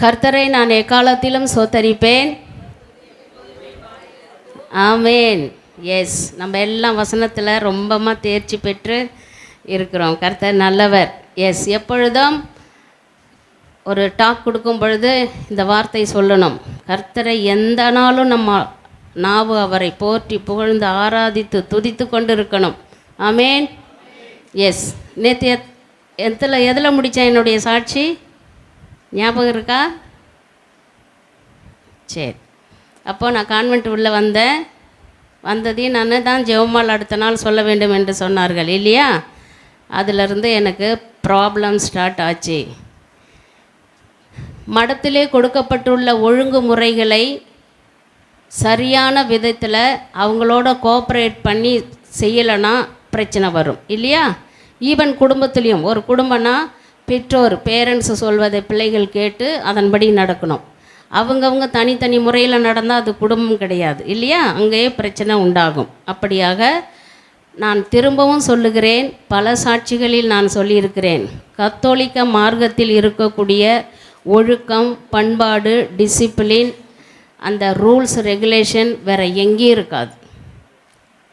கர்த்தரை நான் எக்காலத்திலும் சோத்தரிப்பேன். ஆமேன். எஸ், நம்ம எல்லாம் வசனத்தில் ரொம்பமாக தேர்ச்சி பெற்று இருக்கிறோம். கர்த்தர் நல்லவர். எஸ், எப்பொழுதும் ஒரு டாக் கொடுக்கும் பொழுது இந்த வார்த்தை சொல்லணும். கர்த்தரை எந்த நாளும் நம்ம நாவு அவரை போற்றி புகழ்ந்து ஆராதித்து துதித்து கொண்டு இருக்கணும். ஆமேன். எஸ், நேற்று எதில் முடித்தேன் என்னுடைய சாட்சி? ஞாபகம் இருக்கா? சரி. அப்போது நான் கான்வென்ட் உள்ளே வந்ததையும் நான் தான் ஜெபமால் அடுத்த நாள் சொல்ல வேண்டும் என்று சொன்னார்கள் இல்லையா? அதிலிருந்து எனக்கு ப்ராப்ளம் ஸ்டார்ட் ஆச்சு. மடத்திலே கொடுக்கப்பட்டுள்ள ஒழுங்குமுறைகளை சரியான விதத்தில் அவங்களோட கோஆப்ரேட் பண்ணி செய்யலைன்னா பிரச்சனை வரும் இல்லையா? ஈவன் குடும்பத்துலேயும் ஒரு குடும்பம்னா பெற்றோர் பேரண்ட்ஸு சொல்வதை பிள்ளைகள் கேட்டு அதன்படி நடக்கணும். அவங்கவுங்க தனித்தனி முறையில் நடந்தால் அது குடும்பம் கிடையாது இல்லையா? அங்கேயே பிரச்சனை உண்டாகும். அப்படியாக நான் திரும்பவும் சொல்லுகிறேன், பல சாட்சிகளில் நான் சொல்லியிருக்கிறேன், கத்தோலிக்க மார்க்கத்தில் இருக்கக்கூடிய ஒழுக்கம், பண்பாடு, டிசிப்ளின், அந்த ரூல்ஸ் ரெகுலேஷன் வேறு எங்கேயும் இருக்காது.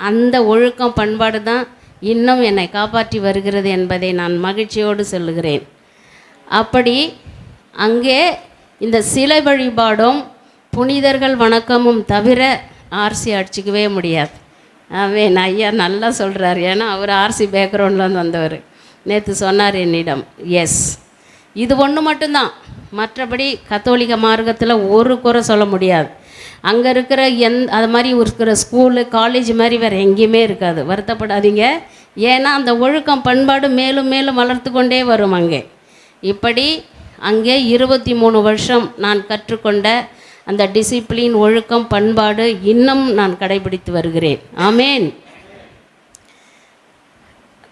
அந்த ஒழுக்கம் பண்பாடு தான் இன்னும் என்னை காப்பாற்றி வருகிறது என்பதை நான் மகிழ்ச்சியோடு சொல்லுகிறேன். அப்படி அங்கே இந்த சிலை வழிபாடும் புனிதர்கள் வணக்கமும் தவிர ஆர்சி அடிச்சிக்கவே முடியாது. அவன் ஐயா நல்லா சொல்கிறார், ஏன்னா அவர் ஆர்சி பேக்ரவுண்டில் வந்தவர். நேற்று சொன்னார் என்னிடம். எஸ், இது ஒன்று மட்டும்தான். மற்றபடி கத்தோலிக்க மார்க்கத்தில் ஒரு குறை சொல்ல முடியாது. அங்கே இருக்கிற அது மாதிரி இருக்கிற ஸ்கூலு காலேஜ் மாதிரி வேறு எங்கேயுமே இருக்காது. வருத்தப்படாதீங்க. ஏன்னா அந்த ஒழுக்கம் பண்பாடு மேலும் மேலும் வளர்த்து கொண்டே வரும் அங்கே. இப்படி அங்கே 23 வருஷம் நான் கற்றுக்கொண்ட அந்த டிசிப்ளின், ஒழுக்கம், பண்பாடு இன்னும் நான் கடைபிடித்து வருகிறேன். ஆமேன்.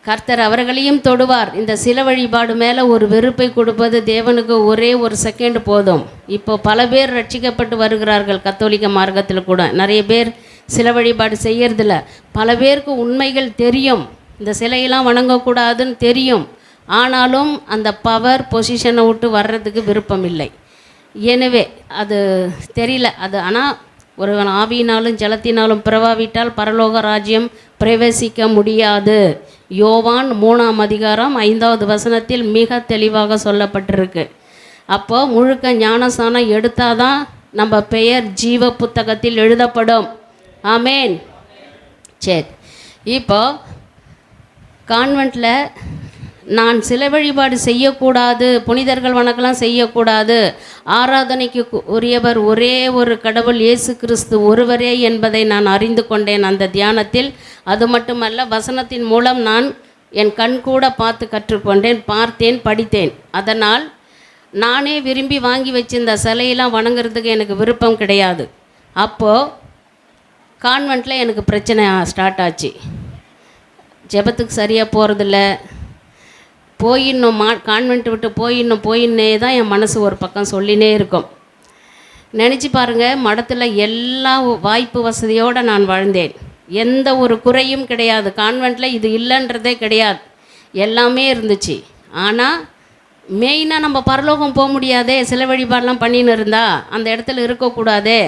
கர்த்தர் அவர்களையும் தொடுவார். இந்த சில வழிபாடு மேலே ஒரு வெறுப்பை கொடுப்பது தேவனுக்கு ஒரே ஒரு செகண்ட் போதும். இப்போ பல பேர் ரட்சிக்கப்பட்டு வருகிறார்கள். கத்தோலிக்க மார்க்கத்தில் கூட நிறைய பேர் சில வழிபாடு செய்யறதில்ல. பல பேருக்கு உண்மைகள் தெரியும், இந்த சிலையெல்லாம் வணங்கக்கூடாதுன்னு தெரியும். ஆனாலும் அந்த பவர் பொசிஷனை விட்டு வர்றதுக்கு விருப்பம் இல்லை. எனவே அது தெரியல. அது ஆனால் ஒரு ஆவியினாலும் ஜலத்தினாலும் பிறவாவிட்டால் பரலோக ராஜ்யம் பிரவேசிக்க முடியாது. யோவான் 3ஆம் அதிகாரம் 5வது வசனத்தில் மிக தெளிவாக சொல்லப்பட்டிருக்கு. அப்போது முழுக்க ஞானஸ்நானம் எடுத்தால் தான் நம்ம பெயர் ஜீவ புத்தகத்தில் எழுதப்படும். ஆமேன். சரி, இப்போ கான்வென்ட்டில் நான் சிலை வழிபாடு செய்யக்கூடாது, புனிதர்கள் வணக்கெல்லாம் செய்யக்கூடாது, ஆராதனைக்கு உரியவர் ஒரே ஒரு கடவுள் இயேசு கிறிஸ்து ஒருவரே என்பதை நான் அறிந்து கொண்டேன் அந்த தியானத்தில். அது மட்டுமல்ல, வசனத்தின் மூலம் நான் என் கண் கூட பார்த்து கற்றுக்கொண்டேன், பார்த்தேன், படித்தேன். அதனால் நானே விரும்பி வாங்கி வச்சிருந்த சிலையெல்லாம் வணங்குறதுக்கு எனக்கு விருப்பம் கிடையாது. அப்போது கான்வென்ட்டில் எனக்கு பிரச்சனை ஸ்டார்ட் ஆச்சு. ஜெபத்துக்கு சரியாக போகிறதில்ல, போயிடணும், கான்வென்ட் விட்டு போயின்னே தான் என் மனசு ஒரு பக்கம் சொல்லினே இருக்கும். நினச்சி பாருங்கள், மடத்தில் எல்லா வாய்ப்பு வசதியோடு நான் வாழ்ந்தேன். எந்த ஒரு குறையும் கிடையாது. கான்வென்ட்டில் இது இல்லைன்றதே கிடையாது, எல்லாமே இருந்துச்சு. ஆனால் மெயினாக நம்ம பரலோகம் போக முடியாதே, சில வழிபாடெலாம் பண்ணின்னு இருந்தால் அந்த இடத்துல இருக்கக்கூடாதே.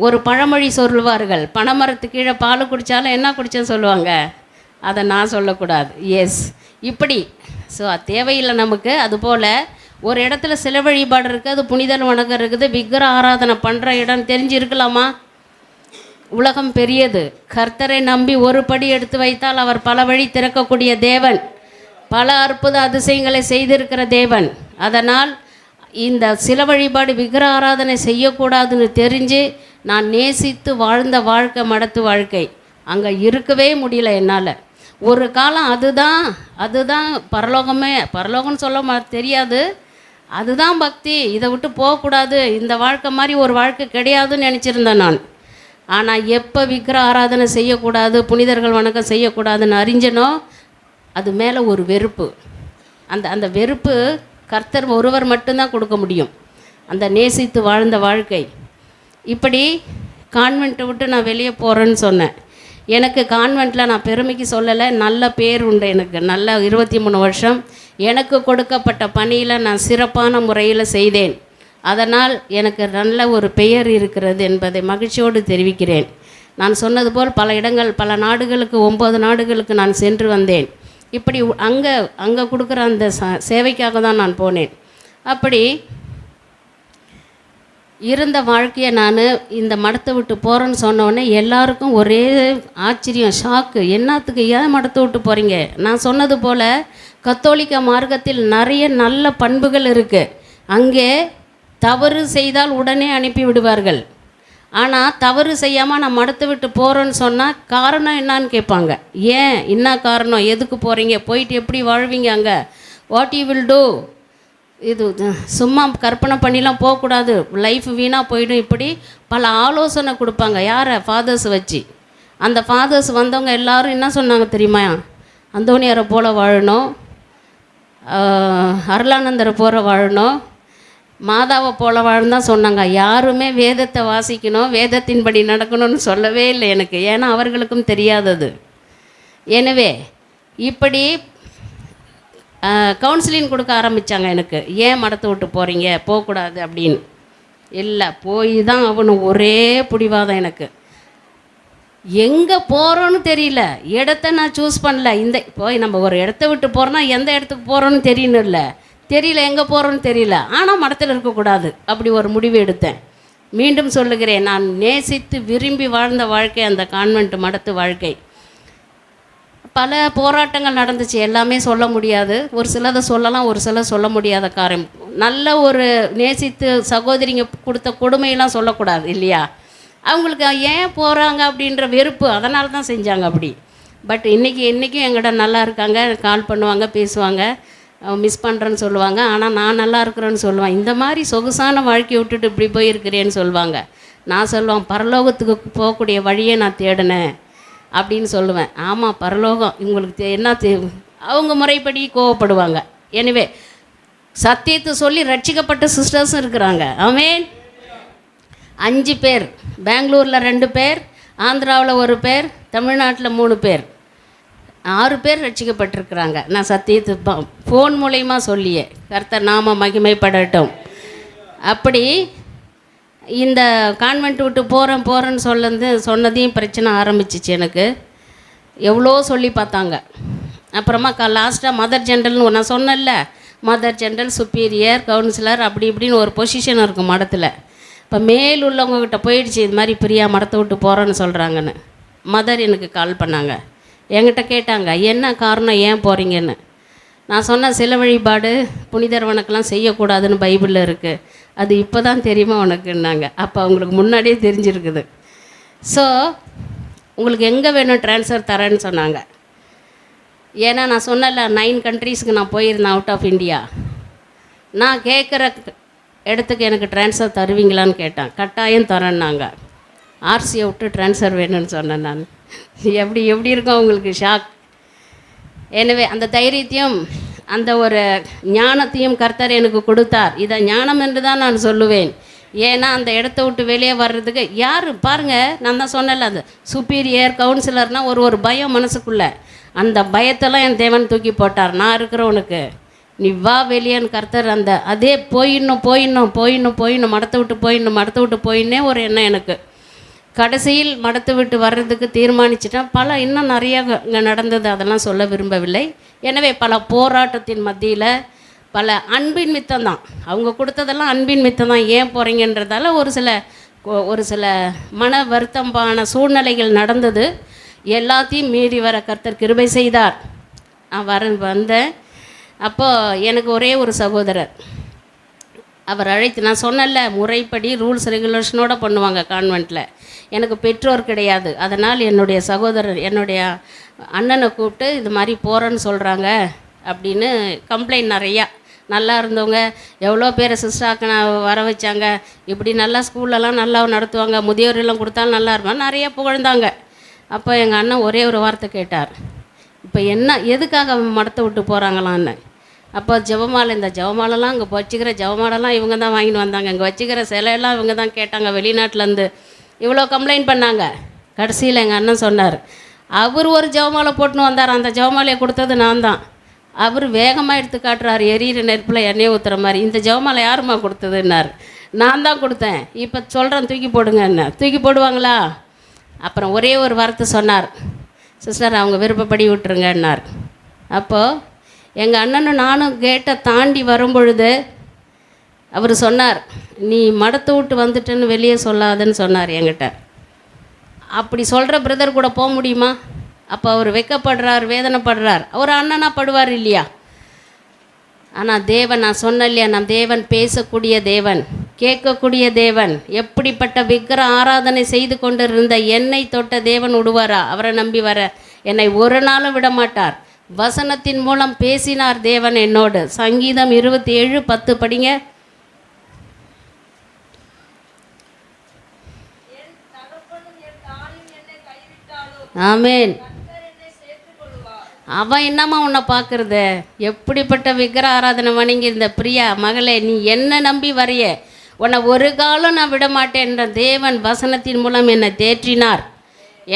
ஒரு பழமொழி சொல்லுவார்கள், பனைமரத்து கீழே பால் குடித்தாலும் என்ன குடித்தேன்னு சொல்லுவாங்க. அதை நான் சொல்லக்கூடாது. எஸ், இப்படி ஸோ அது தேவையில்லை நமக்கு. அதுபோல் ஒரு இடத்துல சில வழிபாடு இருக்குது, அது புனிதர் வணக்கம் இருக்குது, விக்கிர ஆராதனை பண்ணுற இடம் தெரிஞ்சு இருக்கலாமா? உலகம் பெரியது. கர்த்தரை நம்பி ஒரு படி எடுத்து வைத்தால் அவர் பல வழி திறக்கக்கூடிய தேவன், பல அற்புத அதிசயங்களை செய்திருக்கிற தேவன். அதனால் இந்த சில வழிபாடு விக்கிர ஆராதனை செய்யக்கூடாதுன்னு தெரிஞ்சு நான் நேசித்து வாழ்ந்த வாழ்க்கை மடத்து வாழ்க்கை. அங்கே இருக்கவே முடியல என்னால். ஒரு காலம் அதுதான் பரலோகம்னு சொல்ல தெரியாது, அதுதான் பக்தி, இதை விட்டு போகக்கூடாது, இந்த வாழ்க்கை மாதிரி ஒரு வாழ்க்கை கிடையாதுன்னு நினச்சிருந்தேன் நான். ஆனால் எப்போ விக்கிர ஆராதனை செய்யக்கூடாது, புனிதர்கள் வணக்கம் செய்யக்கூடாதுன்னு அறிஞ்சனோ அது மேலே ஒரு வெறுப்பு. அந்த வெறுப்பு கர்த்தர் ஒருவர் மட்டும்தான் கொடுக்க முடியும், அந்த நேசித்து வாழ்ந்த வாழ்க்கை. இப்படி கான்வென்ட்டை விட்டு நான் வெளியே போகிறேன்னு சொன்னேன். எனக்கு கான்வென்ட்டில் நான் பெருமைக்கு சொல்லலை, நல்ல பேர் உண்டு எனக்கு. நல்ல 23 வருஷம் எனக்கு கொடுக்கப்பட்ட பணியில் நான் சிறப்பான முறையில் செய்தேன். அதனால் எனக்கு நல்ல ஒரு பெயர் இருக்கிறது என்பதை மகிழ்ச்சியோடு தெரிவிக்கிறேன். நான் சொன்னது போல் பல இடங்கள், பல நாடுகளுக்கு, 9 நாடுகளுக்கு நான் சென்று வந்தேன். இப்படி அங்கே கொடுக்குற அந்த சேவைக்காக தான் நான் போனேன். அப்படி இருந்த வாழ்க்கையை நான் இந்த மடத்தை விட்டு போகிறேன்னு சொன்னோடனே எல்லாருக்கும் ஒரே ஆச்சரியம், ஷாக்கு. என்னத்துக்கு, ஏன் மடத்தை விட்டு போகிறீங்க? நான் சொன்னது போல் கத்தோலிக்க மார்க்கத்தில் நிறைய நல்ல பண்புகள் இருக்குது. அங்கே தவறு செய்தால் உடனே அனுப்பி விடுவார்கள். ஆனால் தவறு செய்யாமல் நான் மடத்தை விட்டு போகிறேன்னு சொன்னால் காரணம் என்னான்னு கேட்பாங்க. ஏன், என்ன காரணம், எதுக்கு போகிறீங்க, போயிட்டு எப்படி வாழ்வீங்க, அங்கே வாட் யூ வில் டூ, இது சும்மா கற்பனை பண்ணிலாம் போகக்கூடாது, லைஃப் வீணாக போயிடும். இப்படி பல ஆலோசனை கொடுப்பாங்க. யாரை? ஃபாதர்ஸ் வச்சு. அந்த ஃபாதர்ஸ் வந்தவங்க எல்லோரும் என்ன சொன்னாங்க தெரியுமா? அந்தோனியாரை போல் வாழணும், அருளானந்தரை போல வாழணும், மாதாவை போல வாழ்ந்தான் சொன்னாங்க. யாருமே வேதத்தை வாசிக்கணும், வேதத்தின்படி நடக்கணும்னு சொல்லவே இல்லை எனக்கு. ஏன்னா அவர்களுக்கும் தெரியாதது. எனவே இப்படி கவுன்சிலிங் கொடுக்க ஆரம்பித்தாங்க எனக்கு. ஏன் மடத்தை விட்டு போகிறீங்க, போகக்கூடாது அப்படின்னு. இல்லை, போய் தான் அவனு. ஒரே பிடிவாதம் எனக்கு. எங்கே போகிறோன்னு தெரியல, இடத்த நான் சூஸ் பண்ணல. போய் நம்ம ஒரு இடத்த விட்டு போகிறோன்னா எந்த இடத்துக்கு போகிறோன்னு தெரியணும், இல்லை தெரியல, எங்கே போகிறோன்னு தெரியல. ஆனால் மடத்தில் இருக்கக்கூடாது, அப்படி ஒரு முடிவு எடுத்தேன். மீண்டும் சொல்லுகிறேன், நான் நேசித்து விரும்பி வாழ்ந்த வாழ்க்கை அந்த கான்வென்ட் மடத்து வாழ்க்கை. பல போராட்டங்கள் நடந்துச்சு, எல்லாமே சொல்ல முடியாது. ஒரு சிலதை சொல்லலாம், ஒரு சில சொல்ல முடியாத காரியம். நல்ல ஒரு நேசித்து சகோதரிங்க கொடுத்த கொடுமையெல்லாம் சொல்லக்கூடாது இல்லையா? அவங்களுக்கு ஏன் போகிறாங்க அப்படின்ற வெறுப்பு, அதனால தான் செஞ்சாங்க அப்படி. பட் இன்றைக்கும் எங்கிட்ட நல்லா இருக்காங்க, கால் பண்ணுவாங்க, பேசுவாங்க, மிஸ் பண்ணுறேன்னு சொல்லுவாங்க. ஆனால் நான் நல்லா இருக்கிறேன்னு சொல்லுவேன். இந்த மாதிரி சொகுசான வாழ்க்கையை விட்டுட்டு இப்படி போயிருக்கிறேன்னு சொல்லுவாங்க. நான் சொல்லுவேன், பரலோகத்துக்கு போகக்கூடிய வழியை நான் தேடினேன் அப்படின்னு சொல்லுவேன். ஆமாம், பரலோகம் இவங்களுக்கு என்ன அவங்க முறைப்படி கோவப்படுவாங்க. எனவே சத்தியத்தை சொல்லி ரட்சிக்கப்பட்ட சிஸ்டர்ஸும் இருக்கிறாங்க. ஆமென். 5 பேர், பெங்களூரில் 2 பேர், ஆந்திராவில் 1 பேர், தமிழ்நாட்டில் 3 பேர், 6 பேர் ரட்சிக்கப்பட்டிருக்கிறாங்க. நான் சத்தியத்தை ஃபோன் மூலயமா சொல்லியே. கர்த்தர் நாம மகிமைப்படட்டும். அப்படி இந்த கான்வென்ட் விட்டு போகிறேன்னு சொன்னதையும் பிரச்சனை ஆரம்பிச்சிச்சு எனக்கு. எவ்வளோ சொல்லி பார்த்தாங்க. அப்புறமா லாஸ்ட்டாக மதர் ஜென்ரல்னு நான் சொன்னேன்ல, மதர் ஜென்ரல், சுப்பீரியர், கவுன்சிலர், அப்படி இப்படின்னு ஒரு பொசிஷன் இருக்கும் மடத்தில். இப்போ மேல் உள்ளவங்கக்கிட்ட போயிடுச்சு, இது மாதிரி பிரியா மடத்தை விட்டு போகிறேன்னு சொல்கிறாங்கன்னு. மதர் எனக்கு கால் பண்ணாங்க, என்கிட்ட கேட்டாங்க, என்ன காரணம், ஏன் போகிறீங்கன்னு. நான் சொன்ன சில வழிபாடு புனிதர் வணக்கெல்லாம் செய்யக்கூடாதுன்னு பைபிளில் இருக்குது, அது இப்போ தான் தெரியுமா உனக்குன்னாங்க. அப்போ அவங்களுக்கு முன்னாடியே தெரிஞ்சிருக்குது. ஸோ உங்களுக்கு எங்கே வேணும் ட்ரான்ஸ்ஃபர் தரேன்னு சொன்னாங்க. ஏன்னா நான் சொன்னல 9 கண்ட்ரீஸுக்கு நான் போயிருந்தேன் அவுட் ஆஃப் இந்தியா. நான் கேட்குற இடத்துக்கு எனக்கு ட்ரான்ஸ்ஃபர் தருவீங்களான்னு கேட்டேன். கட்டாயம் தரேன்னாங்க. ஆர்சியை விட்டு ட்ரான்ஸ்ஃபர் வேணும்னு சொன்னேன் நான். எப்படி இருக்கும் அவங்களுக்கு, ஷாக். எனவே அந்த தைரியத்தையும் அந்த ஒரு ஞானத்தையும் கர்த்தர் எனக்கு கொடுத்தார். இதை ஞானம் என்று தான் நான் சொல்லுவேன். ஏன்னா அந்த இடத்த விட்டு வெளியே வர்றதுக்கு யார் பாருங்கள், நான் தான் சொன்னல, அந்த சுப்பீரியர், கவுன்சிலர்னால் ஒரு பயம் மனசுக்குள்ளே. அந்த பயத்தெல்லாம் என் தேவன் தூக்கி போட்டார். நான் இருக்கிறவனுக்கு நீ வா வெளியேன்னு கர்த்தர் அதே போயிடணும் மடத்தை விட்டு போயின்னே ஒரு எண்ணம் எனக்கு. கடைசியில் மடத்தை விட்டு வர்றதுக்கு தீர்மானிச்சிட்டேன். இன்னும் நிறையா இங்கே நடந்தது, அதெல்லாம் சொல்ல விரும்பவில்லை. எனவே பல போராட்டத்தின் மத்தியில், பல அன்பின் மித்தம் தான், அவங்க கொடுத்ததெல்லாம் அன்பின் மித்தம் தான். ஏன் போகிறீங்கன்றதால ஒரு சில மன வருத்தமான சூழ்நிலைகள் நடந்தது. எல்லாத்தையும் மீறி வர கர்த்தர் கிருபை செய்தார். நான் வந்தேன். அப்போது எனக்கு ஒரே ஒரு சகோதரர், அவர் அழைத்து, நான் சொன்னல முறைப்படி ரூல்ஸ் ரெகுலேஷனோடு பண்ணுவாங்க கான்வென்ட்டில். எனக்கு பெற்றோர் கிடையாது. அதனால் என்னுடைய சகோதரர், என்னுடைய அண்ணனை கூப்பிட்டு இது மாதிரி போகிறேன்னு சொல்கிறாங்க அப்படின்னு கம்ப்ளைண்ட் நிறையா. நல்லா இருந்தவங்க எவ்வளோ பேரை சிஸ்டாக்கு வர வச்சாங்க, இப்படி நல்லா ஸ்கூல்லலாம் நல்லா நடத்துவாங்க, முதியோர் எல்லாம் கொடுத்தாலும் நல்லா இருப்பாங்க, நிறையா புகழ்ந்தாங்க. அப்போ எங்கள் அண்ணன் ஒரே ஒரு வார்த்தை கேட்டார், இப்போ எதுக்காக மடத்தை விட்டு போகிறாங்களான்னு. அப்போ ஜெபமாலை, இந்த ஜெபமாலைலாம் இங்கே வச்சுக்கிற ஜெபமாலைலாம் இவங்க தான் வாங்கிட்டு வந்தாங்க, இங்கே வச்சுக்கிற சிலையெல்லாம் இவங்க தான் கேட்டாங்க, வெளிநாட்டிலேருந்து இவ்வளோ கம்ப்ளைண்ட் பண்ணாங்க. கடைசியில் எங்கள் அண்ணன் சொன்னார், அவர் ஒரு ஜெபமாலை போட்டுன்னு வந்தார், அந்த ஜெபமாலையை கொடுத்தது நான் தான். அவர் வேகமாக எடுத்து காட்டுறாரு, எரியிற நெருப்பில் எண்ணெய் ஊற்றுற மாதிரி. இந்த ஜெபமாலை யாரும்மா கொடுத்ததுன்னார். நான் தான் கொடுத்தேன். இப்போ சொல்கிறேன், தூக்கி போடுங்க. என்ன தூக்கி போடுவாங்களா? அப்புறம் ஒரே ஒரு வார்த்தை சொன்னார், சிஸ்டர் அவங்க விருப்பப்படி விட்டுருங்கன்னார். அப்போது எங்கள் அண்ணனும் நானும் கேட்டை தாண்டி வரும்பொழுது அவர் சொன்னார், நீ மடத்தை விட்டு வந்துட்டுன்னு வெளியே சொல்லாதுன்னு சொன்னார் என்கிட்ட. அப்படி சொல்கிற பிரதர் கூட போக முடியுமா? அப்போ அவர் வெக்கப்படுறார், வேதனைப்படுறார். அவர் அண்ணனாக படுவார் இல்லையா? ஆனால் தேவன், நான் சொன்னேன் இல்லையா, நம் தேவன் பேசக்கூடிய தேவன், கேட்கக்கூடிய தேவன். எப்படிப்பட்ட விக்கிர ஆராதனை செய்து கொண்டிருந்த என்னை தொட்ட தேவன் விடுவாரா? அவரை நம்பி வர என்னை ஒரு நாளும் விட மாட்டார். வசனத்தின் மூலம் பேசினார் தேவன் என்னோடு. சங்கீதம் 27:10 படிங்க. ஆமேன். அவன் என்னம்மா உன்னை பார்க்குறது? எப்படிப்பட்ட விக்கிர ஆராதனை வணங்கி இருந்த பிரியா மகளே, நீ என்ன நம்பி வரைய, உன்னை ஒரு காலம் நான் விட மாட்டேன் என்ற தேவன் வசனத்தின் மூலம் என்னை தேற்றினார்.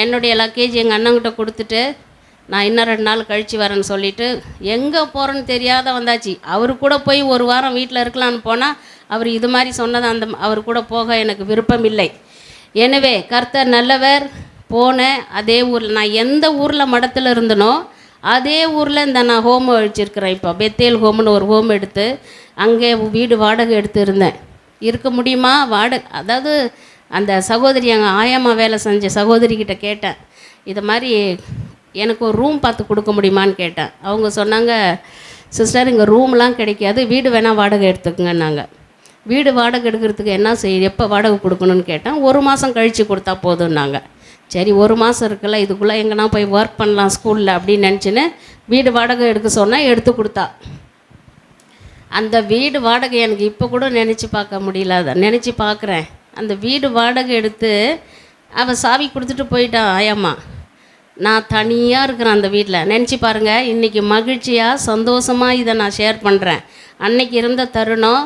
என்னுடைய லக்கேஜ் எங்கள் அண்ணங்கிட்ட கொடுத்துட்டு நான் இன்னும் 2 நாள் கழித்து வரேன்னு சொல்லிவிட்டு எங்கே போகிறேன்னு தெரியாத வந்தாச்சு. அவர் கூட போய் ஒரு வாரம் வீட்டில் இருக்கலான்னு போனால் அவர் இது மாதிரி சொன்னது, அவர் கூட போக எனக்கு விருப்பம் இல்லை. எனவே கர்த்தர் நல்லவர். போனேன். அதே ஊரில், நான் எந்த ஊரில் மடத்தில் இருந்தனோ அதே ஊரில் இந்த நான் ஹோம் வச்சுருக்கிறேன். இப்போ பெத்தேல் ஹோம்னு ஒரு ஹோம் எடுத்து அங்கே வீடு வாடகை எடுத்து இருந்தேன். இருக்க முடியுமா? அதாவது அந்த சகோதரி, அங்கே ஆயம்மா வேலை செஞ்ச சகோதரிக்கிட்ட கேட்டேன், இது மாதிரி எனக்கு ஒரு ரூம் பார்த்து கொடுக்க முடியுமான்னு கேட்டேன். அவங்க சொன்னாங்க, சிஸ்டர் இங்கே ரூம்லாம் கிடைக்காது, வீடு வேணால் வாடகை எடுத்துக்குங்கன்னாங்க. வீடு வாடகை எடுக்கிறதுக்கு என்ன செய்ய, எப்போ வாடகை கொடுக்கணும்னு கேட்டேன். 1 மாதம் கழித்து கொடுத்தா போதும்னாங்க. சரி, 1 மாதம் இருக்குல்ல, இதுக்குள்ளே எங்கன்னா போய் ஒர்க் பண்ணலாம் ஸ்கூலில் அப்படின்னு நினச்சின்னு வீடு வாடகை எடுக்க சொன்னால் எடுத்து கொடுத்தா. அந்த வீடு வாடகை எனக்கு இப்போ கூட நினச்சி பார்க்க முடியல. அதை நினச்சி பார்க்குறேன். அந்த வீடு வாடகை எடுத்து அவள் சாவி கொடுத்துட்டு போயிட்டான் ஆயம்மா. நான் தனியாக இருக்கிறேன் அந்த வீட்டில். நினச்சி பாருங்கள், இன்றைக்கி மகிழ்ச்சியாக சந்தோஷமாக இதை நான் ஷேர் பண்ணுறேன். அன்னைக்கு இருந்த தருணம்,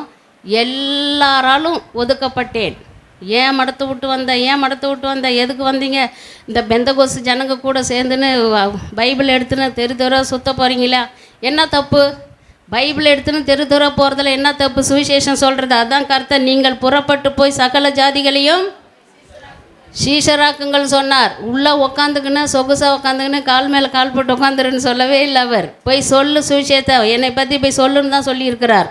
எல்லாராலும் ஒதுக்கப்பட்டேன். ஏன் மடத்தை விட்டு வந்த, எதுக்கு வந்தீங்க? இந்த பெந்தகோசு ஜனங்க கூட சேர்ந்துன்னு பைபிள் எடுத்துன்னு தெரு தெருவா சுத்த போகிறீங்களா? என்ன தப்பு? பைபிள் எடுத்துன்னு தெரு தெருவா போகிறதுல என்ன தப்பு? சுவிசேஷம் சொல்கிறது அதான் கர்த்தர், நீங்கள் புறப்பட்டு போய் சகல ஜாதிகளையும் சீஷராக்குங்கள் சொன்னார். உள்ளே உக்காந்துக்குன்னு சொகுசாக உக்காந்துக்குன்னு கால் மேலே கால் போட்டு உட்காந்துருன்னு சொல்லவே இல்லை. அவர் போய் சொல்லு சுவிசேஷத்தை, என்னை பற்றி போய் சொல்லுன்னு தான் சொல்லியிருக்கிறார்.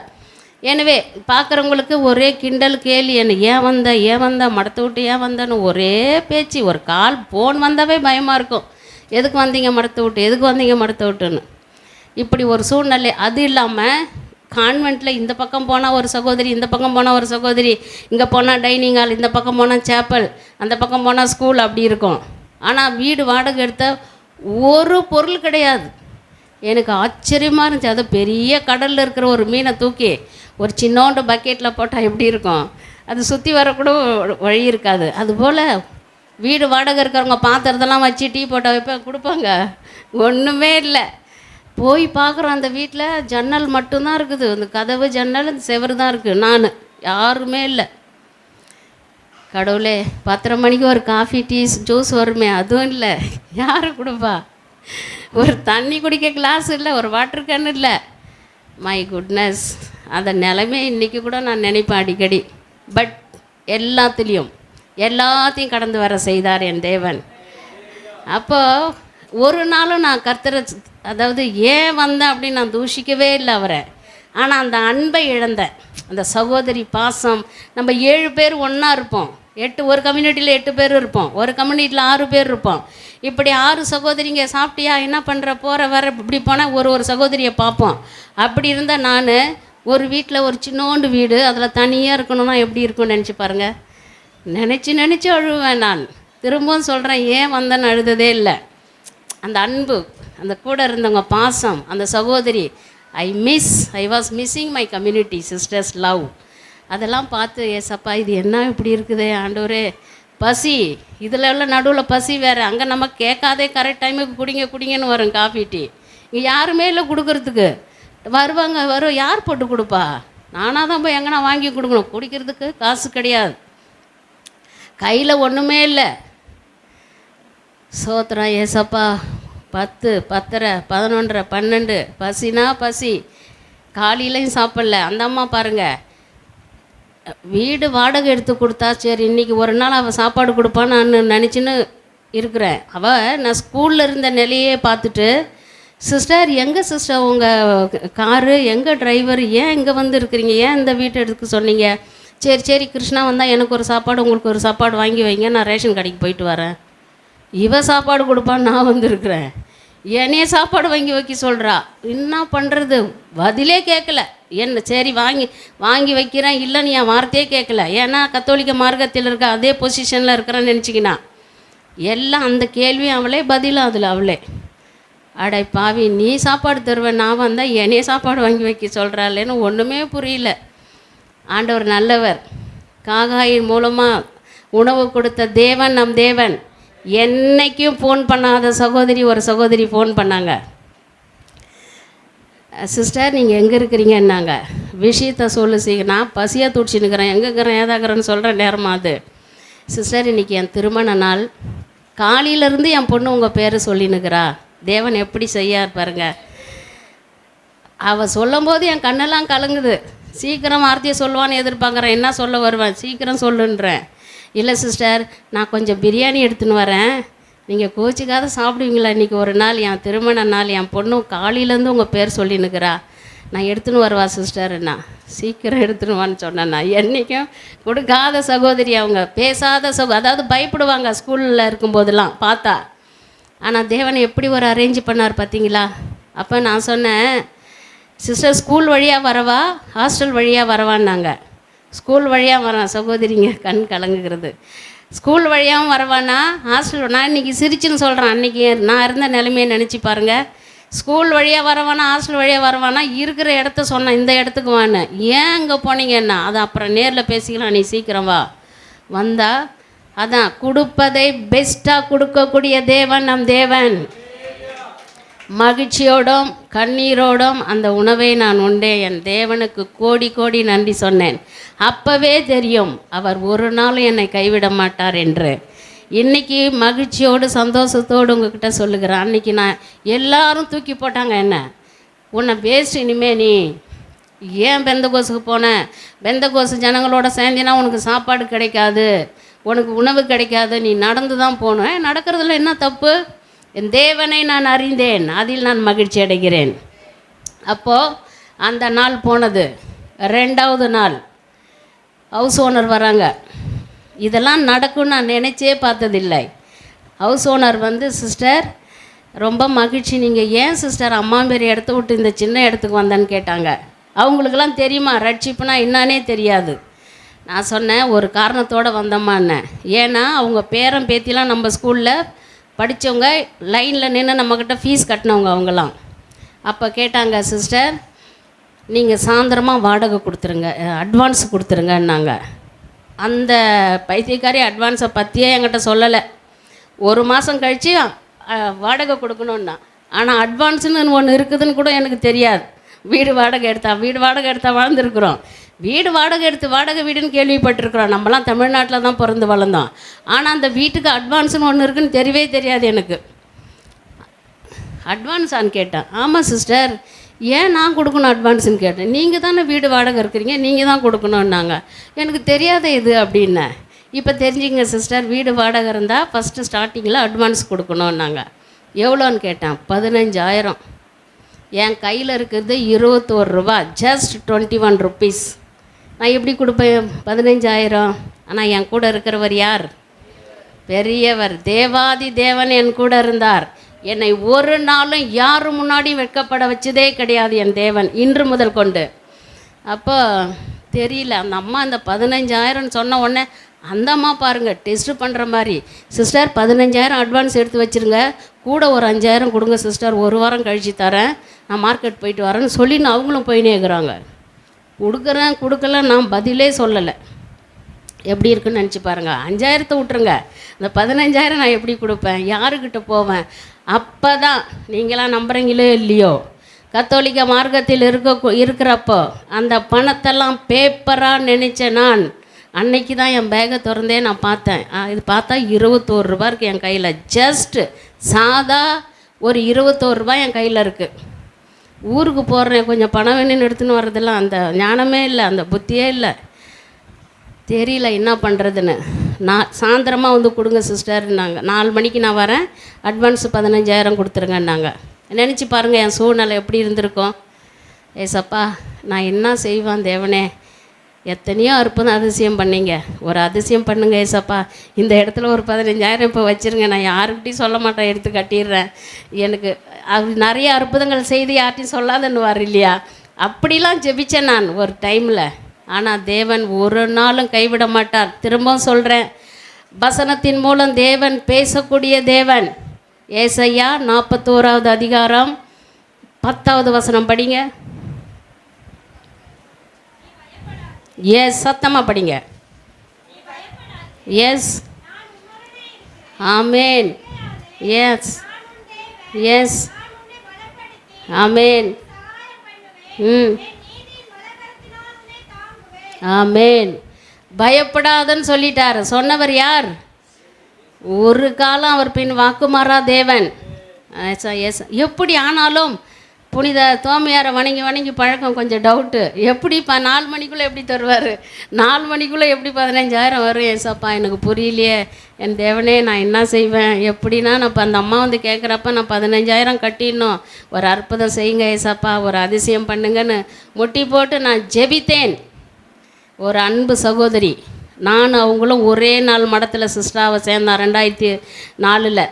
எனவே பார்க்குறவங்களுக்கு ஒரே கிண்டல் கேலி. என்ன ஏன் வந்த மடத்தை விட்டு ஏன் வந்தேன்னு ஒரே பேச்சு. ஒரு கால் ஃபோன் வந்தாவே பயமாக இருக்கும். எதுக்கு வந்தீங்க மடத்தை விட்டுன்னு. இப்படி ஒரு சூழ்நிலை. அது இல்லாமல் கான்வெண்ட்டில் இந்த பக்கம் போனால் ஒரு சகோதரி, இந்த பக்கம் போனால் ஒரு சகோதரி, இங்கே போனால் டைனிங் ஹால், இந்த பக்கம் போனால் சேப்பல், அந்த பக்கம் போனால் ஸ்கூல், அப்படி இருக்கும். ஆனால் வீடு வாடகை எடுத்த ஒரு பொருள் கிடையாது. எனக்கு ஆச்சரியமாக இருந்துச்சு. அது பெரிய கடலில் இருக்கிற ஒரு மீனை தூக்கி ஒரு சின்னோண்டு பக்கெட்டில் போட்டால் எப்படி இருக்கும்? அது சுற்றி வரக்கூட வழி இருக்காது. அதுபோல் வீடு வாடகை இருக்கிறவங்க பாத்திரத்தெல்லாம் வச்சு டீ போட்டால் வைப்பேன், கொடுப்பாங்க. ஒன்றுமே இல்லை. போய் பார்க்குறோம், அந்த வீட்டில் ஜன்னல் மட்டும்தான் இருக்குது. அந்த கதவு ஜன்னல் அந்த செவரு தான் இருக்குது. நான் யாருமே இல்லை. கடவுளே, 10:30 மணிக்கு ஒரு காஃபி டீ ஜூஸ் வருமே, அதுவும் இல்லை. யார் கொடுப்பா? ஒரு தண்ணி குடிக்க கிளாஸ் இல்லை, ஒரு வாட்டர் கேன் இல்லை. My goodness. அந்த நிலைமை இன்றைக்கி கூட நான் நினைப்பேன் அடிக்கடி. பட் எல்லாத்தையும் கடந்து வர செய்தார் என் தேவன். அப்போது ஒரு நாளும் நான் கர்த்தரை, அதாவது ஏன் வந்தேன் அப்படின்னு நான் தூஷிக்கவே இல்லை அவரை. ஆனால் அந்த அன்பை இழந்தேன். அந்த சகோதரி பாசம். நம்ம 7 பேர் ஒன்றா இருப்போம். ஒரு கம்யூனிட்டியில் 8 பேர் இருப்போம், ஒரு கம்யூனிட்டியில் 6 பேர் இருப்போம். இப்படி 6 சகோதரிங்க சாப்பிட்டியா, என்ன பண்ணுற, போகிற வர, இப்படி போனால் ஒரு சகோதரியை பார்ப்போம். அப்படி இருந்தால் நான் ஒரு வீட்டில் ஒரு சின்னோண்டு வீடு, அதில் தனியாக இருக்கணும்னா எப்படி இருக்கும்னு நினச்சி பாருங்கள். நினச்சி அழுவேன் நான். திரும்பவும் சொல்கிறேன், ஏன் வந்தேன்னு அழுததே இல்லை. அந்த அன்பு, அந்த கூட இருந்தவங்க பாசம், அந்த சகோதரி, I was missing my community sisters love. அதெல்லாம் பார்த்து, ஏசப்பா இது என்ன இப்படி இருக்குதே ஆண்டவரே. பசி, இதில் உள்ள நடுவில் பசி வேறு. அங்கே நம்ம கேட்காதே கரெக்ட் டைமுக்கு குடிங்கன்னு வரும் காஃபி டீ. இங்கே யாருமே இல்லை கொடுக்கறதுக்கு. வரும், யார் போட்டு கொடுப்பா? நானாக தான் போய் எங்கன்னா வாங்கி கொடுக்கணும். குடிக்கிறதுக்கு காசு கிடையாது, கையில் ஒன்றுமே இல்லை. சோத்திரம் ஏசப்பா. 10, 10:30, 11:30, 12 பசினா பசி. காலையிலையும் சாப்பிடல. அந்த அம்மா பாருங்கள், வீடு வாடகை எடுத்து கொடுத்தா சரி இன்றைக்கி ஒரு நாள் அவள் சாப்பாடு கொடுப்பான்னு நான் நினச்சின்னு இருக்கிறேன். நான் ஸ்கூலில் இருந்த நிலையே பார்த்துட்டு, சிஸ்டர் எங்கே சிஸ்டர் உங்கள் காரு, எங்கே டிரைவர், ஏன் இங்கே வந்து இருக்கிறீங்க, ஏன் இந்த வீட்டை எடுக்க சொன்னீங்க? சரி சரி கிருஷ்ணா வந்தால் எனக்கு ஒரு சாப்பாடு உங்களுக்கு ஒரு சாப்பாடு வாங்கி வைங்க, நான் ரேஷன் கடைக்கு போயிட்டு வரேன். சாப்பாடு கொடுப்பான்னு நான் வந்துருக்கிறேன், என்னையே சாப்பாடு வாங்கி வைக்க சொல்கிறா. என்ன பண்ணுறது, பதிலே கேட்கல. என்ன சரி வாங்கி வைக்கிறேன் இல்லைன்னு என் வார்த்தையே கேட்கல. ஏன்னா கத்தோலிக்க மார்க்கத்தில் இருக்க அதே பொசிஷனில் இருக்கிறேன்னு நினச்சிக்கினா எல்லாம் அந்த கேள்வி அவளே பதிலும் அதில் அவளே. அடை பாவி, நீ சாப்பாடு தருவேன், நான் வந்தால் என்னையே சாப்பாடு வாங்கி வைக்க சொல்கிறாளேன்னு ஒன்றுமே புரியல. ஆண்டவர் நல்லவர். காகாயின் மூலமாக உணவு கொடுத்த தேவன் நம் தேவன். என்றைக்கும் ஃபோன் பண்ணாத ஒரு சகோதரி ஃபோன் பண்ணாங்க. சிஸ்டர் நீங்கள் எங்கே இருக்கிறீங்கன்னாங்க. விஷயத்த சொல்லு நான் பசியாக துடிச்சுன்னுக்கிறேன், எங்கே இருக்கிறேன் ஏதாக்கிறேன்னு சொல்கிற நேரமா அது. சிஸ்டர் இன்றைக்கி என் திருமண நாள், காலையிலேருந்து என் பொண்ணு உங்கள் பேர் சொல்லினுக்கிறா. தேவன் எப்படி செய்யார் பாருங்க. அவள் சொல்லும் போது என் கண்ணெல்லாம் கலங்குது. சீக்கிரம் வார்த்தையை சொல்லுவான்னு எதிர்பார்க்குறேன், என்ன சொல்ல வருவேன், சீக்கிரம் சொல்லுன்றேன். இல்லை சிஸ்டர் நான் கொஞ்சம் பிரியாணி எடுத்துன்னு வரேன், நீங்கள் கோச்சிக்காத சாப்பிடுவீங்களா? இன்றைக்கி ஒரு நாள் என் திருமண நாள், என் பொண்ணும் காலையிலேருந்து உங்கள் பேர் சொல்லினுக்கிறா, நான் எடுத்துன்னு வருவா சிஸ்டர்னா. சீக்கிரம் எடுத்துனுவான்னு சொன்னேன்னா. என்றைக்கும் கொடுக்காத சகோதரி அவங்க, பேசாத அதாவது பயப்படுவாங்க ஸ்கூலில் இருக்கும்போதெல்லாம் பார்த்தா. ஆனால் தேவனை எப்படி ஒரு அரேஞ்ச் பண்ணார் பார்த்தீங்களா? அப்போ நான் சொன்னேன், சிஸ்டர் ஸ்கூல் வழியாக வரவா ஹாஸ்டல் வழியாக வரவான்னாங்க. ஸ்கூல் வழியாக வரேன். சகோதரிங்க கண் கலங்குகிறது. ஸ்கூல் வழியாகவும் வரவானா ஹாஸ்டல்? நான் இன்றைக்கி சிரிச்சுன்னு சொல்கிறேன், அன்றைக்கி நான் இருந்த நிலைமையை நினச்சி பாருங்கள். ஸ்கூல் வழியாக வரவானா ஹாஸ்டல் வழியாக வரவானா, இருக்கிற இடத்த சொன்னேன் இந்த இடத்துக்கு வான்னு. ஏன் அங்கே போனீங்கன்னா அது அப்புறம் நேரில் பேசிக்கலாம், நீ சீக்கிரம் வா. வந்தா அதான் கொடுப்பதை பெஸ்ட்டாக கொடுக்கக்கூடிய தேவன் நம் தேவன். மகிழ்ச்சியோடும் கண்ணீரோடும் அந்த உணவை நான் உண்டேன். என் தேவனுக்கு கோடி கோடி நன்றி சொன்னேன். அப்போவே தெரியும் அவர் ஒரு நாளும் என்னை கைவிட மாட்டார் என்று. இன்றைக்கி மகிழ்ச்சியோடு சந்தோஷத்தோடு உங்ககிட்ட சொல்லுகிறேன். அன்றைக்கி நான் எல்லாரும் தூக்கி போட்டாங்க என்ன, உன்னை வேஸ்ட், இனிமே நீ ஏன் பெந்தகோஸுக்கு போனேன், பெந்தகோஸு ஜனங்களோட சேர்ந்தினா உனக்கு சாப்பாடு கிடைக்காது, உனக்கு உணவு கிடைக்காது, நீ நடந்து தான் போகணும். நடக்கிறதுல என்ன தப்பு? என் தேவனை நான் அறிந்தேன், அதில் நான் மகிழ்ச்சி அடைகிறேன். அப்போது அந்த நாள் போனது. 2வது நாள் ஹவுஸ் ஓனர் வராங்க. இதெல்லாம் நடக்கும்னு நான் நினச்சே பார்த்ததில்லை. ஹவுஸ் ஓனர் வந்து, சிஸ்டர் ரொம்ப மகிழ்ச்சி, நீங்கள் ஏன் சிஸ்டர் அம்மா பேர் இடத்த விட்டு இந்த சின்ன இடத்துக்கு வந்தேன்னு கேட்டாங்க. அவங்களுக்கெல்லாம் தெரியுமா ரட்சிப்புனா என்னானே தெரியாது. நான் சொன்னேன், ஒரு காரணத்தோடு வந்தம்மான்னு. ஏன்னா அவங்க பேரன் பேத்திலாம் நம்ம ஸ்கூலில் படித்தவங்க, லைனில் நின்று நம்மக்கிட்ட ஃபீஸ் கட்டினவங்க அவங்களாம். அப்போ கேட்டாங்க, சிஸ்டர் நீங்கள் சாயந்தரமாக வாடகை கொடுத்துருங்க, அட்வான்ஸ் கொடுத்துருங்கன்னாங்க. அந்த பைத்தியக்காரி அட்வான்ஸை பற்றியே என்கிட்ட சொல்லலை. 1 மாதம் கழித்து வாடகை கொடுக்கணுன்னா, ஆனால் அட்வான்ஸுன்னு ஒன்று இருக்குதுன்னு கூட எனக்கு தெரியாது. வீடு வாடகை எடுத்தா வாழ்ந்துருக்குறோம். வீடு வாடகை எடுத்து வாடகை வீடுன்னு கேள்விப்பட்டிருக்கிறோம். நம்மலாம் தமிழ்நாட்டில் தான் பிறந்து வளர்ந்தோம். ஆனால் அந்த வீட்டுக்கு அட்வான்ஸுன்னு ஒன்று இருக்குதுன்னு தெரியவே தெரியாது எனக்கு. அட்வான்ஸான்னு கேட்டேன். ஆமாம் சிஸ்டர், ஏன் நான் கொடுக்கணும் அட்வான்ஸுன்னு கேட்டேன். நீங்கள் தானே வீடு வாடகை இருக்கிறீங்க, நீங்கள் தான் கொடுக்கணுன்னாங்க. எனக்கு தெரியாத இது அப்படின்னேன். இப்போ தெரிஞ்சுங்க சிஸ்டர், வீடு வாடகை இருந்தால் ஃபஸ்ட்டு ஸ்டார்டிங்கில் அட்வான்ஸ் கொடுக்கணுன்னாங்க. எவ்வளோன்னு கேட்டேன். 15,000. என் கையில் இருக்கிறது 21 ரூபா, ஜஸ்ட் 21 rupees. நான் எப்படி கொடுப்பேன் 15,000? ஆனால் என் கூட இருக்கிறவர் யார்? பெரியவர், தேவாதி தேவன் என் கூட இருந்தார். என்னை ஒரு நாளும் யாரும் முன்னாடி வெட்கப்பட வச்சதே கிடையாது என் தேவன், இன்று முதல் கொண்டு. அப்போ தெரியல, அந்த அம்மா அந்த 15,000 சொன்ன உடனே அந்த அம்மா பாருங்கள் டெஸ்ட்டு பண்ணுற மாதிரி, சிஸ்டர் 15,000 அட்வான்ஸ் எடுத்து வச்சுருங்க, கூட ஒரு 5,000 கொடுங்க சிஸ்டர், 1 வாரம் கழித்து தரேன், நான் மார்க்கெட் போயிட்டு வரேன்னு சொல்லின்னு அவங்களும் போயினே இருக்கிறாங்க. கொடுக்கல, நான் பதிலே சொல்லலை. எப்படி இருக்குன்னு நினச்சி பாருங்கள். 5,000 விட்டுருங்க, இந்த 15,000 நான் எப்படி கொடுப்பேன், யாருக்கிட்ட போவேன்? அப்போ தான் நீங்களாம் நம்புறீங்களோ இல்லையோ, கத்தோலிக்க மார்க்கத்தில் இருக்கிறப்போ அந்த பணத்தெல்லாம் பேப்பராக நினச்சேன் நான். அன்னைக்கு தான் என் பேக்கை திறந்தே நான் பார்த்தேன். இது பார்த்தா 21 ரூபா இருக்குது என் கையில். ஜஸ்ட்டு சாதா ஒரு 21 ரூபாய் என் கையில் இருக்குது. ஊருக்கு போடுறேன், கொஞ்சம் பணம் வேணும்னு எடுத்துன்னு வர்றதெல்லாம் அந்த ஞானமே இல்லை, அந்த புத்தியே இல்லை. தெரியல என்ன பண்ணுறதுன்னு. நான் சாயந்தரமாக வந்து கொடுங்க சிஸ்டர்னாங்க. 4 மணிக்கு நான் வரேன், அட்வான்ஸ் 15,000 கொடுத்துருங்கன்னாங்க. நினச்சி பாருங்கள் என் சூழ்நிலை எப்படி இருந்திருக்கும். ஏசப்பா நான் என்ன செய்வேன் தேவனே, எத்தனையோ அற்புதம் அதிசயம் பண்ணீங்க, ஒரு அதிசயம் பண்ணுங்க ஏசப்பா. இந்த இடத்துல ஒரு 15,000 இப்போ வச்சுருங்க, நான் யாருக்கிட்டையும் சொல்ல மாட்டேன், எடுத்து கட்டிடுறேன். எனக்கு அது நிறைய அற்புதங்கள் செய்து யார்ட்டையும் சொல்லாதன்னுவார் இல்லையா. அப்படிலாம் ஜெபித்தேன் நான் ஒரு டைமில். ஆனால் தேவன் ஒரு நாளும் கைவிட மாட்டார். திரும்பவும் சொல்கிறேன், வசனத்தின் மூலம் தேவன் பேசக்கூடிய தேவன். ஏசாயா 41வது அதிகாரம் 10வது வசனம் படிங்க. எஸ், சத்தமாக படிங்க. எஸ், ஆமேன். எஸ், எஸ், ஆமேன். ஆமேன். பயப்படாதன்னு சொல்லிட்டார். சொன்னவர் யார்? ஒரு காலம் அவர் பின் வாக்குமாறா தேவன். எப்படி ஆனாலும் புனித தோமையாரை வணங்கி வணங்கி பழக்கம் கொஞ்சம் டவுட்டு. எப்படி 4 மணிக்குள்ளே எப்படி தருவார்? 4 மணிக்குள்ளே எப்படி 15,000 வரும்? ஏசப்பா எனக்கு புரியலையே, என் தேவனே நான் என்ன செய்வேன்? எப்படின்னா நான் இப்போ அந்த அம்மா வந்து கேட்குறப்ப நான் 15,000 கட்டிடணும், ஒரு அற்புதம் செய்யுங்க ஏசப்பா, ஒரு அதிசயம் பண்ணுங்கன்னு முட்டி போட்டு நான் ஜெபித்தேன். ஒரு அன்பு சகோதரி, நான் அவங்களும் ஒரே நாள் மடத்தில் சிஸ்டராவை சேர்ந்தோம். 2004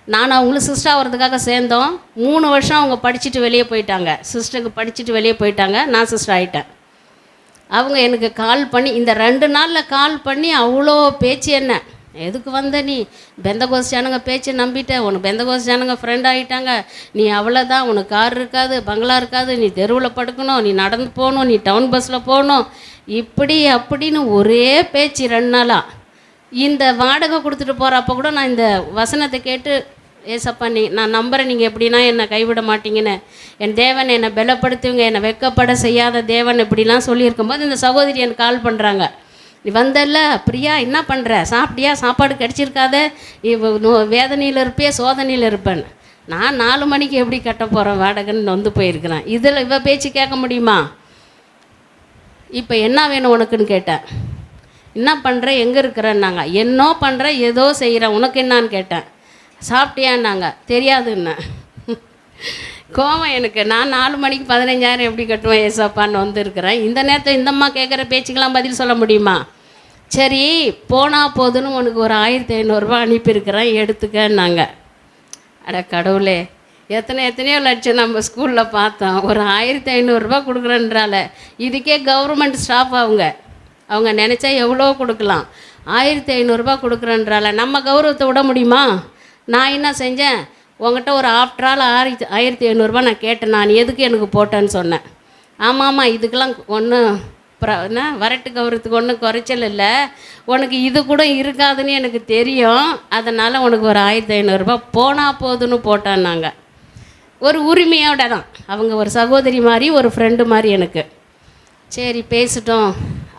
நான் அவங்களும் சிஸ்டர் ஆகிறதுக்காக சேர்ந்தோம். 3 வருஷம் அவங்க படிச்சுட்டு வெளியே போயிட்டாங்க. சிஸ்டருக்கு படிச்சுட்டு வெளியே போயிட்டாங்க. நான் சிஸ்டர் ஆகிட்டேன். அவங்க எனக்கு கால் பண்ணி, இந்த 2 நாளில் கால் பண்ணி அவ்வளோ பேச்சு. என்ன எதுக்கு வந்த நீ? பெந்தகோஸ்தானுங்க பேச்சு நம்பிட்டேன், உனக்கு பெந்தகோஸ்தானுங்க ஃப்ரெண்ட் ஆகிட்டாங்க, நீ அவ்வளோதான், உனக்கு கார் இருக்காது, பங்களா இருக்காது, நீ தெருவில் படுக்கணும், நீ நடந்து போகணும், நீ டவுன் பஸ்ஸில் போகணும், இப்படி அப்படின்னு ஒரே பேச்சு 2 நாளாக. இந்த வாடகை கொடுத்துட்டு போகிறப்ப கூட நான் இந்த வசனத்தை கேட்டு, ஏசப்பா நான் நம்புகிறேன் நீங்கள் எப்படின்னா என்னை கைவிட மாட்டீங்கன்னு, என் தேவன் என்னை பலப்படுத்துவீங்க, என்னை வெக்கப்பட செய்யாத தேவன் இப்படிலாம் சொல்லியிருக்கும்போது இந்த சகோதரி எனக்கு கால் பண்ணுறாங்க. நீ வந்தல்ல பிரியா, என்ன பண்ணுற, சாப்பிட்டியா, சாப்பாடு கிடச்சிருக்காத, வேதனையில் இருப்பியா, சோதனையில் இருப்பேன். நான் 4 மணிக்கு எப்படி கட்ட போகிறேன் வாடகைன்னு வந்து போயிருக்கிறேன். இதில் இவ பேச்சு கேட்க முடியுமா? இப்போ என்ன வேணும் உனக்குன்னு கேட்டேன். என்ன பண்ணுற, எங்கே இருக்கிறேன்னாங்க. என்னோ பண்ணுறேன், ஏதோ செய்கிறேன், உனக்கு என்னான்னு கேட்டேன். சாப்பிட்டியான்னாங்க. தெரியாதுன்னு. கோவம் எனக்கு. நான் 4 மணிக்கு 15,000 எப்படி கட்டுவேன் ஏசப்பான்னு வந்துருக்கிறேன். இந்த நேரத்தில் இந்தம்மா கேட்குற பேச்சுக்கெல்லாம் பதில் சொல்ல முடியுமா? சரி போனால் போதுன்னு உனக்கு ஒரு 1,500 அனுப்பியிருக்கிறேன், எடுத்துக்கன்னாங்க. அட கடவுளே, எத்தனையோ லட்சம் நம்ம ஸ்கூலில் பார்த்தோம். ஒரு 1,500 கொடுக்குறேன்றால, இதுக்கே கவர்மெண்ட் ஸ்டாஃப் அவங்க நினச்சா எவ்வளோ கொடுக்கலாம். 1,500 கொடுக்குறேன்றால நம்ம கௌரவத்தை விட முடியுமா? நான் என்ன செஞ்சேன், உங்கள்கிட்ட ஒரு ஆஃப்டர் ஆல் 1,500 நான் கேட்டேன், நான் எதுக்கு எனக்கு போட்டேன்னு சொன்னேன். ஆமாம், இதுக்கெல்லாம் ஒன்றும் என்ன வரட்டு கௌரவத்துக்கு ஒன்றும் குறைச்சல் இல்லை, உனக்கு இது கூட இருக்காதுன்னு எனக்கு தெரியும், அதனால் உனக்கு ஒரு 1,500 போனால் போதுன்னு போட்டான்னாங்க. ஒரு உரிமையோட தான். அவங்க ஒரு சகோதரி மாதிரி, ஒரு ஃப்ரெண்டு மாதிரி எனக்கு. சரி பேசிட்டோம்.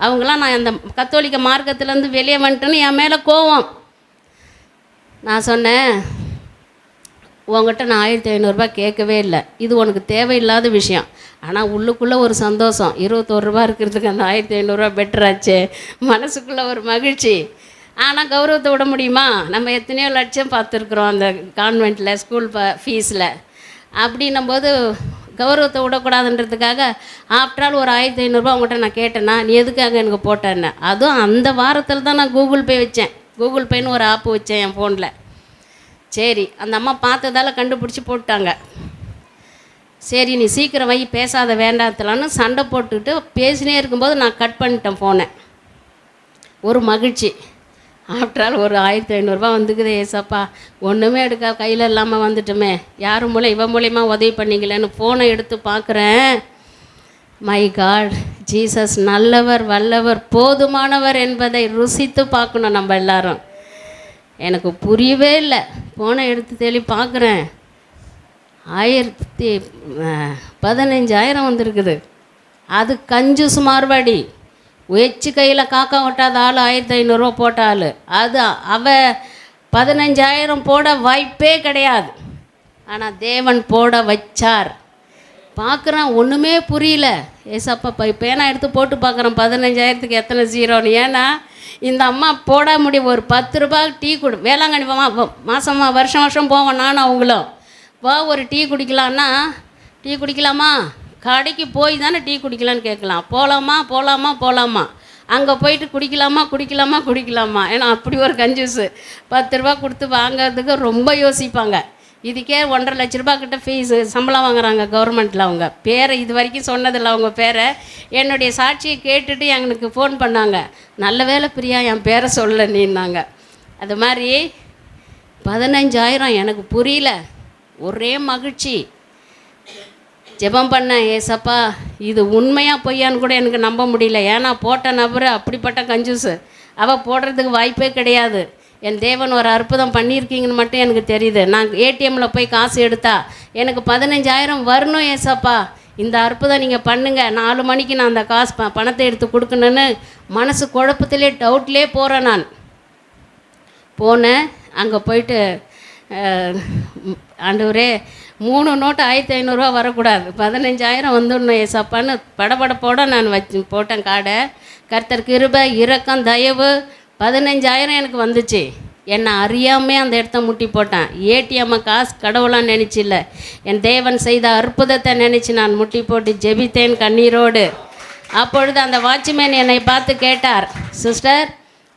அவங்களாம் நான் அந்த கத்தோலிக்க மார்க்கத்துலேருந்து வெளியே வந்துட்டேன்னு என் மேலே கோவம். நான் சொன்னேன், உங்கள்கிட்ட நான் 1,500 கேட்கவே இல்லை, இது உனக்கு தேவையில்லாத விஷயம். ஆனால் உள்ளுக்குள்ளே ஒரு சந்தோஷம், 21 ரூபா இருக்கிறதுக்கு அந்த 1,500 பெட்டராச்சு, மனசுக்குள்ளே ஒரு மகிழ்ச்சி. ஆனால் கௌரவத்தை விட முடியுமா? நம்ம எத்தனையோ லட்சம் பார்த்துருக்குறோம் அந்த கான்வெண்ட்டில் ஸ்கூல் ஃபீஸில். அப்படின்னும்போது கௌரவத்தை விடக்கூடாதுன்றதுக்காக ஆஃப்டர் ஆல் ஒரு 1,500 உங்கள்கிட்ட நான் கேட்டேன்னா, நீ எதுக்காக எனக்கு போட்டேன்னு. அதுவும் அந்த வாரத்தில் தான் நான் கூகுள் பே வச்சேன். கூகுள் பேன்னு ஒரு ஆப்பு வச்சேன் என் ஃபோனில். சரி அந்த அம்மா பார்த்ததால் கண்டுபிடிச்சி போட்டாங்க. சரி நீ சீக்கிரம் வை, பேசாத வேண்டாத்தலான்னு சண்டை போட்டுக்கிட்டு பேசினே இருக்கும்போது நான் கட் பண்ணிட்டேன் ஃபோனை. ஒரு மகிழ்ச்சி. ஆஃப்டர் ஆல் ஒரு 1,500 வந்துக்குது ஏசப்பா, ஒன்றுமே எடுக்க கையில் இல்லாமல் வந்துட்டோமே, யார் மூலம் இவன் மூலயமா உதவி பண்ணிக்கலன்னு ஃபோனை எடுத்து பார்க்குறேன். மை காட், ஜீசஸ் நல்லவர், வல்லவர், போதுமானவர் என்பதை ருசித்து பார்க்கணும் நம்ம எல்லாரும். எனக்கு புரியவே இல்லை. ஃபோனை எடுத்து தேடி பார்க்குறேன், 15,000 வந்திருக்குது. அது கஞ்சூஸ் மார்வாடி, வச்சு கையில் காக்கா ஒட்டாத ஆள் 1,500 போட்ட ஆள். அது அவ 15,000 போட வாய்ப்பே கிடையாது. ஆனால் தேவன் போட வச்சார். பார்க்குறான், ஒன்றுமே புரியல. ஏசப்பா பேனா எடுத்து போட்டு பார்க்குறேன் 15,000க்கு எத்தனை ஜீரோன்னு. ஏன்னா இந்த அம்மா போட முடியும். ஒரு 10 ரூபா டீ வேளாங்கண்ணி மாதமாக வருஷம் போவோம் நானும் அவங்களும். ஒரு டீ குடிக்கலான்னா, டீ குடிக்கலாமா, கடைக்கு போய் தானே டீ குடிக்கலான்னு கேட்கலாம். போகலாமா அங்கே போயிட்டு குடிக்கலாமா. ஏன்னா அப்படி ஒரு கஞ்சூஸு. 10 ரூபா கொடுத்து வாங்கிறதுக்கு ரொம்ப யோசிப்பாங்க. இதுக்கே 1.5 லட்ச ரூபா கிட்ட ஃபீஸு சம்பளம் வாங்குறாங்க கவர்மெண்ட்டில். அவங்க பேரை இது வரைக்கும் சொன்னதில்லை. அவங்க பேரை என்னுடைய சாட்சியை கேட்டுட்டு எனக்கு ஃபோன் பண்ணாங்க. நல்ல வேலை பிரியா என் பேரை சொல்ல நீன்னாங்க. அது மாதிரி 15,000 எனக்கு புரியல, ஒரே மகிழ்ச்சி. ஜெபம் பண்ணேன், ஏசப்பா இது உண்மையாக பொய்யான்னு கூட எனக்கு நம்ப முடியல. ஏன்னா போட்ட நபர் அப்படிப்பட்ட கஞ்சூஸு, அவள் போடுறதுக்கு வாய்ப்பே கிடையாது. என் தேவன் ஒரு அற்புதம் பண்ணியிருக்கீங்கன்னு மட்டும் எனக்கு தெரியுது. நான் ஏடிஎம்மில் போய் காசு எடுத்தா எனக்கு 15,000 வரணும். ஏசப்பா இந்த அற்புதம் நீங்கள் பண்ணுங்கள், 4 மணிக்கு நான் அந்த காசு பணத்தை எடுத்து கொடுக்கணுன்னு மனசு குழப்பத்திலே டவுட்லேயே போகிறேன். நான் போனேன். அங்கே போயிட்டு ஆண்டவரே 3 நோட்டு 1,500 வரக்கூடாது, 15,000 வந்துடணும் ஏசப்பான்னு படபடப்போட நான் போட்டேன் காடை. கர்த்தர் கிருபை, இரக்கம், தயவு 15,000 எனக்கு வந்துச்சு. என்னை அறியாமே அந்த இடத்த முட்டி போட்டேன். ஏடிஎம்மை காசு கடவுளாக நினச்சில்ல, என் தேவன் செய்த அற்புதத்தை நினச்சி நான் முட்டி போட்டு ஜெபித்தேன் கண்ணீரோடு. அப்பொழுது அந்த வாட்ச்மேன் என்னை பார்த்து கேட்டார், சிஸ்டர்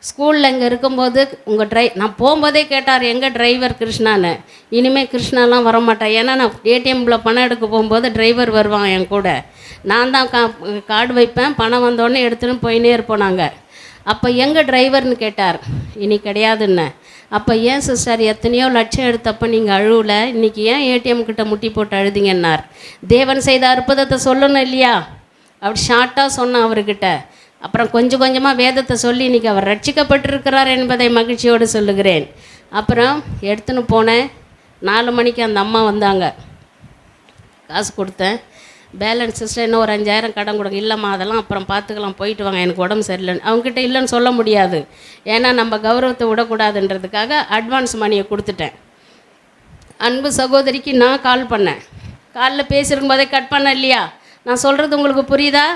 ஸ்கூலில் இங்கே இருக்கும்போது உங்கள் நான் போகும்போதே கேட்டார், எங்கள் டிரைவர் கிருஷ்ணான்னு. இனிமேல் கிருஷ்ணாலாம் வரமாட்டேன். ஏன்னா நான் ஏடிஎம்மில் பணம் எடுக்க போகும்போது டிரைவர் வருவான் என் கூட. நான் தான் கார்டு வைப்பேன், பணம் வந்தோடனே எடுத்துன்னு போயினே இருப்போம் நாங்கள். அப்போ எங்கள் டிரைவர்னு கேட்டார். இனி கிடையாதுன்னு. அப்போ ஏன் சிஸ்டர் எத்தனையோ லட்சம் எடுத்தப்போ நீங்கள் அழுவலை, இன்றைக்கி ஏன் ஏடிஎம் கிட்ட முட்டி போட்டு அழுதிங்கன்னார். தேவன் செய்த அற்புதத்தை சொல்லணும் இல்லையா, அப்படி ஷார்ட்டாக சொன்னேன் அவர்கிட்ட. அப்புறம் கொஞ்சம் கொஞ்சமாக வேதத்தை சொல்லி இன்றைக்கி அவர் ரட்சிக்கப்பட்டிருக்கிறார் என்பதை மகிழ்ச்சியோடு சொல்லுகிறேன். அப்புறம் எடுத்துன்னு போனேன். 4 மணிக்கு அந்த அம்மா வந்தாங்க. காசு கொடுத்தேன். பேலன்ஸ் சிஸ்டர் இன்னும் ஒரு 5,000 கடன் கொடுங்க. இல்லைம்மா அதெல்லாம் அப்புறம் பார்த்துக்கலாம், போயிட்டு வாங்க, எனக்கு உடம்பு சரியில்லைன்னு. அவங்ககிட்ட இல்லைன்னு சொல்ல முடியாது, ஏன்னா நம்ம கௌரவத்தை விடக்கூடாதுன்றதுக்காக அட்வான்ஸ் மணியை கொடுத்துட்டேன். அன்பு சகோதரிக்கு நான் கால் பண்ணேன். காலில் பேசியிருக்கும் போதே கட் பண்ண இல்லையா, நான் சொல்கிறது உங்களுக்கு புரியுதா?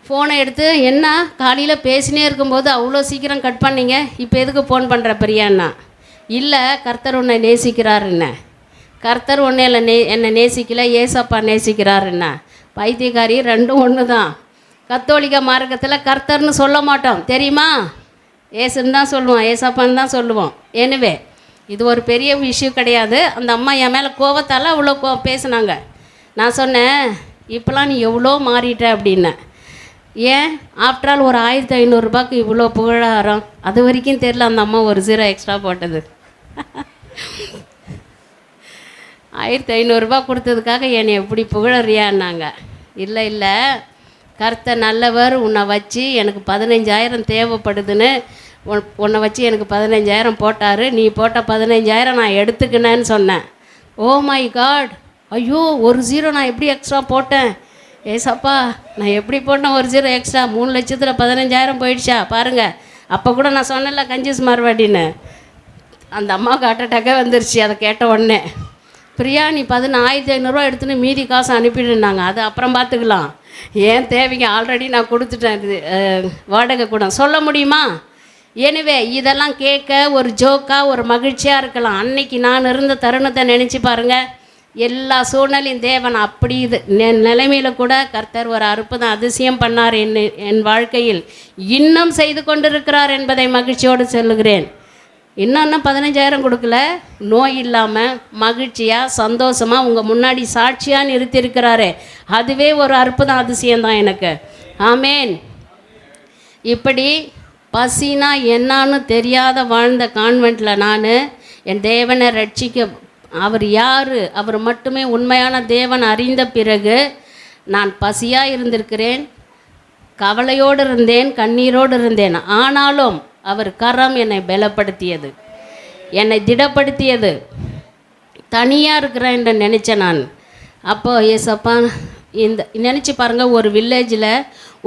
ஃபோனை எடுத்து, என்ன காலையில் பேசினே இருக்கும்போது அவ்வளோ சீக்கிரம் கட் பண்ணிங்க, இப்போ எதுக்கு ஃபோன் பண்ணுற பிரியான்னா? இல்லை கர்த்தர் உன்னை நேசிக்கிறாருன்ன. கர்த்தர் ஒன்றே இல்லை, என்னை நேசிக்கலை, ஏசப்பா நேசிக்கிறாருன்னா. பைத்தியக்காரி, ரெண்டும் ஒன்று தான். கத்தோலிக்க மார்க்கத்தில் கர்த்தர்னு சொல்ல மாட்டோம் தெரியுமா, ஏசுன்னு தான் சொல்லுவோம், ஏசப்பான்னு தான் சொல்லுவோம். எனவே இது ஒரு பெரிய விஷயம் கிடையாது. அந்த அம்மா என் மேலே கோவத்தால் அவ்வளோ பேசுனாங்க. நான் சொன்னேன், இப்போலாம் நீ எவ்வளோ மாறிட்ட அப்படின்னேன். ஏன் ஆஃப்டர் ஆல் ஒரு 1,500 ரூபாய்க்கு இவ்வளோ புகழாரம்? அது வரைக்கும் தெரில அந்த அம்மா ஒரு 0 எக்ஸ்ட்ரா போட்டது. 1,500 ரூபா கொடுத்ததுக்காக என்னை எப்படி புகழறியான்னாங்க. இல்லை கர்த்தர் நல்லவர், உன்னை வச்சு எனக்கு 15,000 தேவைப்படுதுன்னு உன்னை வச்சு எனக்கு 15,000 போட்டார். நீ போட்ட 15,000 நான் எடுத்துக்கினேன்னு சொன்னேன். ஓ மை காட், ஐயோ ஒரு 0 நான் எப்படி எக்ஸ்ட்ரா போட்டேன், ஏசப்பா நான் எப்படி போட்டேன் ஒரு 0 எக்ஸ்ட்ரா, 3 லட்சத்தில் 15,000 போயிடுச்சா பாருங்கள். அப்போ கூட நான் சொன்னல கஞ்சூஸ் மார்வாடின்னு. அந்த அம்மாவுக்கு ஹார்ட் அட்டாக்கே வந்துருச்சு அதை கேட்ட உடனே. பிரியா நீ 1,500 ரூபா எடுத்துன்னு மீதி காசு அனுப்பிடுனாங்க, அது அப்புறம் பார்த்துக்கலாம், ஏன் தேவைங்க ஆல்ரெடி நான் கொடுத்துட்டேன், இது வாடகை கூட சொல்ல முடியுமா? எனவே இதெல்லாம் கேட்க ஒரு ஜோக்காக ஒரு மகிழ்ச்சியாக இருக்கலாம். அன்னைக்கு நான் இருந்த தருணத்தை நினச்சி பாருங்கள். எல்லா சூழ்நிலையும் தேவன் அப்படி இது நிலைமையில் கூட கர்த்தர் ஒரு அற்புதம் அதிசயம் பண்ணார் என் வாழ்க்கையில், இன்னும் செய்து கொண்டிருக்கிறார் என்பதை மகிழ்ச்சியோடு சொல்லுகிறேன். இன்னும் 15,000 கொடுக்கல, நோய் இல்லாமல் மகிழ்ச்சியாக சந்தோஷமாக உங்கள் முன்னாடி சாட்சியாக நிறுத்தியிருக்கிறாரு. அதுவே ஒரு அற்புதம் அதிசயம்தான் எனக்கு. ஆமேன். இப்படி பசினா என்னான்னு தெரியாத வாழ்ந்த கான்வெண்ட்டில் நான் என் தேவனை ரட்சிக்க, அவர் யார், அவர் மட்டுமே உண்மையான தேவன் அறிந்த பிறகு நான் பசியாக இருந்திருக்கிறேன், கவலையோடு இருந்தேன், கண்ணீரோடு இருந்தேன். ஆனாலும் அவர் கரம் என்னை பலப்படுத்தியது, என்னை திடப்படுத்தியது. தனியாக இருக்கிறேன் என்று நினச்சேன் நான். அப்போது ஏசப்பா இந்த நினச்சி பாருங்கள், ஒரு வில்லேஜில்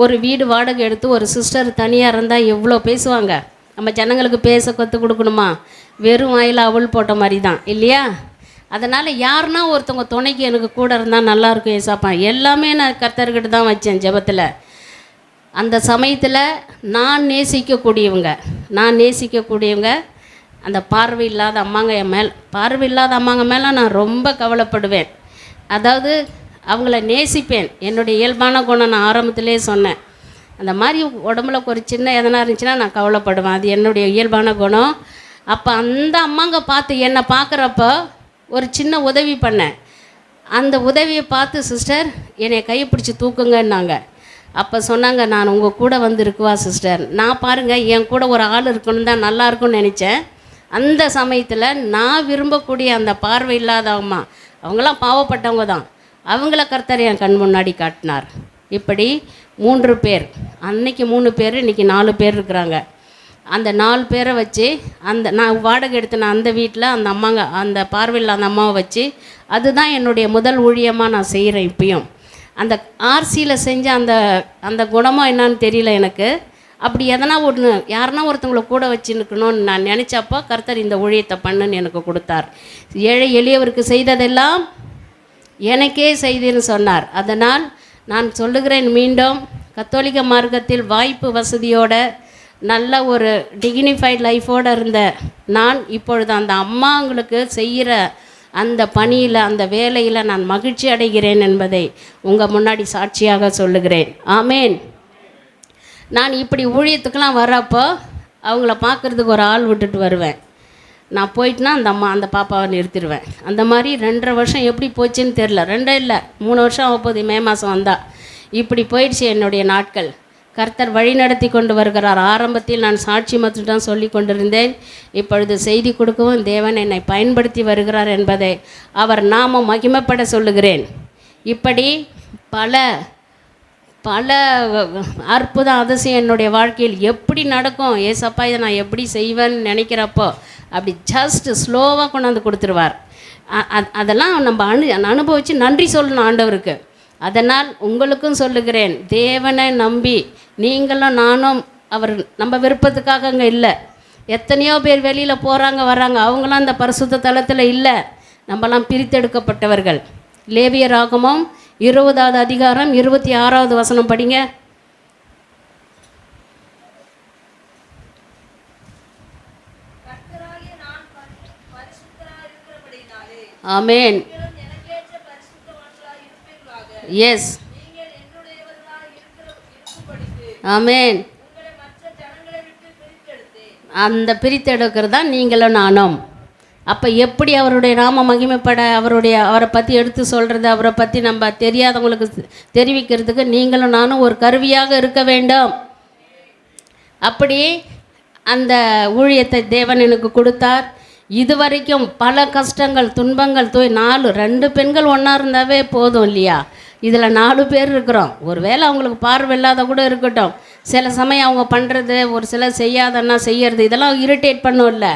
ஒரு வீடு வாடகை எடுத்து ஒரு சிஸ்டர் தனியாக இருந்தால் எவ்வளோ பேசுவாங்க. நம்ம ஜனங்களுக்கு பேச கற்றுக் கொடுக்கணுமா? வெறும் வாயில் அவள் போட்ட மாதிரி தான் இல்லையா? அதனால் யாருன்னா ஒருத்தவங்க துணைக்கு எனக்கு கூட இருந்தால் நல்லாயிருக்கும் ஏசப்பா. எல்லாமே நான் கர்த்தர்கிட்ட தான் வச்சேன் ஜெபத்தில். அந்த சமயத்தில் நான் நேசிக்கக்கூடியவங்க அந்த பார்வை இல்லாத அம்மாங்க மேலே நான் ரொம்ப கவலைப்படுவேன். அதாவது அவங்கள நேசிப்பேன். என்னுடைய இயல்பான குணம் நான் ஆரம்பத்திலே சொன்னேன். அந்த மாதிரி உடம்புல ஒரு சின்ன எதனா இருந்துச்சுன்னா நான் கவலைப்படுவேன். அது என்னுடைய இயல்பான குணம். அப்போ அந்த அம்மாங்க பார்த்து என்னை பார்க்குறப்போ ஒரு சின்ன உதவி பண்ணேன். அந்த உதவியை பார்த்து சிஸ்டர் என்னை கையை பிடிச்சி தூக்குங்கன்னாங்க. அப்போ சொன்னாங்க, நான் உங்கள் கூட வந்து இருக்குவா சிஸ்டர். நான் பாருங்கள் என் கூட ஒரு ஆள் இருக்கணும் தான் நல்லாயிருக்கும்னு நினச்சேன். அந்த சமயத்தில் நான் விரும்பக்கூடிய அந்த பார்வை இல்லாத அம்மா, அவங்களாம் பாவப்பட்டவங்க தான், அவங்கள கர்த்தர் என் கண் முன்னாடி காட்டினார். இப்படி 3 பேர், அன்னைக்கு 3 பேர், இன்றைக்கி 4 பேர் இருக்கிறாங்க. அந்த 4 பேரை வச்சு நான் வாடகை எடுத்தேன் அந்த வீட்டில் அந்த பார்வையில் அந்த அம்மாவை வச்சு அதுதான் என்னுடைய முதல் ஊழியமாக நான் செய்கிறேன். இப்பயும் அந்த ஆர்சியில் செஞ்ச அந்த குணமாக என்னான்னு தெரியல எனக்கு. அப்படி எதனா ஒன்று யாருன்னா ஒருத்தவங்களை கூட வச்சுருக்கணும்னு நான் நினச்சப்போ கர்த்தர் இந்த ஊழியத்தை பண்ணுன்னு எனக்கு கொடுத்தார். ஏழை எளியவருக்கு செய்ததெல்லாம் எனக்கே செய்தேன்னு சொன்னார். அதனால் நான் சொல்லுகிறேன் மீண்டும், கத்தோலிக்க மார்க்கத்தில் வாய்ப்பு வசதியோட நல்ல ஒரு டிக்னிஃபைட் லைஃபோடு இருந்த நான் இப்பொழுது அந்த அம்மாங்களுக்கு செய்கிற அந்த பணியில் அந்த வேலையில் நான் மகிழ்ச்சி அடைகிறேன் என்பதை உங்கள் முன்னாடி சாட்சியாக சொல்லுகிறேன். ஆமேன். நான் இப்படி ஊழியத்துக்கெலாம் வர்றப்போ அவங்கள பார்க்குறதுக்கு ஒரு ஆள் விட்டுட்டு வருவேன். நான் போயிட்டுனா அந்த பாப்பாவை நிறுத்திடுவேன். அந்த மாதிரி 2.5 வருஷம் எப்படி போச்சுன்னு தெரில. 2 இல்லை 3 வருஷம் ஆகப்போகுது. மே மாதம் வந்தால் இப்படி போயிடுச்சு என்னுடைய நாட்கள். கர்த்தர் வழி நடத்தி கொண்டு வருகிறார். ஆரம்பத்தில் நான் சாட்சி மட்டும் தான் சொல்லி கொண்டிருந்தேன். இப்பொழுது செய்தி கொடுக்கவும் தேவன் என்னை பயன்படுத்தி வருகிறார் என்பதை அவர் நாமம் மகிமைப்பட சொல்லுகிறேன். இப்படி பல பல அற்புத அதிசயம் என்னுடைய வாழ்க்கையில் எப்படி நடக்கும், ஏசப்பா இதை நான் எப்படி செய்வேன்னு நினைக்கிறப்போ அப்படி ஜஸ்ட் ஸ்லோவாக கொண்டாந்து கொடுத்துருவார். அதெல்லாம் நம்ம அனுபவித்து நன்றி சொல்லணும் ஆண்டவருக்கு. அதனால் உங்களுக்கும் சொல்லுகிறேன், தேவனை நம்பி நீங்களும் நானும் அவர் நம்ம விருப்பத்துக்காக அங்கே இல்லை. எத்தனையோ பேர் வெளியில் போகிறாங்க வராங்க, அவங்களாம் அந்த பரிசுத்த தலத்தில் இல்லை. நம்மலாம் பிரித்தெடுக்கப்பட்டவர்கள். லேவியராகமம் 20வது அதிகாரம் 26வது வசனம் படிங்க. ஆமேன். எஸ், ஆமேன். அந்த பிரித்தெடுக்கிறது தான் நீங்களும் நானும். அப்போ எப்படி அவருடைய நாம மகிமைப்பட அவரை பற்றி எடுத்து சொல்கிறது, அவரை பற்றி நம்ம தெரியாதவங்களுக்கு தெரிவிக்கிறதுக்கு நீங்களும் நானும் ஒரு கருவியாக இருக்க வேண்டும். அப்படி அந்த ஊழியத்தை தேவன் எனக்கு கொடுத்தார். இதுவரைக்கும் பல கஷ்டங்கள் துன்பங்கள் 2 பெண்கள் ஒன்றா இருந்தாவே போதும் இல்லையா? இதில் 4 பேர் இருக்கிறோம். ஒரு வேளை அவங்களுக்கு பார்வை இல்லாத கூட இருக்கட்டும், சில சமயம் அவங்க பண்ணுறது ஒரு சிலர் செய்யாதன்னா செய்யறது இதெல்லாம் இரிட்டேட் பண்ணும் இல்லை.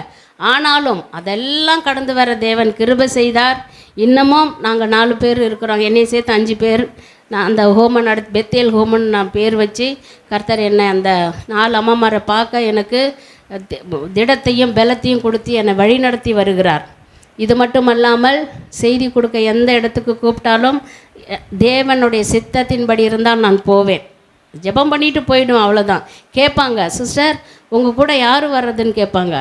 ஆனாலும் அதெல்லாம் கடந்து வர தேவன் கிருபை செய்தார். இன்னமும் நாங்கள் 4 பேர் இருக்கிறோம். என்னை சேர்த்து 5 பேர். நான் அந்த ஹோமன் பெத்தேல் ஹோமன் நான் பேர் வச்சு கர்த்தர் என்னை அந்த 4 அம்மாமாரை பார்க்க எனக்கு திடத்தையும் பலத்தையும் கொடுத்து என்னை வழிநடத்தி வருகிறார். இது மட்டுமல்லாமல் செய்தி கொடுக்க எந்த இடத்துக்கு கூப்பிட்டாலும் தேவனுடைய சித்தத்தின்படி இருந்தால் நான் போவேன். ஜெபம் பண்ணிட்டு போயிடுவேன், அவ்வளோதான். கேட்பாங்க, சிஸ்டர் உங்கள் கூட யார் வர்றதுன்னு கேட்பாங்க.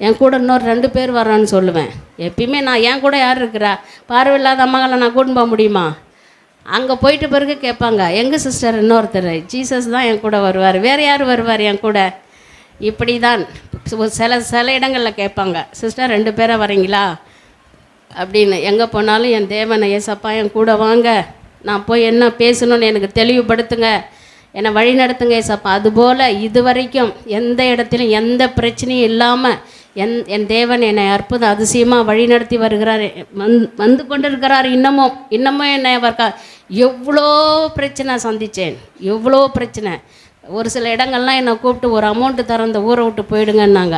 என் கூட இன்னொரு 2 பேர் வர்றான்னு சொல்லுவேன். எப்பயுமே நான் என் கூட யார் இருக்கிறா, பார்வையில்லாத அம்மாங்களை நான் கூட்டின்னு போக முடியுமா? அங்கே போயிட்டு பிறகு கேட்பாங்க, எங்கள் சிஸ்டர் இன்னொருத்தர், ஜீசஸ் தான் என் கூட வருவார், வேறு யார் வருவார் என் கூட? இப்படி தான் சில இடங்களில் கேட்பாங்க, சிஸ்டர் 2 பேரை வரீங்களா அப்படின்னு. எங்கே போனாலும் என் தேவனை, ஏசப்பா என் கூட வாங்க, நான் போய் என்ன பேசணும்னு எனக்கு தெளிவுபடுத்துங்க, என்னை வழி நடத்துங்க ஏசப்பா. அதுபோல் இதுவரைக்கும் எந்த இடத்துலையும் எந்த பிரச்சனையும் இல்லாமல் என் தேவன் என்னை அற்புத அதிசயமாக வழி நடத்தி வருகிறார், வந்து கொண்டிருக்கிறார். இன்னமும் என்னை எவ்வளோ பிரச்சனை சந்தித்தேன், எவ்வளோ பிரச்சனை. ஒரு சில இடங்கள்லாம் என்னை கூப்பிட்டு ஒரு அமௌண்ட்டு தர இந்த ஊரை விட்டு போயிடுங்கன்னாங்க.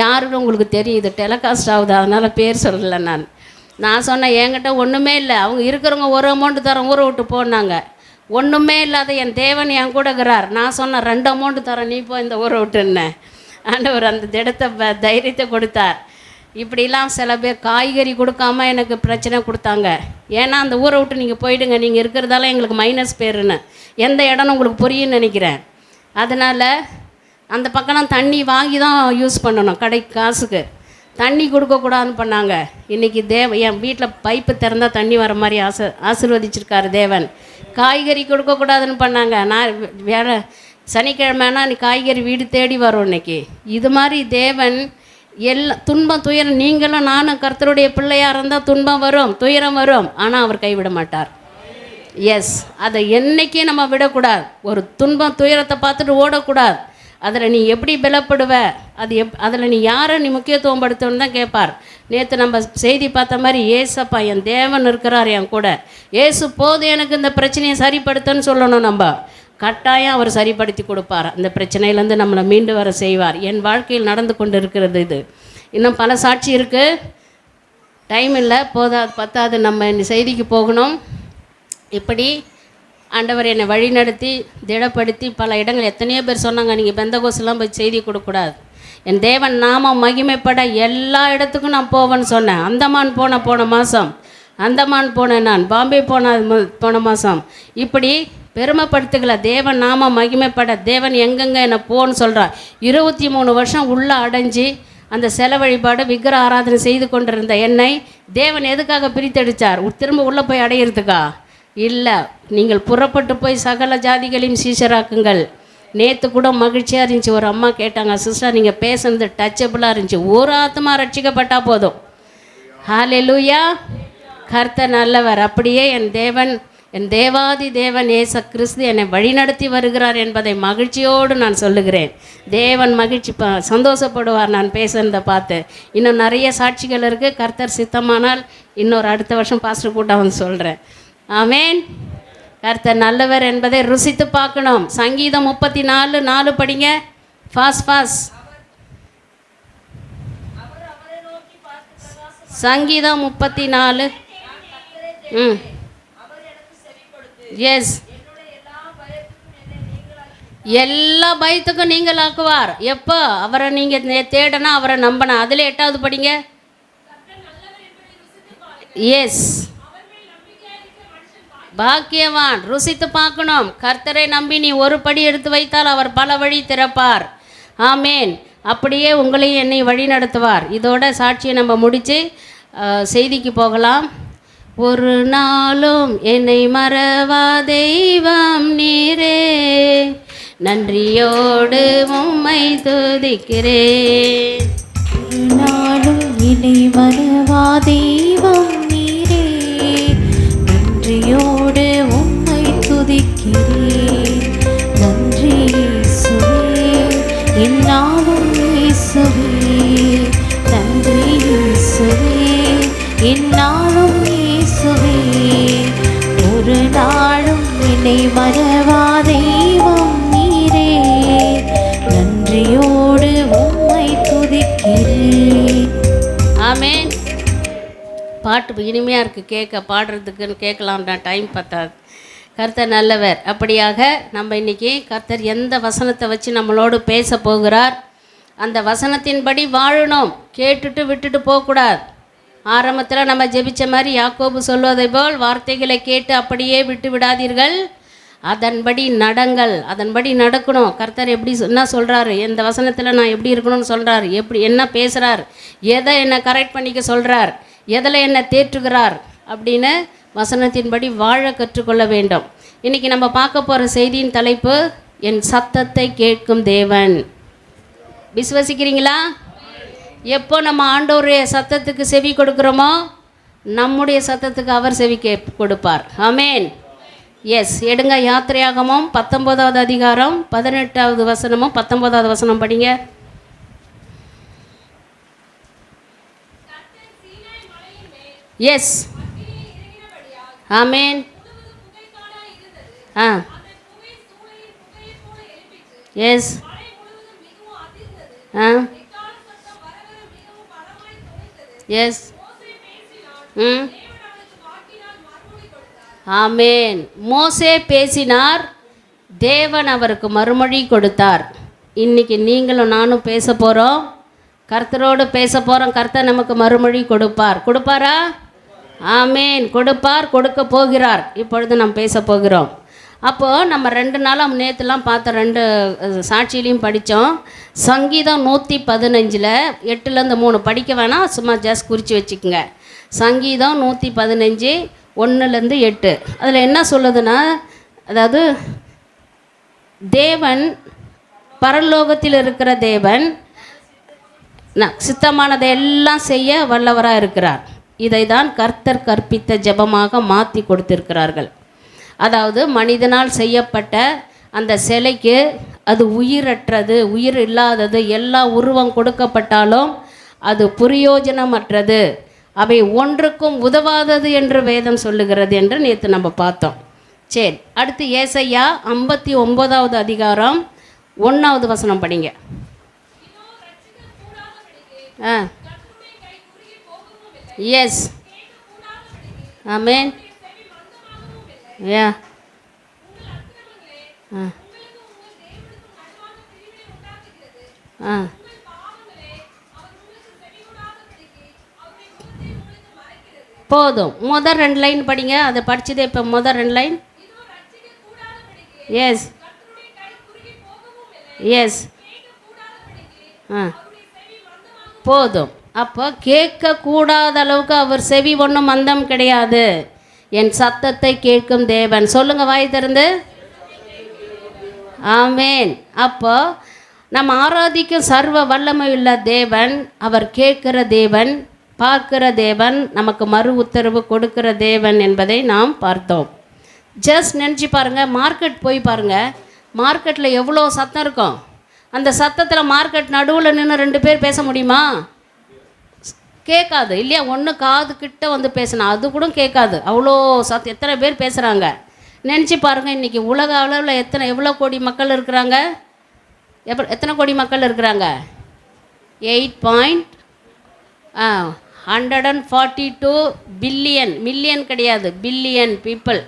யாருன்னு உங்களுக்கு தெரியும், இது டெலிகாஸ்ட் ஆகுது, அதனால் பேர் சொல்லலை. நான் சொன்னேன், என்கிட்ட ஒன்றுமே இல்லை, அவங்க இருக்கிறவங்க ஒரு அமௌண்ட்டு தரேன் ஊரை விட்டு போனாங்க. ஒன்றுமே இல்லாத என் தேவன் என் கூட இருக்கிறார். நான் சொன்னேன் 2 அமௌண்ட்டு தரேன், நீ போ இந்த ஊரை விட்டுன்னேன். ஆண்டவர் அந்த திடத்தை தைரியத்தை கொடுத்தார். இப்படிலாம் சில பேர் காய்கறி கொடுக்காம எனக்கு பிரச்சனை கொடுத்தாங்க. ஏன்னா அந்த ஊரை விட்டு நீங்கள் போயிடுங்க, நீங்கள் இருக்கிறதால எங்களுக்கு மைனஸ் பேருன்னு எந்த இடம்னு உங்களுக்கு புரியுன்னு நினைக்கிறேன். அதனால் அந்த பக்கம்லாம் தண்ணி வாங்கி தான் யூஸ் பண்ணணும், கடை காசுக்கு தண்ணி கொடுக்கக்கூடாதுன்னு பண்ணாங்க. இன்றைக்கி என் வீட்டில் பைப்பு திறந்தால் தண்ணி வர மாதிரி ஆசீர்வதிச்சிருக்காரு தேவன். காய்கறி கொடுக்கக்கூடாதுன்னு பண்ணாங்க. நான் சனிக்கிழமைனா நீ காய்கறி வீடு தேடி வரும் இன்றைக்கி. இது மாதிரி தேவன் துன்பம் துயரம், நீங்களும் நானும் கர்த்தருடைய பிள்ளையாக இருந்தால் துன்பம் வரும், துயரம் வரும், ஆனால் அவர் கைவிட மாட்டார். எஸ், அதை என்றைக்கே நம்ம விடக்கூடாது. ஒரு துன்பம் துயரத்தை பார்த்துட்டு ஓடக்கூடாது. அதில் நீ எப்படி பலப்படுவ, அதில் நீ யாரை நீ முக்கியத்துவம் படுத்தணுன்னு தான் கேட்பார். நேற்று நம்ம செய்தி பார்த்த மாதிரி ஏசப்பா என் தேவன் இருக்கிறார் என் கூட, ஏசு போதும் எனக்கு இந்த பிரச்சனையை சரிப்படுத்தன்னு சொல்லணும். நம்ம கட்டாயம் அவர் சரிப்படுத்தி கொடுப்பார். அந்த பிரச்சனையிலேருந்து நம்மளை மீண்டு வர செய்வார். என் வாழ்க்கையில் நடந்து கொண்டு இருக்கிறது இது. இன்னும் பல சாட்சி இருக்குது, டைம் இல்லை, பத்தாது. நம்ம இந்த செய்திக்கு போகணும். இப்படி ஆண்டவர் என்னை வழி நடத்தி திடப்படுத்தி பல இடங்கள் எத்தனையோ பேர் சொன்னாங்க, நீங்கள் பெந்தகோஸ்லாம் போய் செய்தி கொடுக்கக்கூடாது, என் தேவன் நாமம் மகிமைப்பட எல்லா இடத்துக்கும் நான் போவேன்னு சொன்னேன். அந்தமான் போன மாதம் அந்தமான் போனேன், நான் பாம்பே போன மாதம். இப்படி பெருமைப்படுத்துக்கல, தேவன் நாம மகிமைப்பட தேவன் எங்கெங்கே என்னை போன்னு சொல்கிறார். 23 வருஷம் உள்ளே அடைஞ்சி அந்த செல வழிபாடு விக்கிர ஆராதனை செய்து கொண்டிருந்த என்னை தேவன் எதுக்காக பிரித்தடித்தார்? திரும்ப உள்ளே போய் அடையிறதுக்கா? இல்லை, நீங்கள் புறப்பட்டு போய் சகல ஜாதிகளையும் சீஷராக்குங்கள். நேற்று கூட மகிழ்ச்சியாக இருந்துச்சு. ஒரு அம்மா கேட்டாங்க, சிஸ்டர் நீங்கள் பேசுனது டச்சபிளாக இருந்துச்சு, ஒரு ஆத்மா ரட்சிக்கப்பட்டால் போதும். ஹல்லேலூயா, கர்த்தர் நல்லவர். அப்படியே என் தேவாதி தேவன் இயேசு கிறிஸ்து என்னை வழிநடத்தி வருகிறார் என்பதை மகிழ்ச்சியோடு நான் சொல்லுகிறேன். தேவன் சந்தோஷப்படுவார் நான் பேசுகிறத பார்த்து. இன்னும் நிறைய சாட்சிகள் இருக்குது. கர்த்தர் சித்தமானால் இன்னொரு அடுத்த வருஷம் பாஸ்டர் கூட்டம் வந்து சொல்கிறேன். ஆமேன். கர்த்தர் நல்லவர் என்பதை ருசித்து பார்க்கணும். சங்கீதம் 34:4 படிங்க. ஃபாஸ்ட். சங்கீதம் 34. எஸ், எல்லா பயத்துக்கும் நீங்கள் ஆக்குவார். எப்போ? அவரை நீங்கள் தேடனா, அவரை நம்பனா. அதில் 8வது படிங்க. எஸ், பாக்கியவான். ருசித்து பார்க்கணும். கர்த்தரை நம்பி நீ ஒரு படி எடுத்து வைத்தால் அவர் பல வழி திறப்பார். ஆமேன். அப்படியே உங்களையும் என்னை வழி நடத்துவார். இதோட சாட்சியை நம்ம முடித்து செய்திக்கு போகலாம். ஒரு நாளும் என்னை மறவா தெய்வம் நீரே, நன்றியோடு உம்மை துதிக்கிறேன். ஒரு நாளும் என்னை மறவா தெய்வம் நீரே, நன்றியோடு உம்மை துதிக்கிறேன். நன்றி இயேசுவே, என்னாலும் இயேசுவே, நன்றி இயேசுவே, என்னாலும் இயேசுவே. ஒரு நாளும் என்னை மறவா தெய்வம் நீரே, நன்றியோடு உம்மை துதிக்கிறேன். ஆமென். பாட்டு இனிமையாக இருக்குது கேட்க, பாடுறதுக்குன்னு கேட்கலாம்டா, டைம் பத்தாது. கர்த்தர் நல்லவர். அப்படியாக நம்ம இன்றைக்கி கர்த்தர் எந்த வசனத்தை வச்சு நம்மளோடு பேச போகிறார், அந்த வசனத்தின்படி வாழணும். கேட்டுட்டு விட்டுட்டு போகக்கூடாது. ஆரம்பத்தில் நம்ம ஜெபிச்ச மாதிரி யாக்கோபு சொல்வதை போல் வார்த்தைகளை கேட்டு அப்படியே விட்டு விடாதீர்கள், அதன்படி நடங்கள். அதன்படி நடக்கணும். கர்த்தர் எப்படி என்ன சொல்கிறாரு, எந்த வசனத்தில் நான் எப்படி இருக்கணும்னு சொல்கிறார், எப்படி என்ன பேசுகிறார், எதை என்னை கரெக்ட் பண்ணிக்க சொல்கிறார், எதில் என்னை தேற்றுகிறார் அப்படின்னு வசனத்தின்படி வாழ கற்றுக்கொள்ள வேண்டும். இன்றைக்கி நம்ம பார்க்க போகிற செய்தியின் தலைப்பு, என் சத்தத்தை கேட்கும் தேவன். விசுவசிக்கிறீங்களா? எப்போ நம்ம ஆண்டவருடைய சத்தத்துக்கு செவி கொடுக்குறோமோ நம்முடைய சத்தத்துக்கு அவர் செவி கொடுப்பார். ஆமேன். எஸ், எடுங்க. யாத்திரையாகமம் 19வது அதிகாரம் 18வது வசனமும் 19வது வசனம் படிங்க. எஸ், ஆமேன். எஸ், எஸ், ஆமேன். மோசே பேசினார், தேவன் அவருக்கு மறுமொழி கொடுத்தார். இன்றைக்கி நீங்களும் நானும் பேச போகிறோம். கர்த்தரோடு பேச போகிறோம். கர்த்தர் நமக்கு மறுமொழி கொடுப்பார். கொடுப்பாரா? ஆமேன். கொடுப்பார், கொடுக்க போகிறார். இப்பொழுது நாம் பேச போகிறோம். அப்போது நம்ம 2 நாளாக நேற்றுலாம் பார்த்த 2 சாட்சியிலையும் படித்தோம். சங்கீதம் 115 8லேருந்து 3 படிக்க வேணாம், சும்மா ஜஸ்ட் குறித்து வச்சுக்கோங்க. சங்கீதம் 115 1லேருந்து 8. அதில் என்ன சொல்லுதுன்னா, அதாவது தேவன் பரலோகத்தில் இருக்கிற தேவன் சித்தமானதை எல்லாம் செய்ய வல்லவராக இருக்கிறார். இதை தான் கர்த்தர் கற்பித்த ஜெபமாக மாற்றி கொடுத்திருக்கிறார்கள். அதாவது மனிதனால் செய்யப்பட்ட அந்த சிலைக்கு அது உயிரற்றது, உயிர் இல்லாதது, எல்லா உருவம் கொடுக்கப்பட்டாலும் அது பிரயோஜனமற்றது, அவை ஒன்றுக்கும் உதவாதது என்று வேதம் சொல்லுகிறது என்று நேற்று நம்ம பார்த்தோம். சரி, அடுத்து ஏசாயா 59வது அதிகாரம் 1வது வசனம் படிங்க. எஸ், ஆமென். யா, போதும். முதல் 2 லைன் படிங்க. அதை படிச்சதே இப்போ முதல் 2 லைன். எஸ் எஸ், போதும். அப்போ கேட்கக்கூடாத அளவுக்கு அவர் செவி ஒன்றும் மந்தம் கிடையாது. என் சத்தத்தை கேட்கும் தேவன். சொல்லுங்கள் வாய் திறந்து. ஆமேன். அப்போ நம்ம ஆராதிக்கும் சர்வ வல்லமை உள்ள தேவன், அவர் கேட்கிற தேவன், பார்க்கிற தேவன், நமக்கு மறு உத்தரவு கொடுக்கிற தேவன் என்பதை நாம் பார்த்தோம். ஜஸ்ட் நினச்சி பாருங்கள், மார்க்கெட் போய் பாருங்கள், மார்க்கெட்டில் எவ்வளோ சத்தம் இருக்கும். அந்த சத்தத்தில் மார்க்கெட் நடுவில் நின்று 2 பேர் பேச முடியுமா? கேட்காது இல்லையா? ஒன்று காது கிட்ட வந்து பேசினா அது கூட கேட்காது, அவ்வளோ சத்தம். எத்தனை பேர் பேசுகிறாங்க நினச்சி பாருங்கள். இன்றைக்கி உலக அளவில் எவ்வளோ கோடி மக்கள் இருக்கிறாங்க? எத்தனை கோடி மக்கள் இருக்கிறாங்க? 8.142 பில்லியன். மில்லியன் கிடையாது, பில்லியன் பீப்புள்.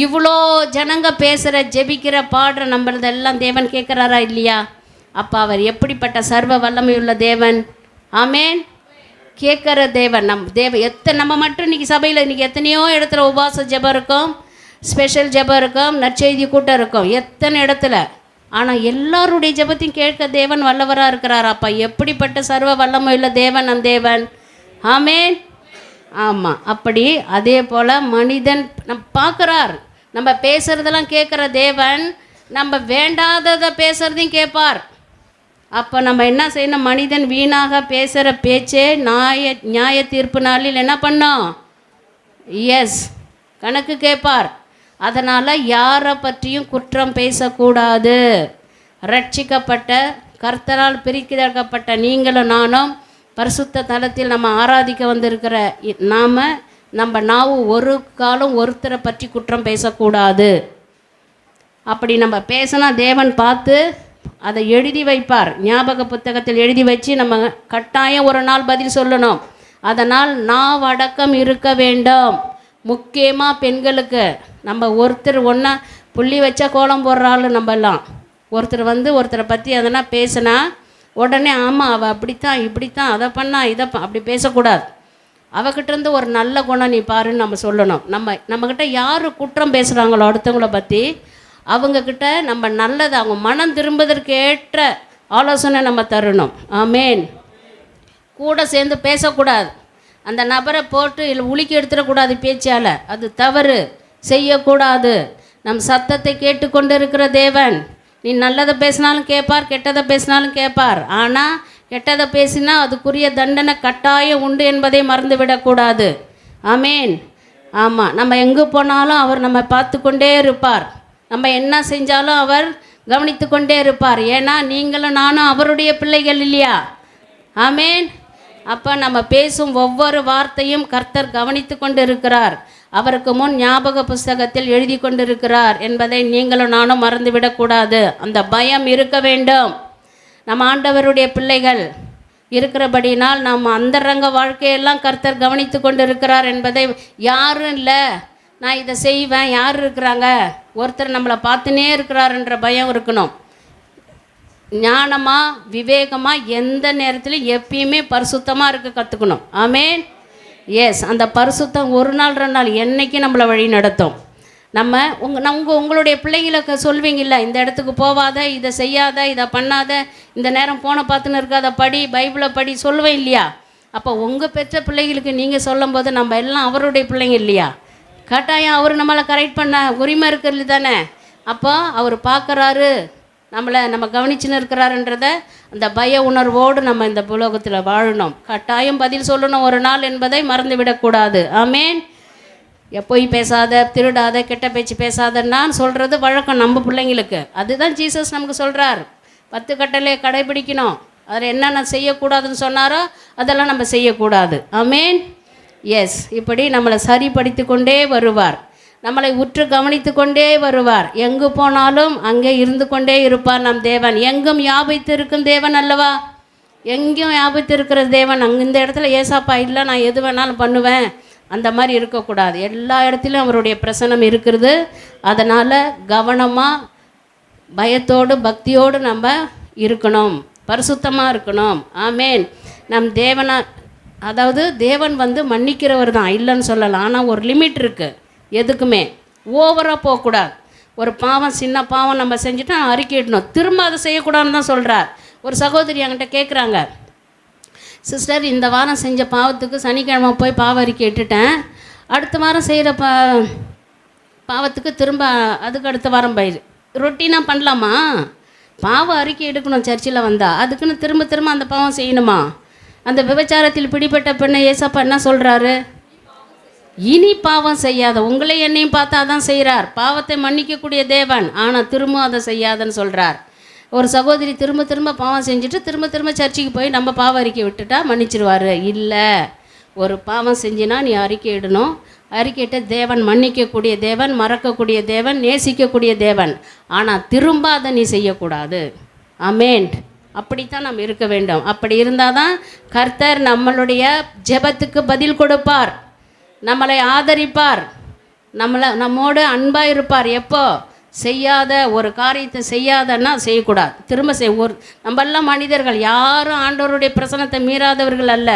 இவ்வளோ ஜனங்க பேசுகிற, ஜெபிக்கிற, பாடுற நம்மளதெல்லாம் தேவன் கேட்குறாரா இல்லையா? அப்போ அவர் எப்படிப்பட்ட சர்வ வல்லமையுள்ள தேவன். ஆமேன். கேட்குற தேவன். நம்ம மட்டும் இன்றைக்கி சபையில் இன்றைக்கி எத்தனையோ இடத்துல உபவாச ஜெபம் இருக்கும், ஸ்பெஷல் ஜெபம் இருக்கும், நற்செய்தி கூட்டம் இருக்கும், எத்தனை இடத்துல. ஆனால் எல்லாருடைய ஜெபத்தையும் கேட்க தேவன் வல்லவராக இருக்கிறார். அப்போ எப்படிப்பட்ட சர்வ வல்லமையுள்ள தேவன் நம் தேவன். ஆமேன். ஆமாம். அப்படி அதே போல் மனிதன் பார்க்குறார், நம்ம பேசுகிறதெல்லாம் கேட்குற தேவன் நம்ம வேண்டாததை பேசுகிறதையும் கேட்பார். அப்போ நம்ம என்ன செய்யணும்? மனிதன் வீணாக பேசுகிற பேச்சே நியாய தீர்ப்பு நாளில் என்ன பண்ணோம்? எஸ், கணக்கு கேட்பார். அதனால் யாரை பற்றியும் குற்றம் பேசக்கூடாது. ரட்சிக்கப்பட்ட கர்த்தரால் பிரிக்கப்பட்ட நீங்களும் நானும் பரிசுத்த தலத்தில் நம்ம ஆராதிக்க வந்திருக்கிற நம்ம நாவு ஒரு காலம் ஒருத்தரை பற்றி குற்றம் பேசக்கூடாது. அப்படி நம்ம பேசினா தேவன் பார்த்து அதை எழுதி வைப்பார். ஞாபக புத்தகத்தில் எழுதி வச்சு நம்ம கட்டாயம் ஒரு நாள் பதில் சொல்லணும். அதனால் நாவடக்கம் இருக்க வேண்டும். முக்கியமாக பெண்களுக்கு. நம்ம ஒருத்தர் ஒன்றா புள்ளி வச்சா கோலம் போடுற ஆள் நம்மெல்லாம். ஒருத்தர் ஒருத்தரை பற்றி எதனா பேசினா உடனே ஆமாம் அவள் அப்படித்தான் இப்படித்தான் அதை பண்ணா இதை அப்படி பேசக்கூடாது. அவகிட்டேருந்து ஒரு நல்ல குணம் நீ பாருன்னு நம்ம சொல்லணும். நம்மக்கிட்ட யார் குற்றம் பேசுகிறாங்களோ அடுத்தவங்கள பற்றி, அவங்கக்கிட்ட நம்ம நல்லது, அவங்க மனம் திரும்புவதற்கு ஏற்ற ஆலோசனை நம்ம தரணும். ஆமேன். கூட சேர்ந்து பேசக்கூடாது. அந்த நபரை போட்டு இல்லை உலுக்கி எடுத்துடக்கூடாது பேச்சால். அது தவறு, செய்யக்கூடாது. நம் சத்தத்தை கேட்டுக்கொண்டு இருக்கிற தேவன். நீ நல்லதை பேசினாலும் கேட்பார், கெட்டதை பேசினாலும் கேட்பார். ஆனால் கெட்டதை பேசினா அதுக்குரிய தண்டனை கட்டாயம் உண்டு என்பதை மறந்துவிடக்கூடாது. ஆமேன். ஆமாம். நம்ம எங்கே போனாலும் அவர் நம்ம பார்த்து கொண்டே இருப்பார். நம்ம என்ன செஞ்சாலும் அவர் கவனித்து கொண்டே இருப்பார். ஏன்னா நீங்களும் நானும் அவருடைய பிள்ளைகள் இல்லையா? ஆமேன். அப்போ நம்ம பேசும் ஒவ்வொரு வார்த்தையும் கர்த்தர் கவனித்து கொண்டு இருக்கிறார். அவருக்கு முன் ஞாபக புஸ்தகத்தில் எழுதி கொண்டிருக்கிறார் என்பதை நீங்களும் நானும் மறந்துவிடக்கூடாது. அந்த பயம் இருக்க வேண்டும். நம்ம ஆண்டவருடைய பிள்ளைகள் இருக்கிறபடினால் நம்ம அந்தரங்க வாழ்க்கையெல்லாம் கர்த்தர் கவனித்து கொண்டு இருக்கிறார் என்பதை, யாரும் இல்லை நான் இதை செய்வேன், யார் இருக்கிறாங்க, ஒருத்தர் நம்மளை பார்த்துனே இருக்கிறாருன்ற பயம் இருக்கணும். ஞானமாக விவேகமாக எந்த நேரத்துலையும் எப்பயுமே பரிசுத்தமாக இருக்க கற்றுக்கணும். ஆமேன். எஸ், அந்த பரிசுத்தம் ஒரு நாள் 2 நாள் என்றைக்கும் நம்மளை வழி நடத்தும். நம்ம உங்களுடைய பிள்ளைங்களுக்கு சொல்வீங்கல்ல, இந்த இடத்துக்கு போகாத, இதை செய்யாத, இதை பண்ணாத, இந்த நேரம் ஃபோனை பார்த்துன்னு இருக்காத, படி, பைபிளை படி சொல்லுவேன் இல்லையா? அப்போ உங்கள் பெற்ற பிள்ளைகளுக்கு நீங்கள் சொல்லும் போது நம்ம எல்லாம் அவருடைய பிள்ளைங்க இல்லையா? கட்டாயம் அவர் நம்மளை கரெக்ட் பண்ண உரிமை இருக்கிறது தானே. அப்போ அவர் பார்க்குறாரு, நம்ம கவனிச்சுன்னு இருக்கிறாருன்றத அந்த பய உணர்வோடு நம்ம இந்த உலகத்தில் வாழணும். கட்டாயம் பதில் சொல்லணும் ஒரு நாள் என்பதை மறந்து விடக்கூடாது. ஆமேன். எப்போய் பேசாத, திருடாத, கெட்ட பேச்சு பேசாதன்னான்னு சொல்கிறது வழக்கம் நம்ம பிள்ளைங்களுக்கு. அதுதான் ஜீசஸ் நமக்கு சொல்கிறார். 10 கட்டளையை கடைபிடிக்கணும். அதில் என்னென்ன செய்யக்கூடாதுன்னு சொன்னாரோ அதெல்லாம் நம்ம செய்யக்கூடாது. ஆமேன். எஸ், இப்படி நம்மளை சரிப்படுத்தி கொண்டே வருவார். நம்மளை உற்று கவனித்து கொண்டே வருவார். எங்கு போனாலும் அங்கே இருந்து கொண்டே இருப்பார் நம் தேவன். எங்கும் வியாபித்து இருக்கும் தேவன் அல்லவா? எங்கேயும் வியாபித்து இருக்கிற தேவன். இந்த இடத்துல ஏசாப்பா இல்லை, நான் எது வேணாலும் பண்ணுவேன், அந்த மாதிரி இருக்கக்கூடாது. எல்லா இடத்துலையும் அவருடைய பிரசன்னம் இருக்கிறது. அதனால் கவனமாக, பயத்தோடு, பக்தியோடு நம்ம இருக்கணும், பரிசுத்தமாக இருக்கணும். ஆமேன். நம் அதாவது தேவன் மன்னிக்கிறவர் தான், இல்லைன்னு சொல்லலாம். ஆனால் ஒரு லிமிட் இருக்குது. எதுக்குமே ஓவராக போகக்கூடாது. ஒரு பாவம், சின்ன பாவம் நம்ம செஞ்சுட்டா அறிக்கையிடணும், திரும்ப அதை செய்யக்கூடாதுன்னு தான் சொல்கிறார். ஒரு சகோதரி என்கிட்ட கேட்குறாங்க, சிஸ்டர், இந்த வாரம் செஞ்ச பாவத்துக்கு சனிக்கிழமை போய் பாவ அறிக்கை இட்டுட்டேன், அடுத்த வாரம் செய்கிற பாவத்துக்கு திரும்ப அதுக்கு அடுத்த வாரம் பயிர் ரொட்டீனாக பண்ணலாமா? பாவ அறிக்கை எடுக்கணும் சர்ச்சில் வந்தால், அதுக்குன்னு திரும்ப திரும்ப அந்த பாவம் செய்யணுமா? அந்த விபச்சாரத்தில் பிடிப்பட்ட பெண்ணை ஏசப்பா என்ன சொல்கிறாரு? இனி பாவம் செய்யாத, உங்களை என்னையும் பார்த்தா தான் செய்கிறார். பாவத்தை மன்னிக்கக்கூடிய தேவன், ஆனால் திரும்ப அதை செய்யாதன்னு சொல்கிறார். ஒரு சகோதரி திரும்ப திரும்ப பாவம் செஞ்சுட்டு திரும்ப திரும்ப சர்ச்சுக்கு போய் நம்ம பாவ அறிக்கை விட்டுட்டா மன்னிச்சிருவார். இல்லை, ஒரு பாவம் செஞ்சினா நீ அறிக்கை இடணும். அறிக்கையிட்ட தேவன் மன்னிக்கக்கூடிய தேவன், மறக்கக்கூடிய தேவன், நேசிக்கக்கூடிய தேவன். ஆனால் திரும்ப அதை நீ செய்யக்கூடாது. ஆமேன். அப்படித்தான் நாம் இருக்க வேண்டும். அப்படி இருந்தால் தான் கர்த்தர் நம்மளுடைய ஜெபத்துக்கு பதில் கொடுப்பார், நம்மளை ஆதரிப்பார், நம்மோடு அன்பாக இருப்பார். எப்போ? செய்யாத ஒரு காரியத்தை செய்யாதன்னா செய்யக்கூடாது, திரும்ப நம்மெல்லாம் மனிதர்கள், யாரும் ஆண்டவருடைய பிரசனத்தை மீறாதவர்கள் அல்ல.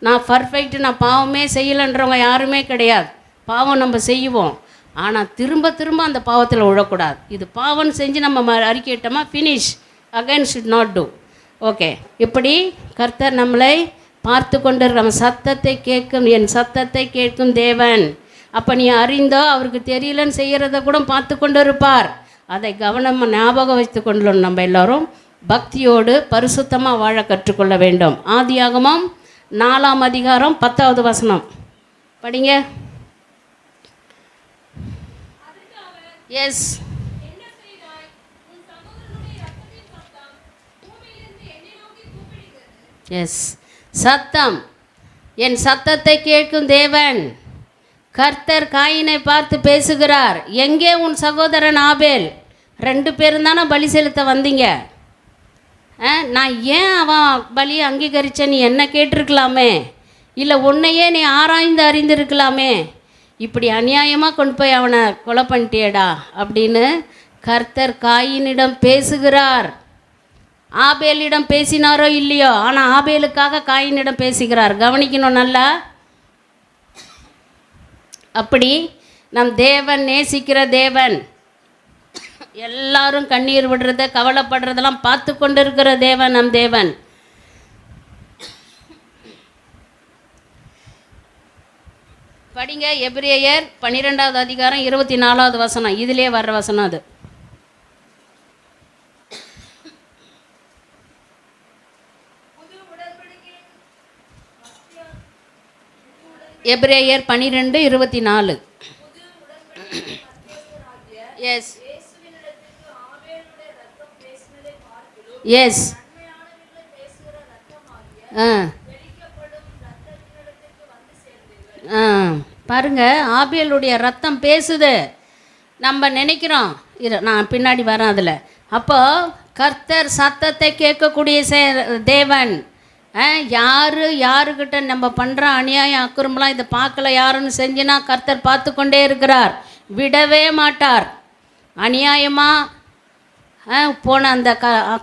நான் பர்ஃபெக்ட், நான் பாவமே செய்யலைன்றவங்க யாருமே கிடையாது. பாவம் நம்ம செய்வோம், ஆனால் திரும்ப திரும்ப அந்த பாவத்தில் விழக்கூடாது. இது பாவம் செஞ்சு நம்ம அறிக்கையிட்டோமா, finish, again should not do. Okay. இப்படி கர்த்தர் நம்மளை பார்த்து கொண்டு நம்ம சத்தத்தை கேட்கும், என் சத்தத்தை கேட்கும் தேவன். அப்போ நீ அறிந்தோ அவருக்கு தெரியலன்னு செய்கிறத கூட பார்த்து கொண்டு இருப்பார். அதை கவனமாக ஞாபகம் வைத்து கொள்ளணும். நம்ம எல்லோரும் பக்தியோடு பரிசுத்தமாக வாழ கற்றுக்கொள்ள வேண்டும். ஆதியாகமம் 4ஆம் அதிகாரம் 10வது வசனம் படிங்க. எஸ், எஸ், சத்தம், என் சத்தத்தை கேட்கும் தேவன். கர்த்தர் காயினை பார்த்து பேசுகிறார். எங்கே உன் சகோதரன் ஆபேல்? 2 பேரும் தானே பலி செலுத்த வந்தீங்க. நான் ஏன் அவன் பலியை அங்கீகரித்த நீ என்ன கேட்டிருக்கலாமே, இல்லை உன்னையே நீ ஆராய்ந்து அறிந்திருக்கலாமே. இப்படி அநியாயமாக கொண்டு போய் அவனை கொலை பண்ணிட்டியடா அப்படின்னு கர்த்தர் காயினிடம் பேசுகிறார். ஆபேலிடம் பேசினாரோ இல்லையோ, ஆனால் ஆபேலுக்காக காயினிடம் பேசுகிறார். கவனிக்கணும் நல்லா. அப்படி நம் தேவன் நேசிக்கிற தேவன், எல்லாரும் கண்ணீர் விடுறத, கவலைப்படுறதெல்லாம் பார்த்து கொண்டு இருக்கிற தேவன் நம் தேவன். படிங்க, எபிரேயர் 12வது அதிகாரம் 24வது வசனம். இதிலே வர்ற வசனம் அது. எபிரேயர் 12:24. எஸ், எஸ், பாருங்க, ஆபேலுடைய ரத்தம் பேசுது. நம்ம நினைக்கிறோம், நான் பின்னாடி வரேன் அதில். அப்போ கர்த்தர் சத்தத்தை கேட்கக்கூடிய தேவன். யாருக்கிட்ட நம்ம பண்ணுற அநியாயம் அக்குறமெல்லாம் இதை பார்க்கல யாருன்னு செஞ்சுனா கர்த்தர் பார்த்து கொண்டே இருக்கிறார், விடவே மாட்டார். அநியாயமாக போன அந்த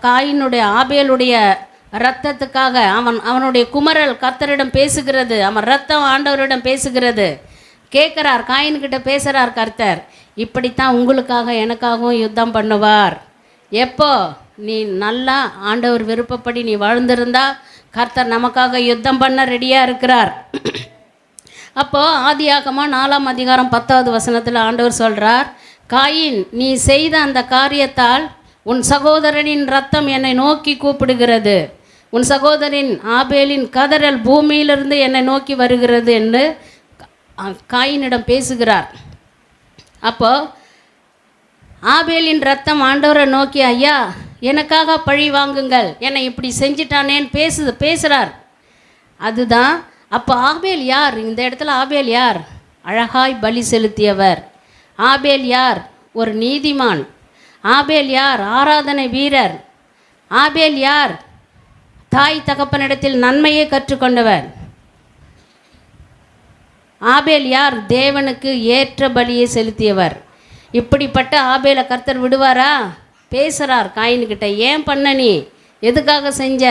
காயினுடைய ஆபேலுடைய இரத்தத்துக்காக அவனுடைய குமரல் கர்த்தரிடம் பேசுகிறது, அவன் ரத்தம் ஆண்டவரிடம் பேசுகிறது. கேட்குறார், காயின்கிட்ட பேசுகிறார் கர்த்தர், இப்படித்தான் உங்களுக்காக எனக்காகவும் யுத்தம் பண்ணுவார். எப்போ நீ நல்லா ஆண்டவர் விருப்பப்படி நீ வாழ்ந்திருந்தா கர்த்தர் நமக்காக யுத்தம் பண்ண ரெடியாக இருக்கிறார். அப்போது ஆதியாகமம் 4ஆம் அதிகாரம் 10வது வசனத்தில் ஆண்டவர் சொல்கிறார், காயின், நீ செய்த அந்த காரியத்தால் உன் சகோதரனின் ரத்தம் என்னை நோக்கி கூப்பிடுகிறது, உன் சகோதரின் ஆபேலின் கதறல் பூமியிலிருந்து என்னை நோக்கி வருகிறது என்று காயினிடம் பேசுகிறார். அப்போது ஆபேலின் ரத்தம் ஆண்டவரை நோக்கி, ஐயா எனக்காக பழி வாங்குங்கள், என்னை இப்படி செஞ்சிட்டானேன்னு பேசுகிறார். அதுதான். அப்போ ஆபேல் யார்? இந்த இடத்துல ஆபேல் யார்? அழகாய் பலி செலுத்தியவர். ஆபேல் யார்? ஒரு நீதிமான். ஆபேல் யார்? ஆராதனை வீரர். ஆபேல் யார்? தாய் தகப்பனிடத்தில் நன்மையை கற்றுக்கொண்டவர். ஆபேல் யார்? தேவனுக்கு ஏற்ற பலியை செலுத்தியவர். இப்படிப்பட்ட ஆபேலை கர்த்தர் விடுவாரா? பேசுகிறார் காயின்கிட்ட, ஏன் பண்ண, நீ எதுக்காக செஞ்ச?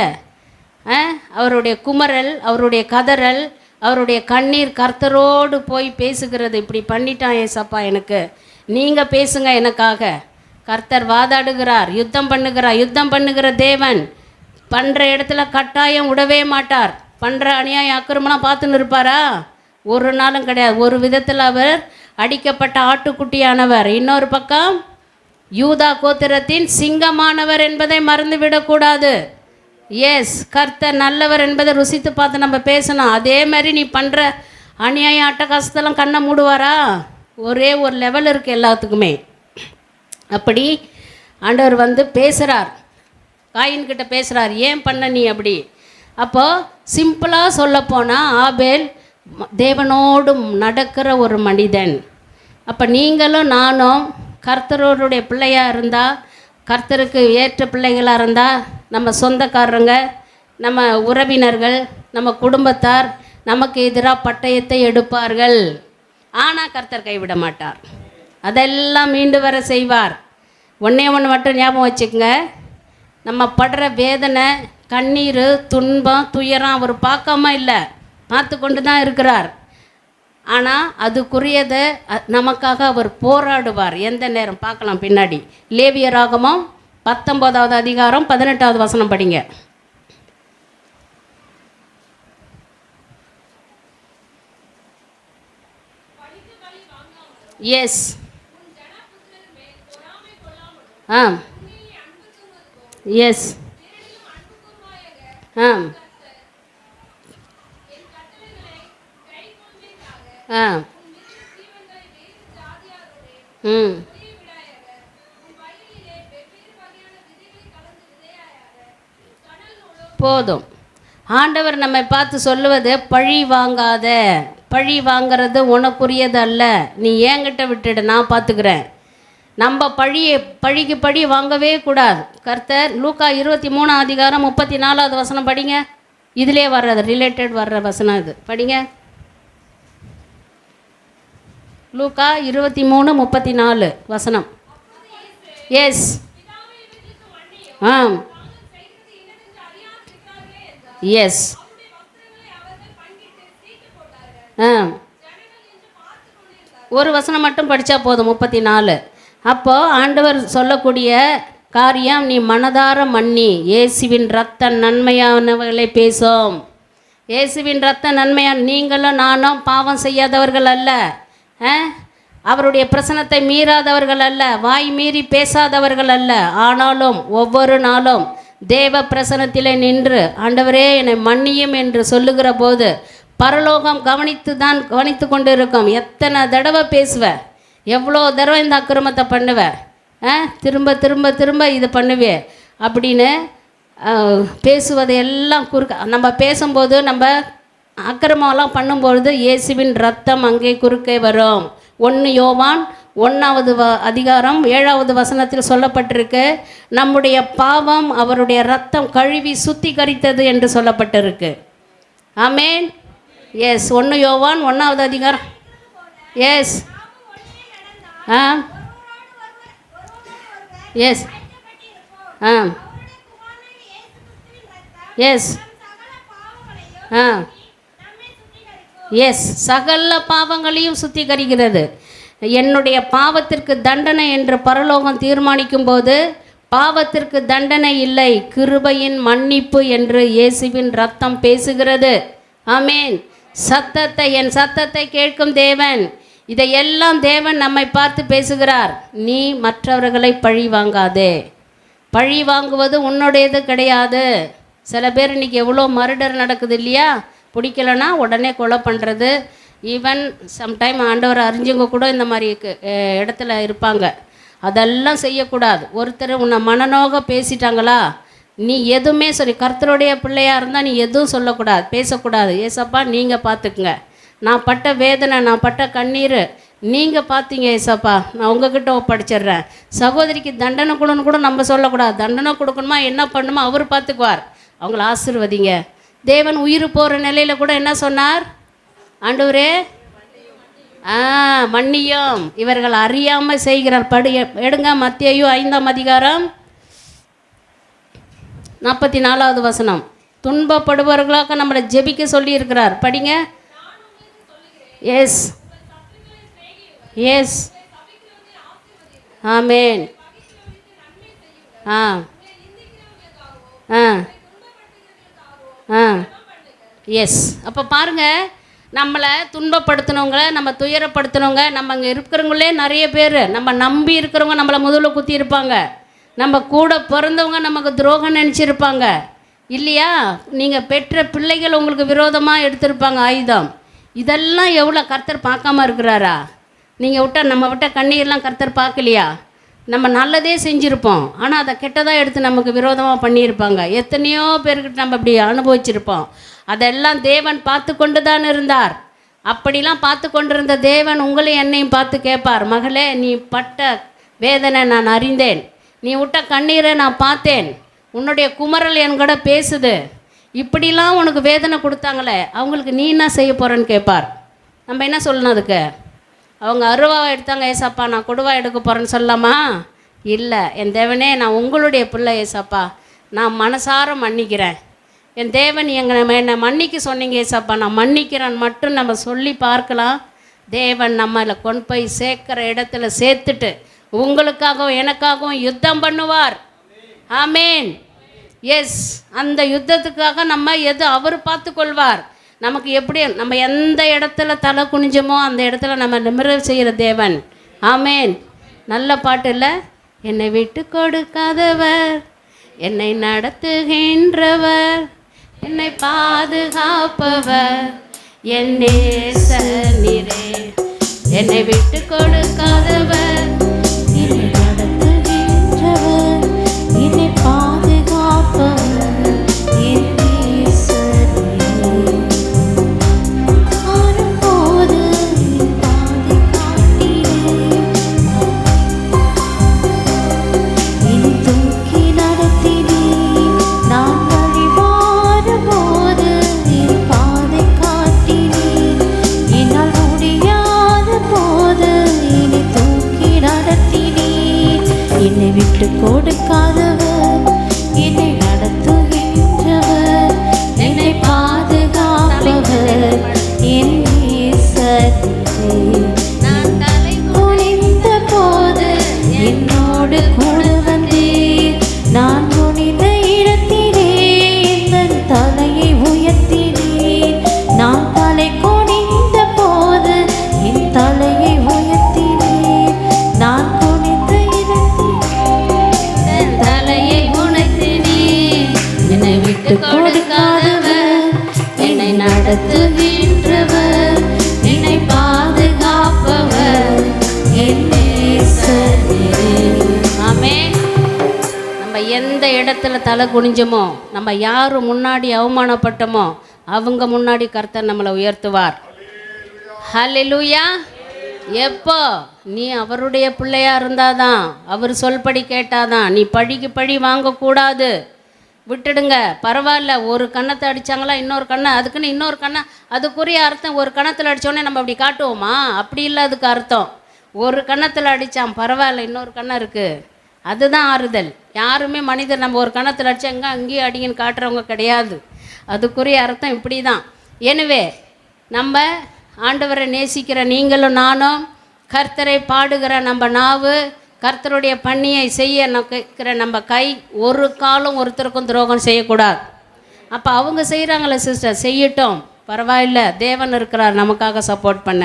அவருடைய குமரல், அவருடைய கதறல், அவருடைய கண்ணீர் கர்த்தரோடு போய் பேசுகிறது. இப்படி பண்ணிட்டான் ஏசப்பா, எனக்கு நீங்கள் பேசுங்க எனக்காக. கர்த்தர் வாதாடுகிறார், யுத்தம் பண்ணுகிற தேவன். பண்ணுற இடத்துல கட்டாயம் விடவே மாட்டார். பண்ணுற அநியாயம் அக்கிரமெல்லாம் பார்த்துன்னு இருப்பாரா? ஒரு நாளும் கிடையாது. ஒரு விதத்தில் அவர் அடிக்கப்பட்ட ஆட்டுக்குட்டியானவர், இன்னொரு பக்கம் யூதா கோத்திரத்தின் சிங்கமானவர் என்பதை மறந்துவிடக்கூடாது. எஸ், கர்த்தர் நல்லவர் என்பதை ருசித்து பார்த்து நம்ம பேசணும். அதே மாதிரி நீ பண்ணுற அநியாயம் அட்டகாசத்தெல்லாம் கண்ணை மூடுவாரா? ஒரே ஒரு லெவல் இருக்குது எல்லாத்துக்குமே. அப்படி ஆண்டவர் பேசுகிறார், காயின்கிட்ட பேசுகிறார், ஏன் பண்ண நீ அப்படி. அப்போது சிம்பிளாக சொல்லப்போனால் ஆபேல் தேவனோடு நடக்கிற ஒரு மனிதன். அப்போ நீங்களும் நானும் கர்த்தரோடைய பிள்ளையாக இருந்தால், கர்த்தருக்கு ஏற்ற பிள்ளைகளாக இருந்தால், நம்ம சொந்தக்காரங்க, நம்ம உறவினர்கள், நம்ம குடும்பத்தார் நமக்கு எதிராக பட்டயத்தை எடுப்பார்கள். ஆனால் கர்த்தர் கைவிட மாட்டார், அதெல்லாம் மீண்டு வர செய்வார். ஒன்றே ஒன்று மட்டும் ஞாபகம் வச்சுக்கோங்க, நம்ம படுற வேதனை, கண்ணீர், துன்பம், துயரம் அவர் பார்க்காம இல்லை, பார்த்து கொண்டு தான் இருக்கிறார். ஆனால் அதுக்குரியதை நமக்காக அவர் போராடுவார். எந்த நேரம் பார்க்கலாம் பின்னாடி. லேவியராகமம் 19வது அதிகாரம் 18வது வசனம் படிங்க. எஸ், எஸ், போதும். ஆண்டவர் நம்மை பார்த்து சொல்லுவது, பழி வாங்காத, பழி வாங்கிறது உனக்குரியது அல்ல, நீ ஏங்கிட்ட விட்டுடு, நான் பார்த்துக்கிறேன். நம்ம பழிக்கு பழி வாங்கவே கூடாது. கர்த்தர் லூக்கா 23ஆம் அதிகாரம் 34வது வசனம் படிங்க. இதிலே வர்றது ரிலேட்டட் வர்ற வசனம் இது, படிங்க. லூக்கா 23:34 வசனம். எஸ், எஸ், ஒரு வசனம் மட்டும் படித்தா போதும், 34. அப்போது ஆண்டவர் சொல்லக்கூடிய காரியம், நீ மனதார மன்னி, இயேசுவின் இரத்த நன்மையானவர்களை பேசும். இயேசுவின் இரத்த நன்மையான, நீங்களும் நானும் பாவம் செய்யாதவர்கள் அல்ல, அவருடைய பிரசனத்தை மீறாதவர்கள் அல்ல, வாய் மீறி பேசாதவர்கள் அல்ல. ஆனாலும் ஒவ்வொரு நாளும் தேவ பிரசனத்திலே நின்று, ஆண்டவரே என்னை மன்னியும் என்று சொல்லுகிற போது பரலோகம் கவனித்து கொண்டு இருக்கும். எத்தனை தடவை பேசுவ, எவ்வளோ தடவை இந்த அக்கிரமத்தை பண்ணுவ, திரும்ப திரும்ப திரும்ப இது பண்ணுவே அப்படின்னு பேசுவதையெல்லாம் நம்ம பேசும்போது, நம்ம அக்கிரமெல்லாம் பண்ணும்பொழுது இயேசுவின் ரத்தம் அங்கே குறுக்கே வரும். 1 யோவான் 1வது அதிகாரம் 7வது வசனத்தில் சொல்லப்பட்டிருக்கு, நம்முடைய பாவம் அவருடைய ரத்தம் கழுவி சுத்திகரித்தது என்று சொல்லப்பட்டிருக்கு. ஆமேன். எஸ், 1 யோவான் 1வது அதிகாரம். எஸ், எஸ், ஆ எஸ் ஆ எஸ், சகல பாவங்களையும் சுத்திகரிக்கிறது. என்னுடைய பாவத்திற்கு தண்டனை என்று பரலோகம் தீர்மானிக்கும் போது பாவத்திற்கு தண்டனை இல்லை, கிருபையின் மன்னிப்பு என்று இயேசுவின் ரத்தம் பேசுகிறது. ஆமேன். என் சத்தத்தை கேட்கும் தேவன், இதையெல்லாம் தேவன் நம்மை பார்த்து பேசுகிறார். நீ மற்றவர்களை பழி வாங்காதே. பழி வாங்குவது உன்னுடையது கிடையாது. சில பேர் இன்றைக்கி எவ்வளோ மர்டர் நடக்குது இல்லையா? பிடிக்கலன்னா உடனே கொலை பண்ணுறது. ஈவன் சம்டைம் ஆண்டவர் அறிஞ்சவங்க கூட இந்த மாதிரி இடத்துல இருப்பாங்க. அதெல்லாம் செய்யக்கூடாது. ஒருத்தர் உன்னை மனநோக பேசிட்டாங்களா, நீ எதுவுமே சொல்லி, கர்த்தருடைய பிள்ளையாக இருந்தால் நீ எதுவும் சொல்லக்கூடாது, பேசக்கூடாது. ஏசப்பா நீங்கள் பார்த்துக்குங்க, நான் பட்ட வேதனை, நான் பட்ட கண்ணீர் நீங்கள் பார்த்தீங்க ஏசப்பா, நான் உங்ககிட்ட ஒப்படைச்சிட்றேன். சகோதரிக்கு தண்டனை கொடுன்னு கூட நம்ம சொல்லக்கூடாது. தண்டனை கொடுக்கணுமா, என்ன பண்ணணுமோ அவர் பார்த்துக்குவார். அவங்கள ஆசீர்வதிங்க. தேவன் உயிர் போகிற நிலையில் கூட என்ன சொன்னார்? ஆண்டவரே மன்னியும், இவர்கள் அறியாமல் செய்கிறார். எடுங்க மத்தேயு 5ஆம் அதிகாரம் 44வது வசனம். துன்பப்படுபவர்களாக நம்மளை ஜெபிக்க சொல்லி இருக்கிறார். படிங்க. எஸ் எஸ் ஆமேன். ஆ ஆ ஆ எஸ். அப்போ பாருங்கள், நம்மளை துன்பப்படுத்தினவங்க, நம்ம துயரப்படுத்தினவங்க, நம்ம அங்கே இருக்கிறவங்களே நிறைய பேர், நம்ம நம்பி இருக்கிறவங்க நம்மளை முதல்ல குத்தி இருப்பாங்க. நம்ம கூட பிறந்தவங்க நமக்கு துரோகம் நினச்சிருப்பாங்க இல்லையா? நீங்கள் பெற்ற பிள்ளைகள் உங்களுக்கு விரோதமாக எடுத்திருப்பாங்க ஆயுதம். இதெல்லாம் எவ்வளோ கர்த்தர் பார்க்காம இருக்கிறாரா? நீங்கள் நம்ம விட்ட கண்ணீர்லாம் கர்த்தர் பார்க்கலையா? நம்ம நல்லதே செஞ்சுருப்போம், ஆனால் அதை கெட்டதாக எடுத்து நமக்கு விரோதமாக பண்ணியிருப்பாங்க. எத்தனையோ பேர்கிட்ட நம்ம இப்படி அனுபவிச்சிருப்போம். அதெல்லாம் தேவன் பார்த்து கொண்டு தான் இருந்தார். அப்படிலாம் பார்த்து கொண்டிருந்த தேவன் உங்களையும் என்னையும் பார்த்து கேட்பார், மகளே நீ பட்ட வேதனை நான் அறிந்தேன், நீ விட்ட கண்ணீரை நான் பார்த்தேன், உன்னுடைய குமரல் என் கூட பேசுது, இப்படிலாம் உனக்கு வேதனை கொடுத்தாங்களே, அவங்களுக்கு நீ என்ன செய்ய போகிறேன்னு கேட்பார். நம்ம என்ன சொல்லணும் அதுக்கு? அவங்க அருவாவை எடுத்தாங்க, ஏசப்பா நான் கொடுவா எடுக்க போகிறேன்னு சொல்லலாமா? இல்லை, என் தேவனே நான் உங்களுடைய பிள்ளை ஏசப்பா, நான் மனசார மன்னிக்கிறேன். என் தேவன் என்னை மன்னிக்க சொன்னீங்க ஏசப்பா, நான் மன்னிக்கிறேன் மட்டும் நம்ம சொல்லி பார்க்கலாம். தேவன் நம்மளை கொண்டு போய் சேர்க்குற இடத்துல சேர்த்துட்டு உங்களுக்காகவும் எனக்காகவும் யுத்தம் பண்ணுவார். ஆமேன். எஸ், அந்த யுத்தத்துக்காக நம்ம அவர் பார்த்து கொள்வார். நமக்கு எப்படி நம்ம எந்த இடத்துல தலை குனிஞ்சமோ அந்த இடத்துல நம்ம நிமிர செய்கிற தேவன். ஆமேன். நல்ல பாட்டு இல்லை? என்னை விட்டு கொடுக்காதவர், என்னை நடத்துகின்றவர், என்னை பாதுகாப்பவர், என் நேசர் நீரே. என்னை விட்டு கொடுக்காதவர், என்னை நடத்துகின்றவர், என்னை பாதுகாப்பவர், என் நேசர் நீரே. ஆறும்போது என் பாதை காட்டினீர், என்னை தூக்கி நடத்தினீர். நான் போது என் பாதை காட்டினீர், என்னால் முடியாத போது என்னை தூக்கி நடத்தினீர். என்னை விட்டு கொடுக்காதவர், என்னை நடத்துகின்றவர், என்னை பாதுகாப்பவர், என் நேசர் நீரே. நான் தலை குனிந்த போது என்னோடு கூட வந்தீர், நான் குனிந்த இடத்திலே என் தலையை உயர்த்தினீர். நான் தலை குனிந்த போது என் தலையை உயர்த்தினீர், நான் குனிந்த இடத்திலே என் தலையை உயர்த்தினீர். என்னை விட்டு கொடுக்காதவர், என்னை நடத்துகின்றவர், என்னை பாதுகாப்பவர், என் நேசர் நீரே. ஆமென். நம்ம எந்த இடத்துல தலை குனிஞ்சோமோ, நம்ம யார் முன்னாடி அவமானப்பட்டோமோ அவங்க முன்னாடி கர்த்தர் நம்மளை உயர்த்துவார். ஹல்லேலூயா. எப்போ நீ அவருடைய பிள்ளையாக இருந்தாதான், அவர் சொல்படி கேட்டாதான். நீ பழிக்கு பழி வாங்கக்கூடாது. விட்டுடுங்க, பரவாயில்ல. ஒரு கன்னத்தை அடித்தாங்களா இன்னொரு கண்ணை, அதுக்குன்னு இன்னொரு கண்ணை, அதுக்குரிய அர்த்தம் ஒரு கன்னத்தில் அடித்தோடனே நம்ம அப்படி காட்டுவோமா? அப்படி இல்லை அதுக்கு அர்த்தம். ஒரு கன்னத்தில் அடித்தான், பரவாயில்ல இன்னொரு கண்ணை இருக்குது, அதுதான் ஆறுதல். யாருமே மனிதர் நம்ம ஒரு கணத்தில் அடிச்சாங்க அங்கேயும் அடிங்கன்னு காட்டுறவங்க கிடையாது. அதுக்குரிய அர்த்தம் இப்படி தான். எனவே நம்ம ஆண்டவரை நேசிக்கிற நீங்களும் நானும், கர்த்தரை பாடுகிற நம்ம நாவு, கர்த்தருடைய பணியை செய்ய கேட்குற நம்ம கை ஒரு காலம் ஒருத்தருக்கும் துரோகம் செய்யக்கூடாது. அப்போ அவங்க செய்கிறாங்களே சிஸ்டர், செய்யட்டும், பரவாயில்ல, தேவன் இருக்கிறார் நமக்காக சப்போர்ட் பண்ண.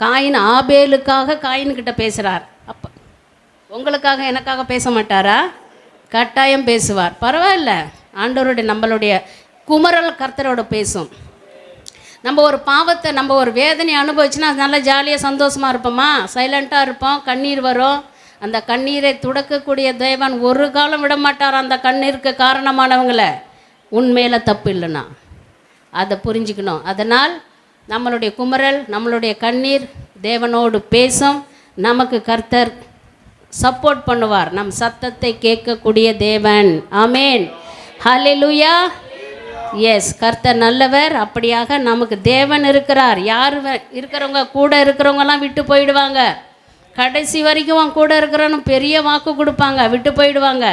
காயின் ஆபேலுக்காக காயின்கிட்ட பேசுகிறார், அப்போ உங்களுக்காக எனக்காக பேச மாட்டாரா? கட்டாயம் பேசுவார். பரவாயில்ல, ஆண்டவருடைய நம்மளுடைய குமரல் கர்த்தரோட பேசும். நம்ம ஒரு பாவத்தை நம்ம ஒரு வேதனை அனுபவிச்சுன்னா அது நல்லா ஜாலியாக சந்தோஷமாக இருப்போமா? சைலண்ட்டாக இருப்போம், கண்ணீர் வரும். அந்த கண்ணீரை துடக்கக்கூடிய தேவன் ஒரு காலம் விட மாட்டார் அந்த கண்ணீருக்கு காரணமானவங்களை. உண்மையில் தப்பு இல்லைன்னா அதை புரிஞ்சுக்கணும். அதனால் நம்மளுடைய குமரல், நம்மளுடைய கண்ணீர் தேவனோடு பேசும். நமக்கு கர்த்தர் சப்போர்ட் பண்ணுவார். நம் சத்தத்தை கேட்கக்கூடிய தேவன். ஆமேன், ஹல்லேலூயா. எஸ், கர்த்தர் நல்லவர். அப்படியாக நமக்கு தேவன் இருக்கிறார். யார் இருக்கிறவங்க, கூட இருக்கிறவங்கலாம் விட்டு போயிடுவாங்க. கடைசி வரைக்கும் அவன் கூட இருக்கிறவனு பெரிய வாக்கு கொடுப்பாங்க, விட்டு போயிடுவாங்க.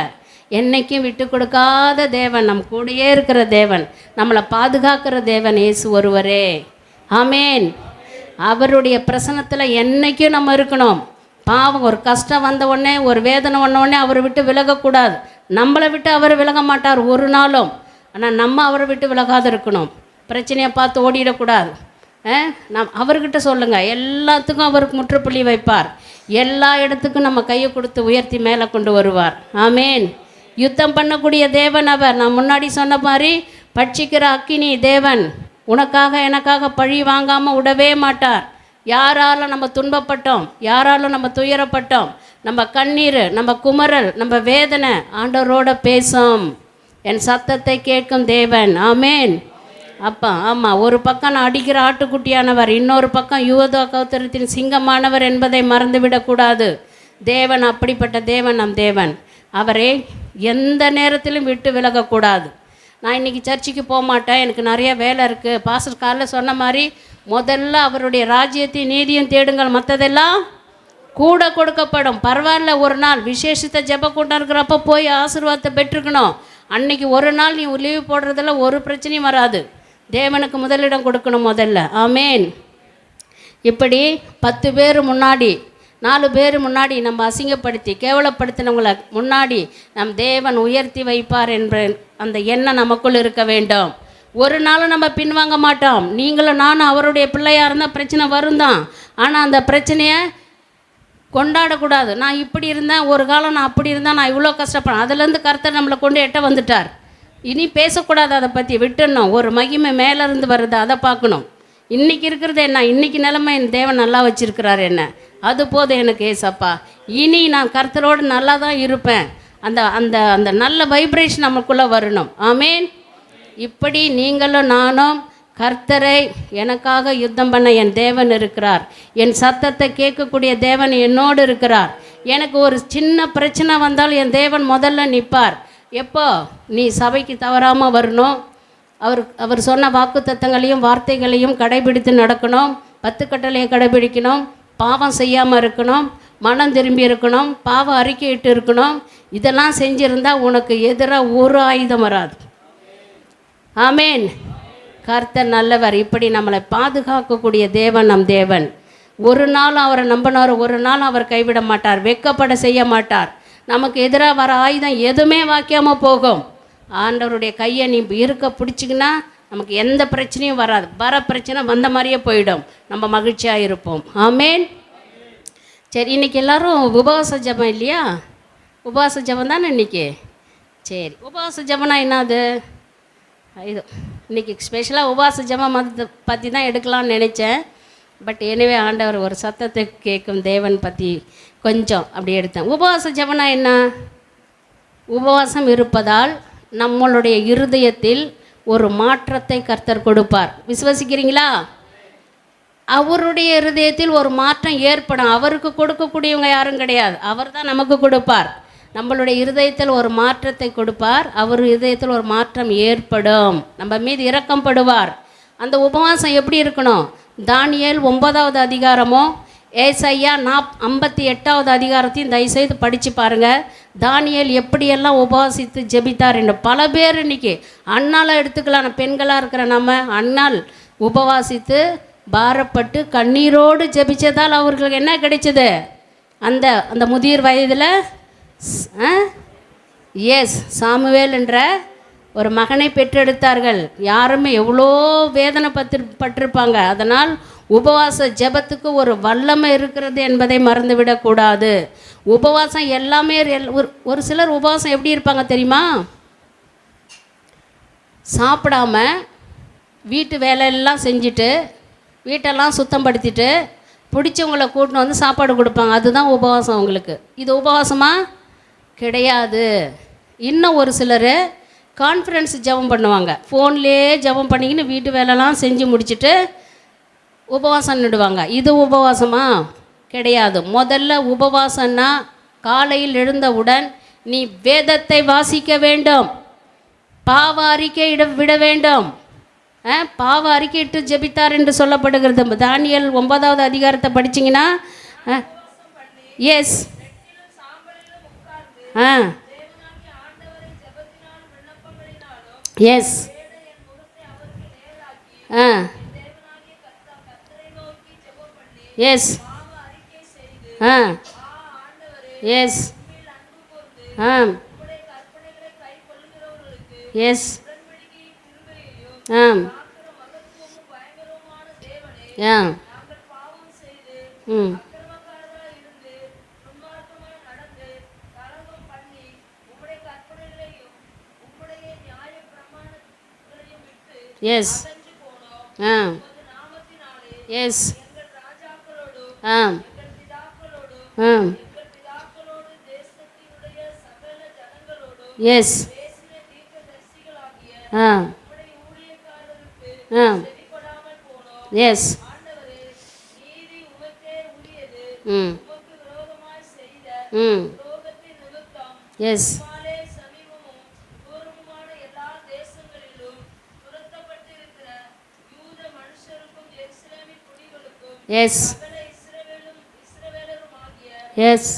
என்றைக்கும் விட்டு கொடுக்காத தேவன், நம் கூடயே இருக்கிற தேவன், நம்மளை பாதுகாக்கிற தேவன் இயேசு ஒருவரே. ஆமேன். அவருடைய பிரசன்னத்தில் என்றைக்கும் நம்ம இருக்கணும். பாவம், ஒரு கஷ்டம் வந்த உடனே, ஒரு வேதனை வந்த உடனே அவரை விட்டு விலகக்கூடாது. நம்மளை விட்டு அவர் விலக மாட்டார் ஒரு நாளும். ஆனால் நம்ம அவரை விட்டு விலகாத இருக்கணும். பிரச்சனையை பார்த்து ஓடிடக்கூடாது. அவர்கிட்ட சொல்லுங்கள், எல்லாத்துக்கும் அவருக்கு முற்றுப்புள்ளி வைப்பார். எல்லா இடத்துக்கும் நம்ம கையை கொடுத்து உயர்த்தி மேலே கொண்டு வருவார். ஆமேன். யுத்தம் பண்ணக்கூடிய தேவன் அவர். நான் முன்னாடி சொன்ன மாதிரி பட்சிக்கிற அக்கினி தேவன். உனக்காக எனக்காக பழி வாங்காமல் விடவே மாட்டார். யாராலும் நம்ம துன்பப்பட்டோம், யாராலும் நம்ம துயரப்பட்டோம், நம்ம கண்ணீர், நம்ம குமரல், நம்ம வேதனை ஆண்டவரோட பேசும். என் சத்தத்தை கேட்கும் தேவன். ஆமேன். அப்பா, ஆமாம், ஒரு பக்கம் நான் அடிக்கிற ஆட்டுக்குட்டியானவர், இன்னொரு பக்கம் யூதா கோத்திரத்தின் சிங்கமானவர் என்பதை மறந்துவிடக்கூடாது. தேவன் அப்படிப்பட்ட தேவன் நம் தேவன். அவரை எந்த நேரத்திலும் விட்டு விலகக்கூடாது. நான் இன்றைக்கி சர்ச்சுக்கு போக மாட்டேன், எனக்கு நிறைய வேலை இருக்குது. பாஸ்டர் காலைல சொன்ன மாதிரி முதல்ல அவருடைய ராஜ்யத்தையும் நீதியும் தேடுங்கள், மற்றதெல்லாம் கூட கொடுக்கப்படும். பரவாயில்ல, ஒரு நாள் விசேஷத்தை ஜெப கூட்டம் இருக்கிறப்ப போய் ஆசீர்வாதத்தை பெற்றுக்கணும். அன்றைக்கி ஒரு நாள் நீ லீவு போடுறதில் ஒரு பிரச்சனையும் வராது. தேவனுக்கு முதலிடம் கொடுக்கணும் முதல்ல. ஆமேன். இப்படி 10 பேர் முன்னாடி, 4 பேர் முன்னாடி நம்ம அசிங்கப்படுத்தி கேவலப்படுத்தினவங்களை முன்னாடி நம் தேவன் உயர்த்தி வைப்பார் என்ற அந்த எண்ணம் நமக்குள் இருக்க வேண்டும். ஒரு நாளும் நம்ம பின்வாங்க மாட்டோம். நீங்களும் நானும் அவருடைய பிள்ளையாக இருந்தால் பிரச்சனை வரும் தான். ஆனால் அந்த பிரச்சனையை கொண்டாடக்கூடாது. நான் இப்படி இருந்தேன், ஒரு காலம் நான் அப்படி இருந்தேன், நான் இவ்வளோ கஷ்டப்படேன், அதுலேருந்து கர்த்தர் நம்மளை கொண்டு எட்ட வந்துட்டார். இனி பேசக்கூடாது, அதை பற்றி விட்டுடணும். ஒரு மகிமை மேலேருந்து வருது, அதை பார்க்கணும். இன்றைக்கி இருக்கிறது என்ன, இன்றைக்கி நிலைமை என் தேவன் நல்லா வச்சுருக்கிறார் என்ன, அது போதும் எனக்கு ஏசப்பா. இனி நான் கர்த்தரோடு நல்லா தான் இருப்பேன். அந்த அந்த அந்த நல்ல வைப்ரேஷன் நமக்குள்ளே வரணும். ஆமேன். இப்படி நீங்களும் நானும் கர்த்தரை எனக்காக யுத்தம் பண்ண என் தேவன் இருக்கிறார். என் சத்தத்தை கேட்கக்கூடிய தேவன் என்னோடு இருக்கிறார். எனக்கு ஒரு சின்ன பிரச்சனை வந்தாலும் என் தேவன் முதல்ல நிற்பார். எப்போ? நீ சபைக்கு தவறாமல் வரணும், அவர் சொன்ன வாக்குத்தத்தங்களையும் வார்த்தைகளையும் கடைபிடித்து நடக்கணும், 10 கட்டளையை கடைபிடிக்கணும், பாவம் செய்யாமல் இருக்கணும், மனம் திரும்பி இருக்கணும், பாவ அறிக்கையிட்டு இருக்கணும். இதெல்லாம் செஞ்சுருந்தால் உனக்கு எதிராக ஒரு ஆயுதம் வராது. ஆமேன். கர்த்தர் நல்லவர். இப்படி நம்மளை பாதுகாக்கக்கூடிய தேவன் நம் தேவன். ஒரு நாள் அவரை நம்பினார், ஒரு நாள் அவர் கைவிட மாட்டார், வெட்கப்பட செய்ய மாட்டார். நமக்கு எதிராக வர ஆயுதம் எதுவுமே வாக்காமல் போகும். ஆண்டவருடைய கையை நீ இருக்க பிடிச்சிங்கன்னா நமக்கு எந்த பிரச்சனையும் வராது. வர பிரச்சனை வந்த மாதிரியே போயிடும், நம்ம மகிழ்ச்சியாக இருப்போம். ஆமேன். சரி, இன்றைக்கி எல்லோரும் உபவாச ஜபம் இல்லையா? உபவாச ஜபம் தானே இன்றைக்கி? சரி, உபவாச ஜபம்னா என்னது? இது இன்றைக்கி ஸ்பெஷலாக உபவாச ஜபம் அதை பற்றி தான் எடுக்கலாம்னு நினச்சேன். பட் எனவே ஆண்டவர் ஒரு சத்தத்தை கேட்கும் தேவன் பற்றி கொஞ்சம் அப்படி எடுத்தேன். உபவாச ஜபம்னா என்ன? உபவாசம் இருப்பதால் நம்மளுடைய இருதயத்தில் ஒரு மாற்றத்தை கர்த்தர் கொடுப்பார். விசுவசிக்கிறீங்களா? அவருடைய இருதயத்தில் ஒரு மாற்றம் ஏற்படும். அவருக்கு கொடுக்கக்கூடியவங்க யாரும் கிடையாது, அவர் தான் நமக்கு கொடுப்பார். நம்மளுடைய இருதயத்தில் ஒரு மாற்றத்தை கொடுப்பார். அவர் இருதயத்தில் ஒரு மாற்றம் ஏற்படும், நம்ம மீது இரக்கம் படுவார். அந்த உபவாசம் எப்படி இருக்கணும்? தானியேல் 9வது அதிகாரமோ ஏசாயா 58வது அதிகாரத்தையும் தயவுசெய்து படித்து பாருங்கள். தானியேல் எப்படியெல்லாம் உபவாசித்து ஜெபித்தார் என்று. பல பேர் இன்றைக்கி அண்ணாலை எடுத்துக்கலாம், பெண்களாக இருக்கிற நம்ம அண்ணால் உபவாசித்து பாரப்பட்டு கண்ணீரோடு ஜெபிச்சதால் அவர்களுக்கு என்ன கிடைச்சது? அந்த அந்த முதிர் வயதில் சாமுவேல் என்ற ஒரு மகனை பெற்றெடுத்தார்கள். யாருமே எவ்வளோ வேதனை பட்டிருப்பாங்க. அதனால் உபவாச ஜெபத்துக்கு ஒரு வல்லமை இருக்கிறது என்பதை மறந்துவிடக்கூடாது. உபவாசம் எல்லாமே ஒரு சிலர் உபவாசம் எப்படி இருப்பாங்க தெரியுமா? சாப்பிடாம வீட்டு வேலையெல்லாம் செஞ்சுட்டு வீட்டெல்லாம் சுத்தம் படுத்திட்டு பிடிச்சவங்களை கூட்டின்னு வந்து சாப்பாடு கொடுப்பாங்க. அதுதான் உபவாசம் அவங்களுக்கு. இது உபவாசமா? கிடையாது. இன்னும் ஒரு சிலர் கான்ஃபரன்ஸ் ஜெபம் பண்ணுவாங்க. ஃபோன்லேயே ஜெபம் பண்ணிக்கின்னு வீட்டு வேலைலாம் செஞ்சு முடிச்சுட்டு உபவாசம் நிடுவாங்க. இது உபவாசமா? கிடையாது. முதல்ல உபவாசம்னா காலையில் எழுந்தவுடன் நீ வேதத்தை வாசிக்க வேண்டும், பாவ அறிக்கை விட வேண்டும். பாவ அறிக்கையிட்டு ஜெபித்தார் என்று சொல்லப்படுகிறது. தானியேல் 9வது அதிகாரத்தை படிச்சிங்கன்னா yes yes yes yes yes yes yes yes yes yes yes yes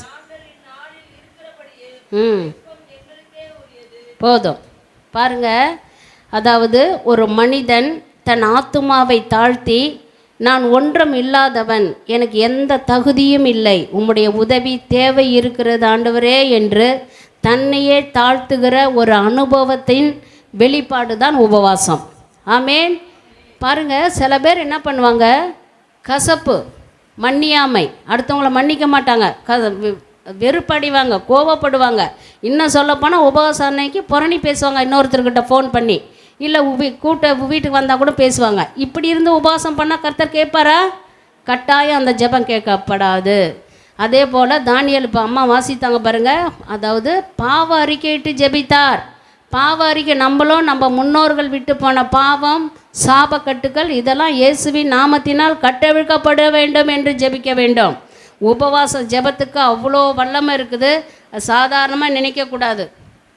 போதும் பாருங்க. அதாவது ஒரு மனிதன் தன் ஆத்துமாவை தாழ்த்தி, நான் ஒன்றும் இல்லாதவன், எனக்கு எந்த தகுதியும் இல்லை, உம்முடைய உதவி தேவை இருக்கிறது ஆண்டவரே என்று தன்னையே தாழ்த்துகிற ஒரு அனுபவத்தின் வெளிப்பாடு தான் உபவாசம். ஆமேன். பாருங்க, சில பேர் என்ன பண்ணுவாங்க, கசப்பு, மன்னியாமை, அடுத்தவங்களை மன்னிக்க மாட்டாங்க, வெறுப்படைவாங்க, கோவப்படுவாங்க. இன்னும் சொல்லப்போனால் உபவாசம் அன்னைக்கு புரணி பேசுவாங்க, இன்னொருத்தர்கிட்ட ஃபோன் பண்ணி, இல்லை வீட்டுக்கு வந்தால் கூட பேசுவாங்க. இப்படி இருந்து உபவாசம் பண்ணால் கர்த்தர் கேட்பாரா? கட்டாயம் அந்த ஜெபம் கேட்கப்படாது. அதே போல் தானியேல் இப்போ அம்மா வாசித்தாங்க பாருங்கள். அதாவது பாவ அறிக்கையிட்டு ஜெபித்தார். பாவ அறிக்கை நம்மளும் நம்ம முன்னோர்கள் விட்டு போன பாவம், சாபக்கட்டுகள் இதெல்லாம் இயேசுவின் நாமத்தினால் கட்டவிழ்க்கப்பட வேண்டும் என்று ஜெபிக்க வேண்டும். உபவாச ஜெபத்துக்கு அவ்வளோ வல்லமை இருக்குது. சாதாரணமாக நினைக்கக்கூடாது.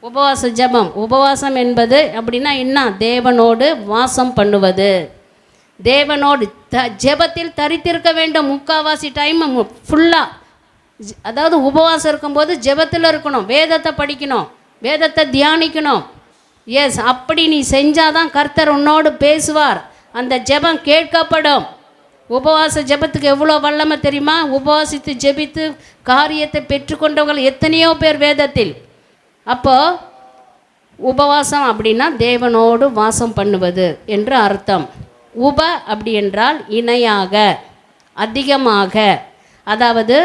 உபவாச ஜெபம், உபவாசம் என்பது அப்படின்னா என்ன? தேவனோடு வாசம் பண்ணுவது, தேவனோடு ஜெபத்தில் தரித்திருக்க வேண்டும். முக்கால்வாசி டைம் ஃபுல்லாக, அதாவது உபவாசம் இருக்கும்போது ஜெபத்தில் இருக்கணும், வேதத்தை படிக்கணும், வேதத்தை தியானிக்கணும். எஸ், அப்படி நீ செஞ்சாதான் கர்த்தர் உன்னோடு பேசுவார், அந்த ஜெபம் கேட்கப்படும். உபவாச ஜெபத்துக்கு எவ்வளோ வல்லமை தெரியுமா? உபவாசித்து ஜெபித்து காரியத்தை பெற்றுக்கொண்டவர்கள் எத்தனையோ பேர் வேதத்தில். அப்போது உபவாசம் அப்படின்னா தேவனோடு வாசம் பண்ணுவது என்று அர்த்தம். அப்படி என்றால் இணையாக, அதிகமாக. அதாவது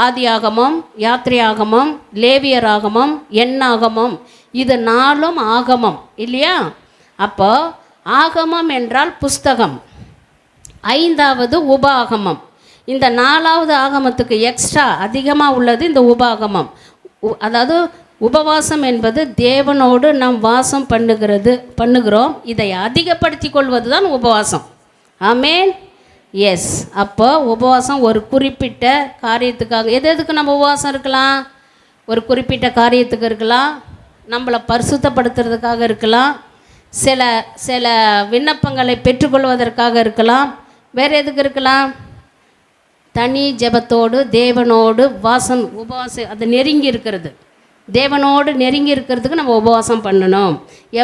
ஆதியாகமம், யாத்திரையாகமம், லேவியராகமம், எண்ணாகமம், இது 4 ஆகமம் இல்லையா? அப்போ ஆகமம் என்றால் புஸ்தகம். 5வது உபாகமம். இந்த 4வது ஆகமத்துக்கு எக்ஸ்ட்ரா அதிகமாக உள்ளது இந்த உபாகமம். அதாவது உபவாசம் என்பது தேவனோடு நாம் வாசம் பண்ணுகிறோம். இதை அதிகப்படுத்தி கொள்வது தான் உபவாசம். ஆமேன். எஸ். அப்போ உபவாசம் ஒரு குறிப்பிட்ட காரியத்துக்காக. எதுக்கு நம்ம உபவாசம் இருக்கலாம்? ஒரு குறிப்பிட்ட காரியத்துக்கு இருக்கலாம், நம்மளை பரிசுத்தப்படுத்துறதுக்காக இருக்கலாம், சில விண்ணப்பங்களை பெற்றுக்கொள்வதற்காக இருக்கலாம், வேறு எதுக்கு இருக்கலாம்? தனி ஜெபத்தோடு தேவனோடு உபவாசம் அது நெருங்கி இருக்கிறது. தேவனோடு நெருங்கி இருக்கிறதுக்கு நம்ம உபவாசம் பண்ணணும்.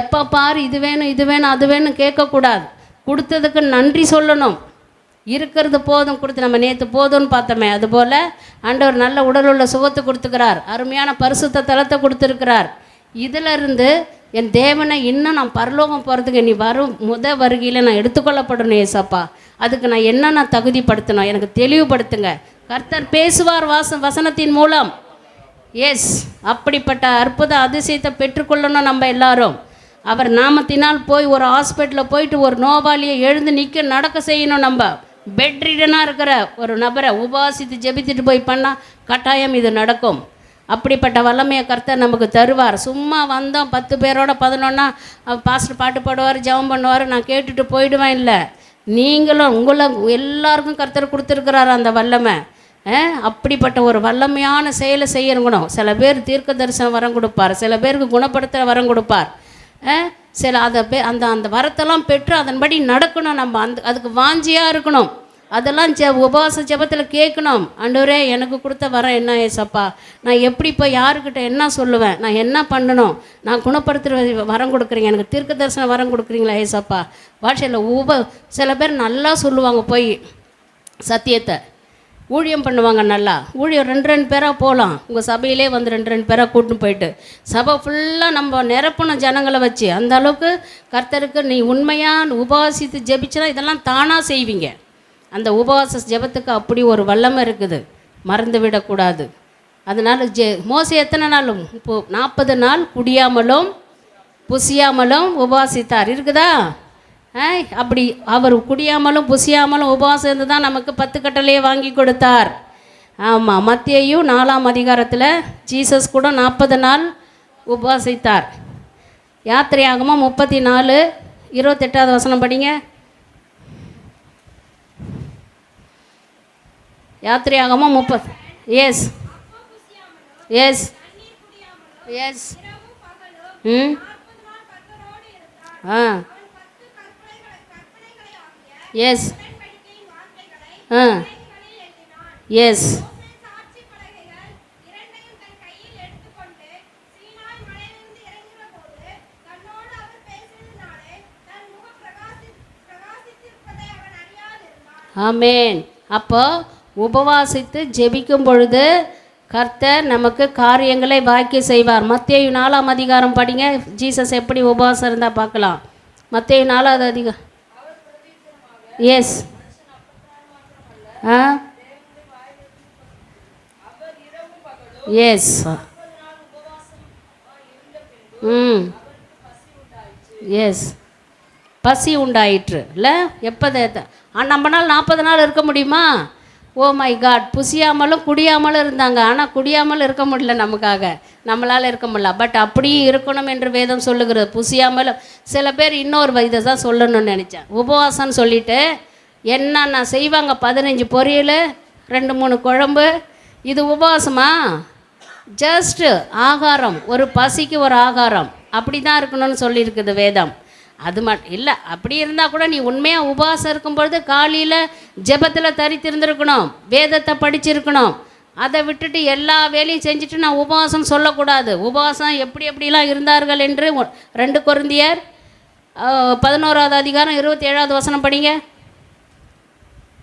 எப்போ பாரு இது வேணும் இது வேணும் அது வேணும் கேட்கக்கூடாது. கொடுத்ததுக்கு நன்றி சொல்லணும். இருக்கிறது போதும் கொடுத்து, நம்ம நேற்று போதும்னு பார்த்தோமே, அதுபோல் ஆண்டவர் நல்ல உடல் உள்ள சுகத்தை கொடுத்துக்கிறார், அருமையான பரிசுத்த தலத்தை கொடுத்துருக்கிறார். இதிலிருந்து என் தேவனை இன்னும் நான் பரலோகம் போகிறதுக்கு நீ வரும் வருகையில் நான் எடுத்துக்கொள்ளப்படணும் ஏசப்பா. அதுக்கு நான் என்ன தகுதிப்படுத்தணும், எனக்கு தெளிவுபடுத்துங்க. கர்த்தர் பேசுவார் வசனத்தின் மூலம். எஸ், அப்படிப்பட்ட அற்புத அதிசயத்தை பெற்றுக்கொள்ளணும் நம்ம எல்லாரும். அவர் நாமத்தினால் போய் ஒரு ஹாஸ்பிட்டலில் போயிட்டு ஒரு நோவாளியை எழுந்து நிற்க நடக்க செய்யணும். நம்ம பெட்ரிடனாக இருக்கிற ஒரு நபரை உபாசித்து ஜெபித்துட்டு போய் பண்ணால் கட்டாயம் இது நடக்கும். அப்படிப்பட்ட வல்லமையை கர்த்தர் நமக்கு தருவார். சும்மா வந்தோம் 10 பேரோட 11 பாஸ்டர் பாட்டு பாடுவார், ஜெபம் பண்ணுவார், நான் கேட்டுட்டு போயிடுவேன். இல்லை, நீங்களும் உங்களை எல்லாருக்கும் கர்த்தர் கொடுத்துருக்கிறார் அந்த வல்லமை. அப்படிப்பட்ட ஒரு வல்லமையான செயலை செய்யணும். சில பேர் தீர்க்க தரிசனம் வரம் கொடுப்பார், சில பேருக்கு குணப்படுத்த வரம் கொடுப்பார். சில அந்த அந்த வரத்தெல்லாம் பெற்று அதன்படி நடக்கணும். நம்ம அதுக்கு வாஞ்சியாக இருக்கணும். அதெல்லாம் உபவாச ஜெபத்தில் கேட்கணும். ஆண்டவரே எனக்கு கொடுத்த வரம் என்ன ஏசப்பா, நான் எப்படி இப்போ யாருக்கிட்ட என்ன சொல்லுவேன், நான் என்ன பண்ணணும், நான் குணப்படுத்துகிற வரம் கொடுக்குறீங்க, எனக்கு தீர்க்க தரிசனம் வரம் கொடுக்குறீங்களா ஏசப்பா. பாஷையில் சில பேர் நல்லா சொல்லுவாங்க, போய் சத்தியத்தை ஊழியம் பண்ணுவாங்க. நல்லா ஊழியம் 2 பேராக போகலாம். உங்கள் சபையிலே வந்து 2 பேராக கூட்டின்னு போயிட்டு சபை ஃபுல்லாக நம்ம நிரப்பணும் ஜனங்களை வச்சு. அந்த அளவுக்கு கர்த்தருக்கு நீ உண்மையாக உபவாசித்து ஜெபிச்சுனா இதெல்லாம் தானாக செய்வீங்க. அந்த உபவாச ஜெபத்துக்கு அப்படி ஒரு வல்லமை இருக்குது, மறந்து விடக்கூடாது. அதனால் மோசே எத்தனை நாளும் 40 நாள் குடியாமலும் புசியாமலும் உபவாசித்தார் இருக்குதா? அப்படி அவர் குடியாமலும் புசியாமலும் உபவாசம் இருந்து தான் நமக்கு 10 கட்டளையை வாங்கி கொடுத்தார். ஆமாம், மத்தேயு 4ஆம் அதிகாரத்தில் ஜீசஸ் கூட 40 நாள் உபவாசித்தார். யாத்திரையாகமம் 34 28வது வசனம் படிங்க. யாத்திரையாகமம் 30. Yes yes yes yes yes ஆமேன். அப்போ உபவாசித்து ஜெபிக்கும் பொழுது கர்த்தர் நமக்கு காரியங்களை வாய்க்க செய்வார். மத்தேயு 4ஆம் அதிகாரம் படிங்க. ஜீசஸ் எப்படி உபவாசம் இருந்தால் பார்க்கலாம். மத்தேயு 4ஆவது அதிகாரம். எஸ் எஸ் எஸ் பசி உண்டாயிற்று இல்லை? எப்போ நம்மளால் 40 நாள் இருக்க முடியுமா? ஓ மை காட், புசியாமலும் குடியாமலும் இருந்தாங்க. ஆனால் குடியாமல் இருக்க முடியல, நம்மளால் இருக்க முடியல. பட் அப்படியும் இருக்கணும் என்று வேதம் சொல்லுகிறது. புசியாமலும் சில பேர் இன்னொரு இதை தான் சொல்லணும்னு நினச்சேன். உபவாசம்னு சொல்லிவிட்டு என்னென்ன செய்வாங்க, 15 பொரியல் 2-3 குழம்பு. இது உபவாசமா? ஜஸ்ட்டு ஆகாரம், ஒரு பசிக்கு ஒரு ஆகாரம், அப்படி தான் இருக்கணும்னு சொல்லியிருக்குது வேதம். அது மட்டும் இல்லை, அப்படி இருந்தால் கூட நீ உண்மையாக உபவாசம் இருக்கும்பொழுது காலையில் ஜெபத்தில் தரித்திருந்திருக்கணும், வேதத்தை படிச்சிருக்கணும். அதை விட்டுட்டு எல்லா வேலையும் செஞ்சுட்டு நான் உபவாசம் சொல்லக்கூடாது. உபவாசம் எப்படிலாம் இருந்தார்கள் என்று 2 கொரிந்தியர் 11ஆவது அதிகாரம் 27வது வசனம் படிங்க.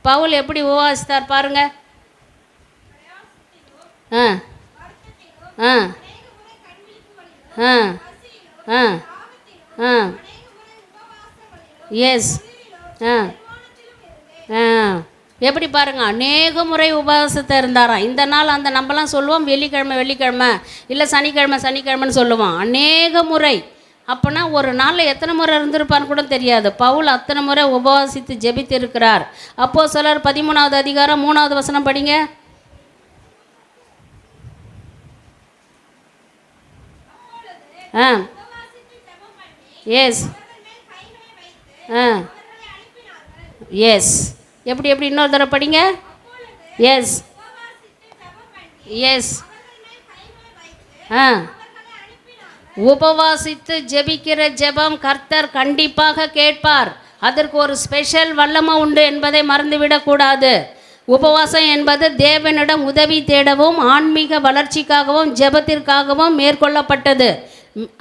பவுல் எப்படி உபவாசித்தார் பாருங்க. ஆ ஆ ஆ ஆ ஆ எஸ் எப்படி பாருங்கள், அநேக முறை உபவாசத்தை இருந்தாராம். இந்த நாள் அந்த நம்மலாம் சொல்லுவோம் வெள்ளிக்கிழமை இல்லை சனிக்கிழமைன்னு சொல்லுவோம். அநேக முறை. அப்போனா ஒரு நாளில் எத்தனை முறை இருந்திருப்பான்னு கூட தெரியாது. பவுல் அத்தனை முறை உபவாசித்து ஜெபித்து இருக்கிறார். அப்போஸ்தலர் 13ஆவது அதிகாரம் 3வது வசனம் படிங்க. எஸ் எஸ் எப்படி இன்னொரு தடவை படிங்க. எஸ் எஸ் உபவாசித்து ஜெபிக்கிற ஜெபம் கர்த்தர் கண்டிப்பாக கேட்பார். அதற்கு ஒரு ஸ்பெஷல் வல்லமை உண்டு என்பதை மறந்துவிடக்கூடாது. உபவாசம் என்பது தேவனிடம் உதவி தேடவும் ஆன்மீக வளர்ச்சிக்காகவும் ஜெபத்திற்காகவும் மேற்கொள்ளப்பட்டது.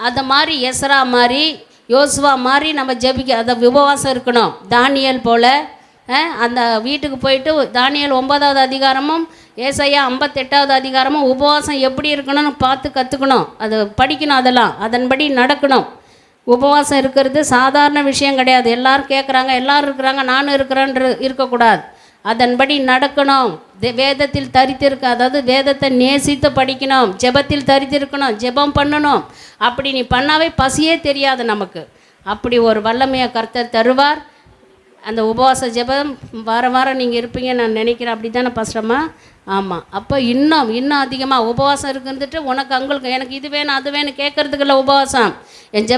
அது மாதிரி எஸ்ரா மாதிரி யோசுவா மாதிரி நம்ம ஜெபிக்க அந்த உபவாசம் இருக்கணும். தானியல் போல் அந்த வீட்டுக்கு போயிட்டு தானியல் 9வது அதிகாரமும் ஏசாயா 58வது அதிகாரமும் உபவாசம் எப்படி இருக்கணும்னு பார்த்து கற்றுக்கணும். அது படிக்கணும், அதன்படி நடக்கணும். உபவாசம் இருக்கிறது சாதாரண விஷயம் கிடையாது. எல்லோரும் கேட்குறாங்க, எல்லோரும் இருக்கிறாங்க, நானும் இருக்கிறேன்னு இருக்கக்கூடாது. அதன்படி நடக்கணும். வேதத்தில் தரித்திருக்க, அதாவது வேதத்தை நேசித்து படிக்கணும். ஜெபத்தில் தரித்திருக்கணும், ஜெபம் பண்ணணும். அப்படி நீ பண்ணாவே பசியே தெரியாது நமக்கு. அப்படி ஒரு வல்லமையை கர்த்தர் தருவார். அந்த உபவாச ஜெபம் வாரம் நீங்கள் இருப்பீங்க நான் நினைக்கிறேன். அப்படி தானே பாஸ்டர்மா? ஆமாம். அப்போ இன்னும் அதிகமாக உபவாசம் இருந்துட்டு உனக்கு எனக்கு இது வேணும் அது வேணும் கேட்குறதுக்குள்ள உபவாசம். என்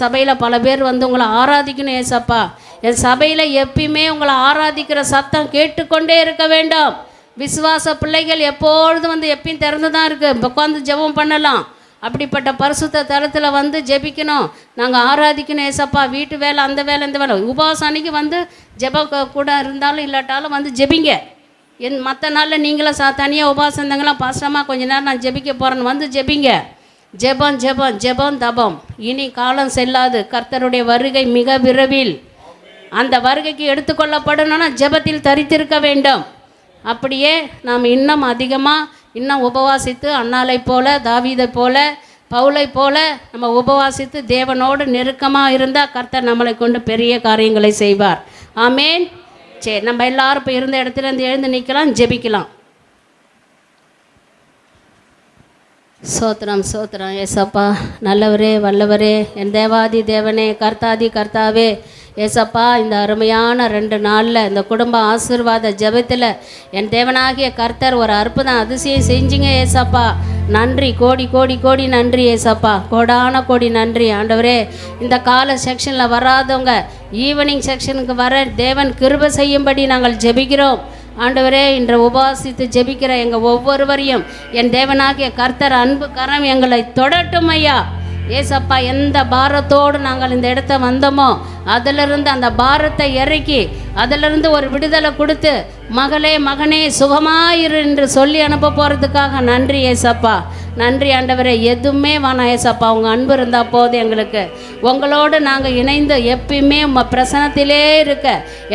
சபையில் பல பேர் வந்து உங்களை ஆராதிக்கணும் ஏசப்பா. என் சபையில் எப்பயுமே உங்களை ஆராதிக்கிற சத்தம் கேட்டுக்கொண்டே இருக்க வேண்டும். விசுவாச பிள்ளைகள் எப்பொழுதும் வந்து எப்பயும் திறந்து தான் இருக்குது, உட்காந்து ஜெபம் பண்ணலாம். அப்படிப்பட்ட பரிசுத்த தலத்தில் வந்து ஜெபிக்கணும், நாங்கள் ஆராதிக்கணும் ஏசப்பா. வீட்டு வேலை அந்த வேலை இந்த வேலை உபவாசம் அன்னைக்கு வந்து ஜெப கூட இருந்தாலும் இல்லாட்டாலும் வந்து ஜெபிங்க. மற்ற நாளில் நீங்களும் தனியாக உபவாசம் இருந்தாங்களாம், பாஸ்டமாக கொஞ்ச நேரம் நான் ஜெபிக்க போகிறேன்னு வந்து ஜெபிங்க. ஜெபம் ஜெபம் ஜெபம் தபம். இனி காலம் செல்லாது, கர்த்தருடைய வருகை மிக விரைவில். அந்த வருகைக்கு எடுத்துக்கொள்ளப்படணும்னா ஜெபத்தில் தரித்திருக்க வேண்டும். அப்படியே நாம் இன்னும் அதிகமாக இன்னும் உபவாசித்து அன்னாலை போல தாவீதை போல பவுலை போல நம்ம உபவாசித்து தேவனோடு நெருக்கமாக இருந்தால் கர்த்தர் நம்மளை கொண்டு பெரிய காரியங்களை செய்வார். ஆமேன். சரி, நம்ம எல்லாரும் இப்போ இருந்த இடத்துலேருந்து எழுந்து நிற்கலாம், ஜெபிக்கலாம். சோத்திரம் சோத்திரம் ஏசப்பா. நல்லவரே வல்லவரே, என் தேவாதி தேவனே, கர்த்தாதி கர்த்தாவே ஏசப்பா. இந்த அருமையான 2 நாளில் இந்த குடும்ப ஆசீர்வாத ஜெபத்தில் என் தேவனாகிய கர்த்தர் ஒரு அற்புதம் அதிசயம் செஞ்சிங்க ஏசப்பா. நன்றி, கோடி கோடி கோடி நன்றி ஏசப்பா. கோடான கோடி நன்றி ஆண்டவரே. இந்த கால செக்ஷனில் வராதவங்க ஈவினிங் செக்ஷனுக்கு வர தேவன் கிருபை செய்யும்படி நாங்கள் ஜெபிக்கிறோம் ஆண்டவரே. இன்று உபவாசித்து ஜெபிக்கிற எங்கள் ஒவ்வொருவரையும் என் தேவனாகிய கர்த்தர் அன்பு கரம் எங்களை தொடட்டும் ஐயா ஏசப்பா. எந்த பாரத்தோடு நாங்கள் இந்த இடத்த வந்தோமோ அதிலிருந்து அந்த பாரத்தை இறக்கி அதிலிருந்து ஒரு விடுதலை கொடுத்து மகளே மகனே சுகமாயிரு என்று சொல்லி அனுப்ப போகிறதுக்காக நன்றி ஏசப்பா. நன்றி ஆண்டவரே. எதுவுமே வேணாம் ஏசப்பா, உங்கள் அன்பு இருந்தால் போதும் எங்களுக்கு. உங்களோடு நாங்கள் இணைந்து எப்பயுமே உங்கள் பிரசனத்திலே இருக்க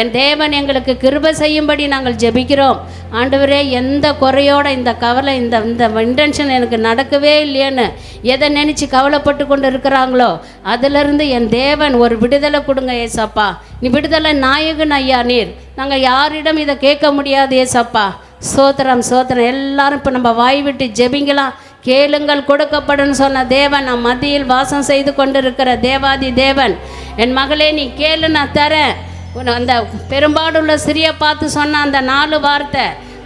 என் தேவன் எங்களுக்கு கிருபை செய்யும்படி நாங்கள் ஜெபிக்கிறோம் ஆண்டவரே. எந்த குறையோட இந்த கவலை இந்த இன்டென்ஷன் எனக்கு நடக்கவே இல்லையேன்னு எதை நினச்சி கவலைப்பட்டு கொண்டு இருக்கிறாங்களோ அதிலிருந்து என் தேவன் ஒரு விடுதலை கொடுங்க ஏசப்பா. நீ விடுதலை நாயகன் ஐயா நீர். நாங்கள் யாரிடம் இதை கேட்க முடியாது ஏசப்பா. சோத்திரம் சோத்திரம். எல்லாரும் இப்போ நம்ம வாய் விட்டு ஜெபிங்கலாம். கேளுங்கள் கொடுக்கப்படும் சொன்ன தேவன் நம் மத்தியில் வாசம் செய்து கொண்டிருக்கிற தேவாதி தேவன். என் மகளே நீ கேளு, நான் தரேன். அந்த பெரும்பாடுள்ள சிறிய பார்த்து சொன்ன அந்த 4 வார்த்தை,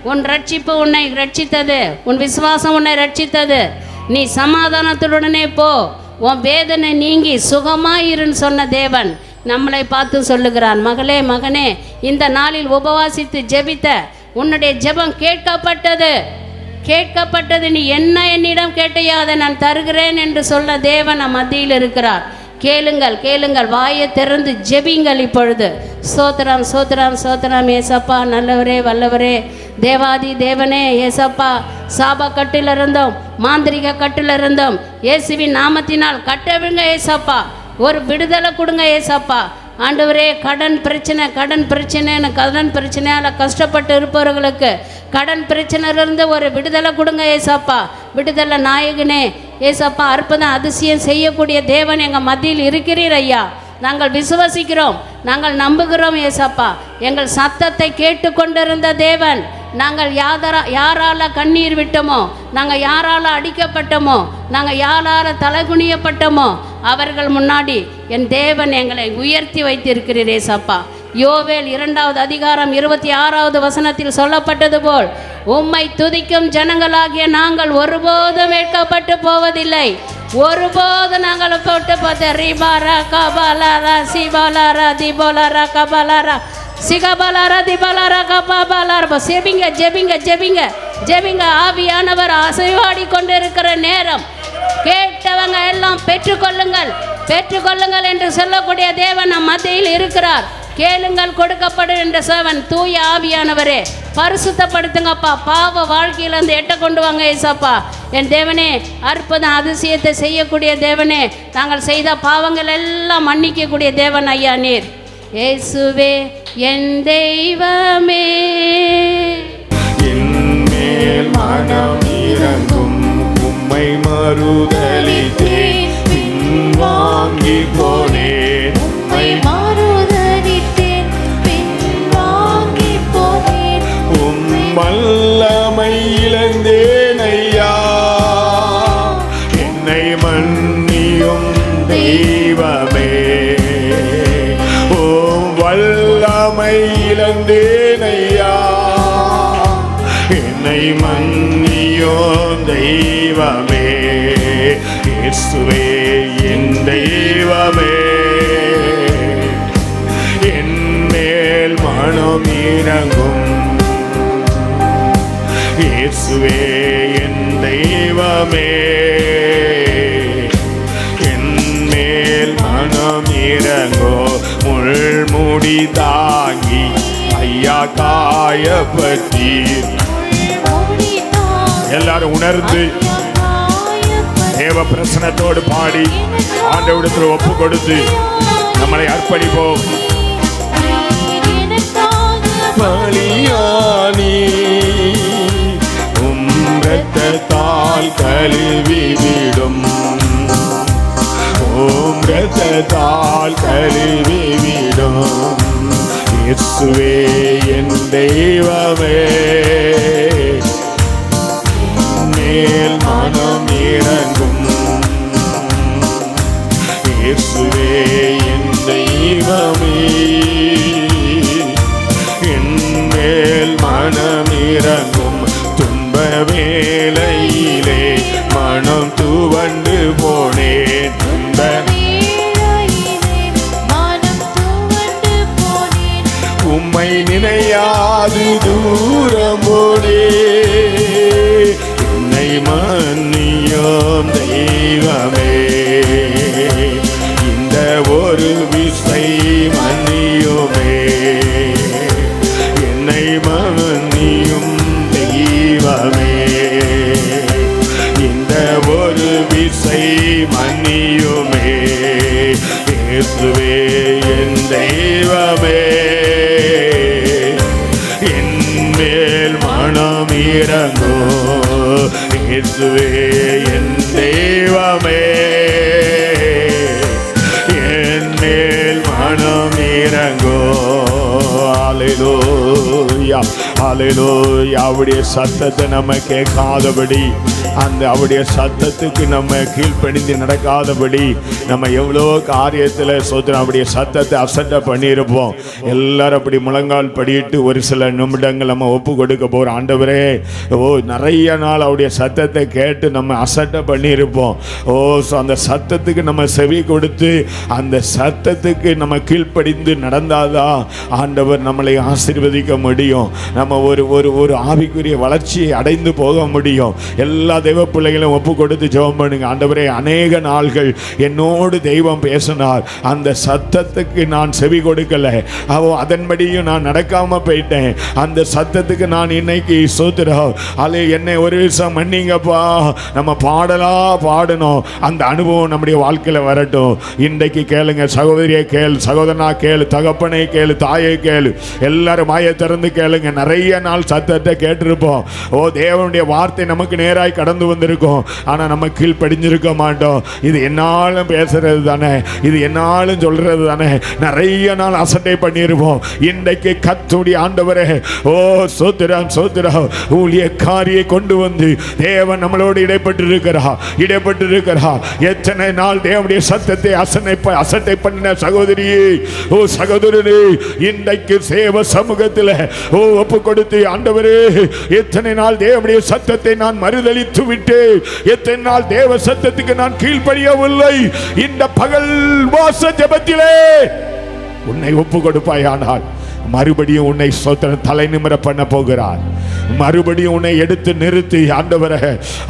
உன் ரட்சிப்பு உன்னை ரட்சித்தது, உன் விசுவாசம் உன்னை ரட்சித்தது, நீ சமாதானத்துடனே போ, உன் வேதனை நீங்கி சுகமாயிருன்னு சொன்ன தேவன் நம்மளை பார்த்து சொல்லுகிறான். மகளே மகனே, இந்த நாளில் உபவாசித்து ஜெபித்த உன்னுடைய ஜெபம் கேட்கப்பட்டது. நீ என்ன என்னிடம் கேட்டையோ அதை நான் தருகிறேன் என்று சொல்ல தேவன் நம் மத்தியில் இருக்கிறார். கேளுங்கள் கேளுங்கள், வாயை திறந்து ஜெபிங்கள் இப்பொழுது. சோத்திரம் சோத்திரம் சோத்திரம் ஏசப்பா. நல்லவரே வல்லவரே, தேவாதி தேவனே ஏசப்பா. சாப கட்டில் இருந்தோம், மாந்திரிக கட்டில் இருந்தோம், இயேசுவின் நாமத்தினால் கட்டவிங்க ஏசப்பா. ஒரு விடுதலை கொடுங்க ஏசப்பா. ஆண்டவரே, கடன் பிரச்சனையால் கஷ்டப்பட்டு இருப்பவர்களுக்கு கடன் பிரச்சனையிலிருந்து ஒரு விடுதலை கொடுங்க ஏசப்பா. விடுதலை நாயகனே ஏசப்பா. அற்புதம் அதிசயம் செய்யக்கூடிய தேவன் எங்கள் மத்தியில் இருக்கிறீர் ஐயா. நாங்கள் விசுவசிக்கிறோம், நாங்கள் நம்புகிறோம் ஏசப்பா. எங்கள் சத்தத்தை கேட்டு கொண்டிருந்த தேவன், நாங்கள் யாரால் கண்ணீர் விட்டோமோ, நாங்கள் யாரால் அடிக்கப்பட்டோமோ, நாங்கள் யாரால் தலைகுனியப்பட்டோமோ அவர்கள் முன்னாடி என் தேவன் எங்களை உயர்த்தி வைத்திருக்கிறீர் ஏசப்பா. யோவேல் 2வது அதிகாரம் 26வது வசனத்தில் சொல்லப்பட்டது போல் உம்மை துதிக்கும் ஜனங்களாகிய நாங்கள் ஒருபோதும் வெட்கப்பட்டு போவதில்லை. ஒருபோது நாங்கள் போட்டு பார்த்த ரிபாரா கபாலாரா சிபாலாரா திபோலாரா கபாலாரா சிகபாலாரா திபாலாரா கபாலாரா. ஜெபிங்க ஜெபிங்க ஜெபிங்க ஜெபிங்க. ஆவியானவர் அசைவாடி கொண்டு இருக்கிற நேரம். கேட்டவங்க எல்லாம் பெற்றுக்கொள்ளுங்கள் என்று சொல்லக்கூடிய தேவன் நம் மத்தியில் இருக்கிறார். கேளுங்கள் கொடுக்கப்படும் என்ற சேவன் தூய ஆவியானவரே பரிசுத்தப்படுத்துங்கப்பா. பாவ வாழ்க்கையிலிருந்து எட்ட கொண்டு வாங்க ஏசப்பா. என் தேவனே, அற்புதம் அதிசயத்தை செய்யக்கூடிய தேவனே, தாங்கள் செய்த பாவங்கள் எல்லாம் மன்னிக்கக்கூடிய தேவன் ஐயா நீர். இயேசுவே என் தெய்வமே, என்மேல் மனம் இறங்கும், உம்மை மறுதலித்தேன், பின்வாங்கி போனேன், உம்மை மறுதலித்தேன், பின்வாங்கி போனேன், உம் வல்லமை இழந்தேன் ஐயா, என்னை மன்னியும் தெய்வமே. உம் வல்லமை இழந்தேன் ஐயா, என்னை மன்னியும் தெய்வமே. இயேசுவே என் தெய்வமே, என் மேல் மனம் இறங்கும். இயேசுவே என் தெய்வமே, என் மேல் மனம் இறங்கோ. முள்முடி தாங்கி ஐயா காயப்பட்டீர். எல்லாரும் உணர்ந்து தேவ பிரசனத்தோடு பாடி ஆண்டவரிடத்தில் ஒப்பு கொடுத்து நம்மளை அர்ப்பணிப்போம். பலியானி உம் இரத்தத்தால் கழுவிவிடும், உம் இரத்தத்தால் கழுவிவிடும். இயேசுவே என் தெய்வமே, மேல் மனம் இறங்கும். இயேசுவே என் தெய்வமே, என் மேல் மனம் இறங்கும். துன்ப வேளையிலே மனம் துவண்டு போனேன், துன்ப உம்மை நினையாது தூரம் போனே. என்னை மன்னியும் தெய்வமே, இந்த ஒரு விசை மன்னியுமே. என்னை மன்னியும் தெய்வமே, இந்த ஒரு விசை மன்னியுமே. இயேசுவே என் தெய்வமே, என் மேல் மனம் இறங்கோ. இயேசுவே என் தெய்வமே, என் மேல் மனம் இறங்கோ. ஹல்லேலூயா, ஹல்லேலூயா. அவருடைய சத்தத்தை நம்ம கேட்காதபடி, அந்த அவருடைய சத்தத்துக்கு நம்ம கீழ்ப்பணிந்து நடக்காதபடி நம்ம எவ்வளோ காரியத்தில் சோதனை அவருடைய சத்தத்தை அசட்டை பண்ணியிருப்போம். எல்லாரும் அப்படி முழங்கால் படிட்டு ஒரு சில நிமிடங்கள் நம்ம ஒப்பு கொடுக்க போகிறோம். ஆண்டவரே, ஓ நிறைய நாள் அவருடைய சத்தத்தை கேட்டு நம்ம அசட்டை பண்ணியிருப்போம். ஓ அந்த சத்தத்துக்கு நம்ம செவி கொடுத்து அந்த சத்தத்துக்கு நம்ம கீழ்ப்படிந்து நடந்தாதான் ஆண்டவர் நம்மளை ஆசீர்வதிக்க முடியும். நம்ம ஒரு ஒரு ஒரு ஆவிக்குரிய வளர்ச்சியை அடைந்து போக முடியும். எல்லா தெய்வ பிள்ளைகளும் ஒப்பு கொடுத்து ஜெபம் பண்ணுங்க. ஆண்டவரே, அநேக நாள்கள் என்னோடு தெய்வம் பேசினார், அந்த சத்தத்துக்கு நான் செவி கொடுக்கல, அதன்படியும் நான் நடக்காம போயிட்டேன். அந்த சத்தத்துக்கு நான் இன்னைக்கு சோத்திரம் அல்ல, என்னை ஒரு விஷயம் மன்னிங்கப்பா. நம்ம பாடணும், அந்த அனுபவம் நம்முடைய வாழ்க்கையில் வரட்டும். இன்றைக்கு கேளுங்க சகோதரியை கேளு, சகோதரனா கேளு, தகப்பனை கேளு, தாயை கேளு, எல்லாரும் வாயை திறந்து கேளுங்க. நிறைய நாள் சத்தத்தை கேட்டிருப்போம். ஓ தேவனுடைய வார்த்தை நமக்கு நேராய் கடந்து வந்திருக்கும், ஆனால் நம்ம கீழ்ப்படிஞ்சிருக்க மாட்டோம். இது என்னாலும் பேசுறது தானே, இது என்னாலும் சொல்றது தானே, நிறைய நாள் அசட்டை பண்ணியிருப்போம். இன்றைக்கு கர்த்தருடைய ஆண்டவரே, ஓ சோத்திரம் சோத்திரம், ஊழியக்காரியை கொண்டு வந்து தேவன் நம்மளோடு இடைப்பட்டு இருக்கிறா. எத்தனை நாள் தேவனுடைய சத்தத்தை அசட்டை பண்ணின சகோதரியே, ஓ சகோதரனே, இன்றைக்கு சேவ சமூகத்தில் ஓ ஒப்பு கொடுத்து, ஆண்டவரே எத்தனை நாள் தேவனுடைய சத்தத்தை நான் மறுதலித்து விட்டேன், எத்தனை நாள் தேவ சத்தத்துக்கு நான் கீழ்ப்படியவில்லை. இந்த பகல் வாச ஜெபத்திலே உன்னை ஒப்பு கொடுப்பாயானால் மறுபடியும் உன்னை ஸ்தோத்திரம் தலை நிமிர பண்ண போகிறார். மறுபடியும் உன்னை எடுத்து நிறுத்தி, ஆண்டவரே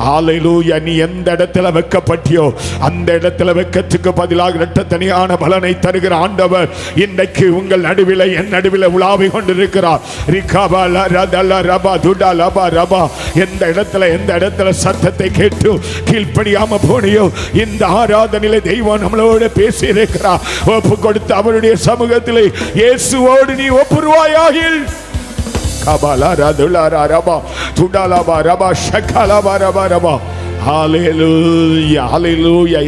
ஹல்லேலூயா, நீ எந்த இடத்துல வைக்கப்பட்டியோ அந்த இடத்துல வெக்கத்துக்கு பதிலாக இரட்டத்தனியான பலனை தருகிற ஆண்டவர் இன்றைக்கு உங்கள் நடுவில், என் நடுவில் உலாவி கொண்டிருக்கிறார். எந்த இடத்துல சத்தத்தை கேட்டு கீழ்ப்படியாம போனியோ, இந்த ஆராதனையில தெய்வம் நம்மளோட பேசி இருக்கிறார். ஒப்பு கொடுத்து அவருடைய சமூகத்திலே இயேசுவோடு நீ ஒப்புருவாயாகில்.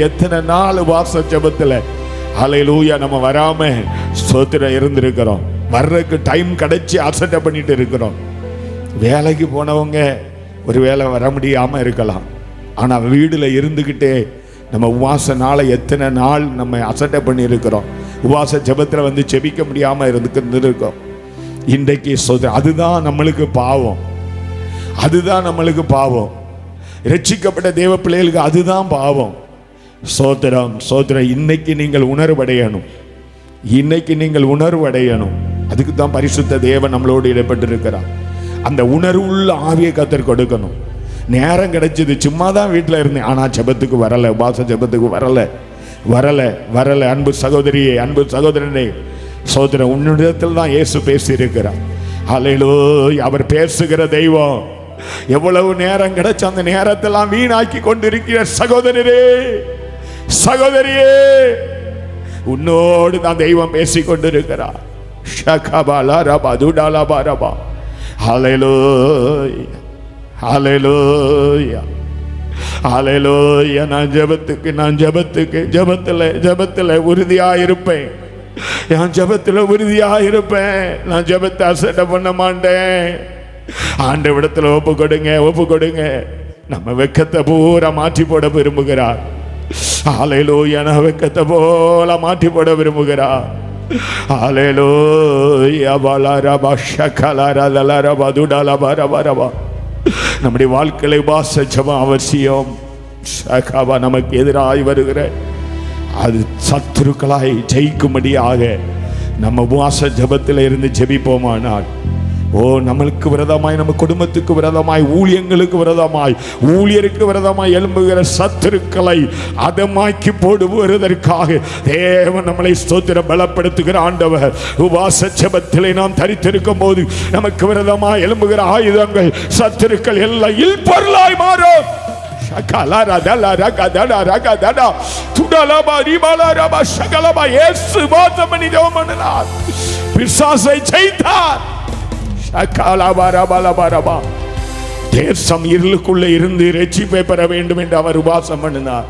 எத்தனை நாள் வாச ஜெபத்துல ஹல்லேலூயா நம்ம வராம ஸ்தோத்திரம் இருந்திருக்கிறோம். வர்றதுக்கு டைம் கிடைச்சி அசட்டை பண்ணிட்டு இருக்கிறோம். வேலைக்கு போனவங்க ஒரு வேளை வர முடியாம இருக்கலாம். ஆனா வீடுல இருந்துகிட்டே நம்ம உபவாச நாளை எத்தனை நாள் நம்ம அசட்டை பண்ணி இருக்கிறோம். உபவாச ஜெபத்துல வந்து ஜெபிக்க முடியாம இருந்திருக்கோம். இன்றைக்கு அதுதான் நம்மளுக்கு பாவம். அதுதான் நம்மளுக்கு பாவம். ரட்சிக்கப்பட்ட தேவ பிள்ளைகளுக்கு அதுதான் பாவம். சோத்திரம் சோத்திரம். இன்னைக்கு நீங்கள் உணர்வடையணும். இன்னைக்கு நீங்கள் உணர்வடையணும். அதுக்கு தான் பரிசுத்த தேவன் நம்மளோடு இடப்பட்டிருக்கிறார். அந்த உணர்வுள்ள ஆவியை கர்த்தர் கொடுக்கணும். நேரம் கிடைச்சது, சும்மா தான் வீட்டில் இருந்தேன், ஆனால் ஜெபத்துக்கு வரலை, உபவாச ஜெபத்துக்கு வரலை. அன்பு சகோதரியே, அன்பு சகோதரனே, சோதரன் உன்னிடத்தில் தான் இயேசு பேசி இருக்கிறார். ஹல்லேலூயா. அவர் பேசுகிற தெய்வம். எவ்வளவு நேரம் கிடைச்ச அந்த நேரத்தெல்லாம் வீணாக்கி கொண்டிருக்கிற சகோதரரே, சகோதரியே, உன்னோடு தான் தெய்வம் பேசி கொண்டிருக்கிறார். ஹல்லேலூயா, ஹல்லேலூயா, ஹல்லேலூயா. நான் ஜெபத்தில் உறுதியாயிருப்பேன். நான் ஜெபத்தில் உறுதியாயிருப்பேன். நான் ஜெபத்தை அசட்டை பண்ண மாட்டேன். ஆண்டவரிடத்தில் ஒப்பு கொடுங்க. நம்ம வெக்கத்தை பூரா மாற்றி போட விரும்புகிறார். ஹல்லேலூயா. நான் வெக்கத்தை போல மாற்றி போட விரும்புகிறார். ஹல்லேலூயா. நம்முடைய வாழ்க்கையில உபவாச ஜெபம் அவசியம். நமக்கு எதிராய் வருகிற அது சத்துருக்களாய் ஜெயிக்கும்படியாக நம்ம உபவாச ஜெபத்தில் இருந்து ஜெபிப்போமானால், நம்மளுக்கு விரதமாய், நம்ம குடும்பத்துக்கு விரதமாய், ஊழியங்களுக்கு விரதமாய், ஊழியருக்கு விரதமாய் எழும்புகிற சத்துருக்களை அதமாக்கி போடுவதற்காக தேவன் நம்மளை ஸ்தோத்திரம் பலப்படுத்துகிற ஆண்டவர். உபவாச ஜெபத்திலே நாம் தரித்திருக்கும் போது நமக்கு விரதமாய் எழும்புகிற ஆயுதங்கள், சத்துருக்கள் எல்லாம் இல்பொருளாய் மாறும். பிசாசை ஜெயித்தார். தேசம் இருளுக்குள்ள இருந்து ரட்சிப்பை பெற வேண்டும் என்று அவர் உபவாசம் பண்ணினார்.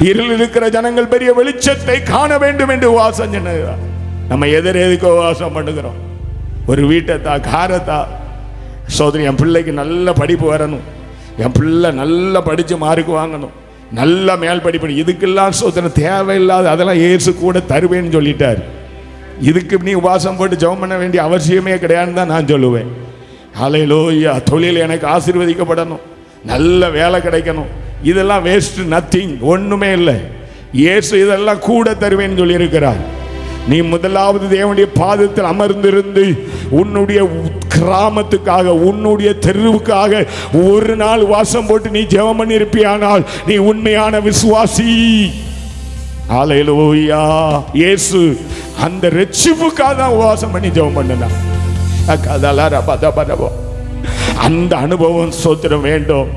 இருள் இருக்கிற ஜனங்கள் பெரிய வெளிச்சத்தை காண வேண்டும் என்று உபவாசம் பண்ணினார். நம்ம எதுக்கு உபவாசம் பண்ணுகிறோம்? ஒரு வீட்டை காரத்தா சோதரி, என் பிள்ளைக்கு நல்ல படிப்பு வரணும், என் பிள்ளை நல்லா படித்து மார்க் வாங்கணும், நல்ல மேல் படிப்பு, இதுக்கெல்லாம் சோதனை தேவையில்லாத, அதெல்லாம் இயேசு கூட தருவேன்னு சொல்லிட்டார். இதுக்கு நீ உபவாசம் போட்டு ஜெபம் பண்ண வேண்டிய அவசியமே கிடையாதுன்னு தான் நான் சொல்லுவேன். ஹல்லேலூயா. தொழில் எனக்கு ஆசீர்வதிக்கப்படணும், நல்ல வேலை கிடைக்கணும், இதெல்லாம் வேஸ்ட், நத்திங், ஒன்றுமே இல்லை. இயேசு இதெல்லாம் கூட தருவேன்னு சொல்லியிருக்கிறார். நீ முதலாவது தேவனுடைய பாதத்தில் அமர்ந்திருந்து உன்னுடைய கிராமத்துக்காக, உன்னுடைய தெருவுக்காக ஒரு நாள் வாசம் போட்டு நீ ஜெபம் பண்ணி இருப்பியானால் நீ உண்மையான விசுவாசி. ஹல்லேலூயா. இயேசு அந்த ரட்சிப்புக்காக தான் உபவாசம் பண்ணி ஜெபம் பண்ணார். அந்த அனுபவம் ஸ்தோத்திரம் வேண்டும்.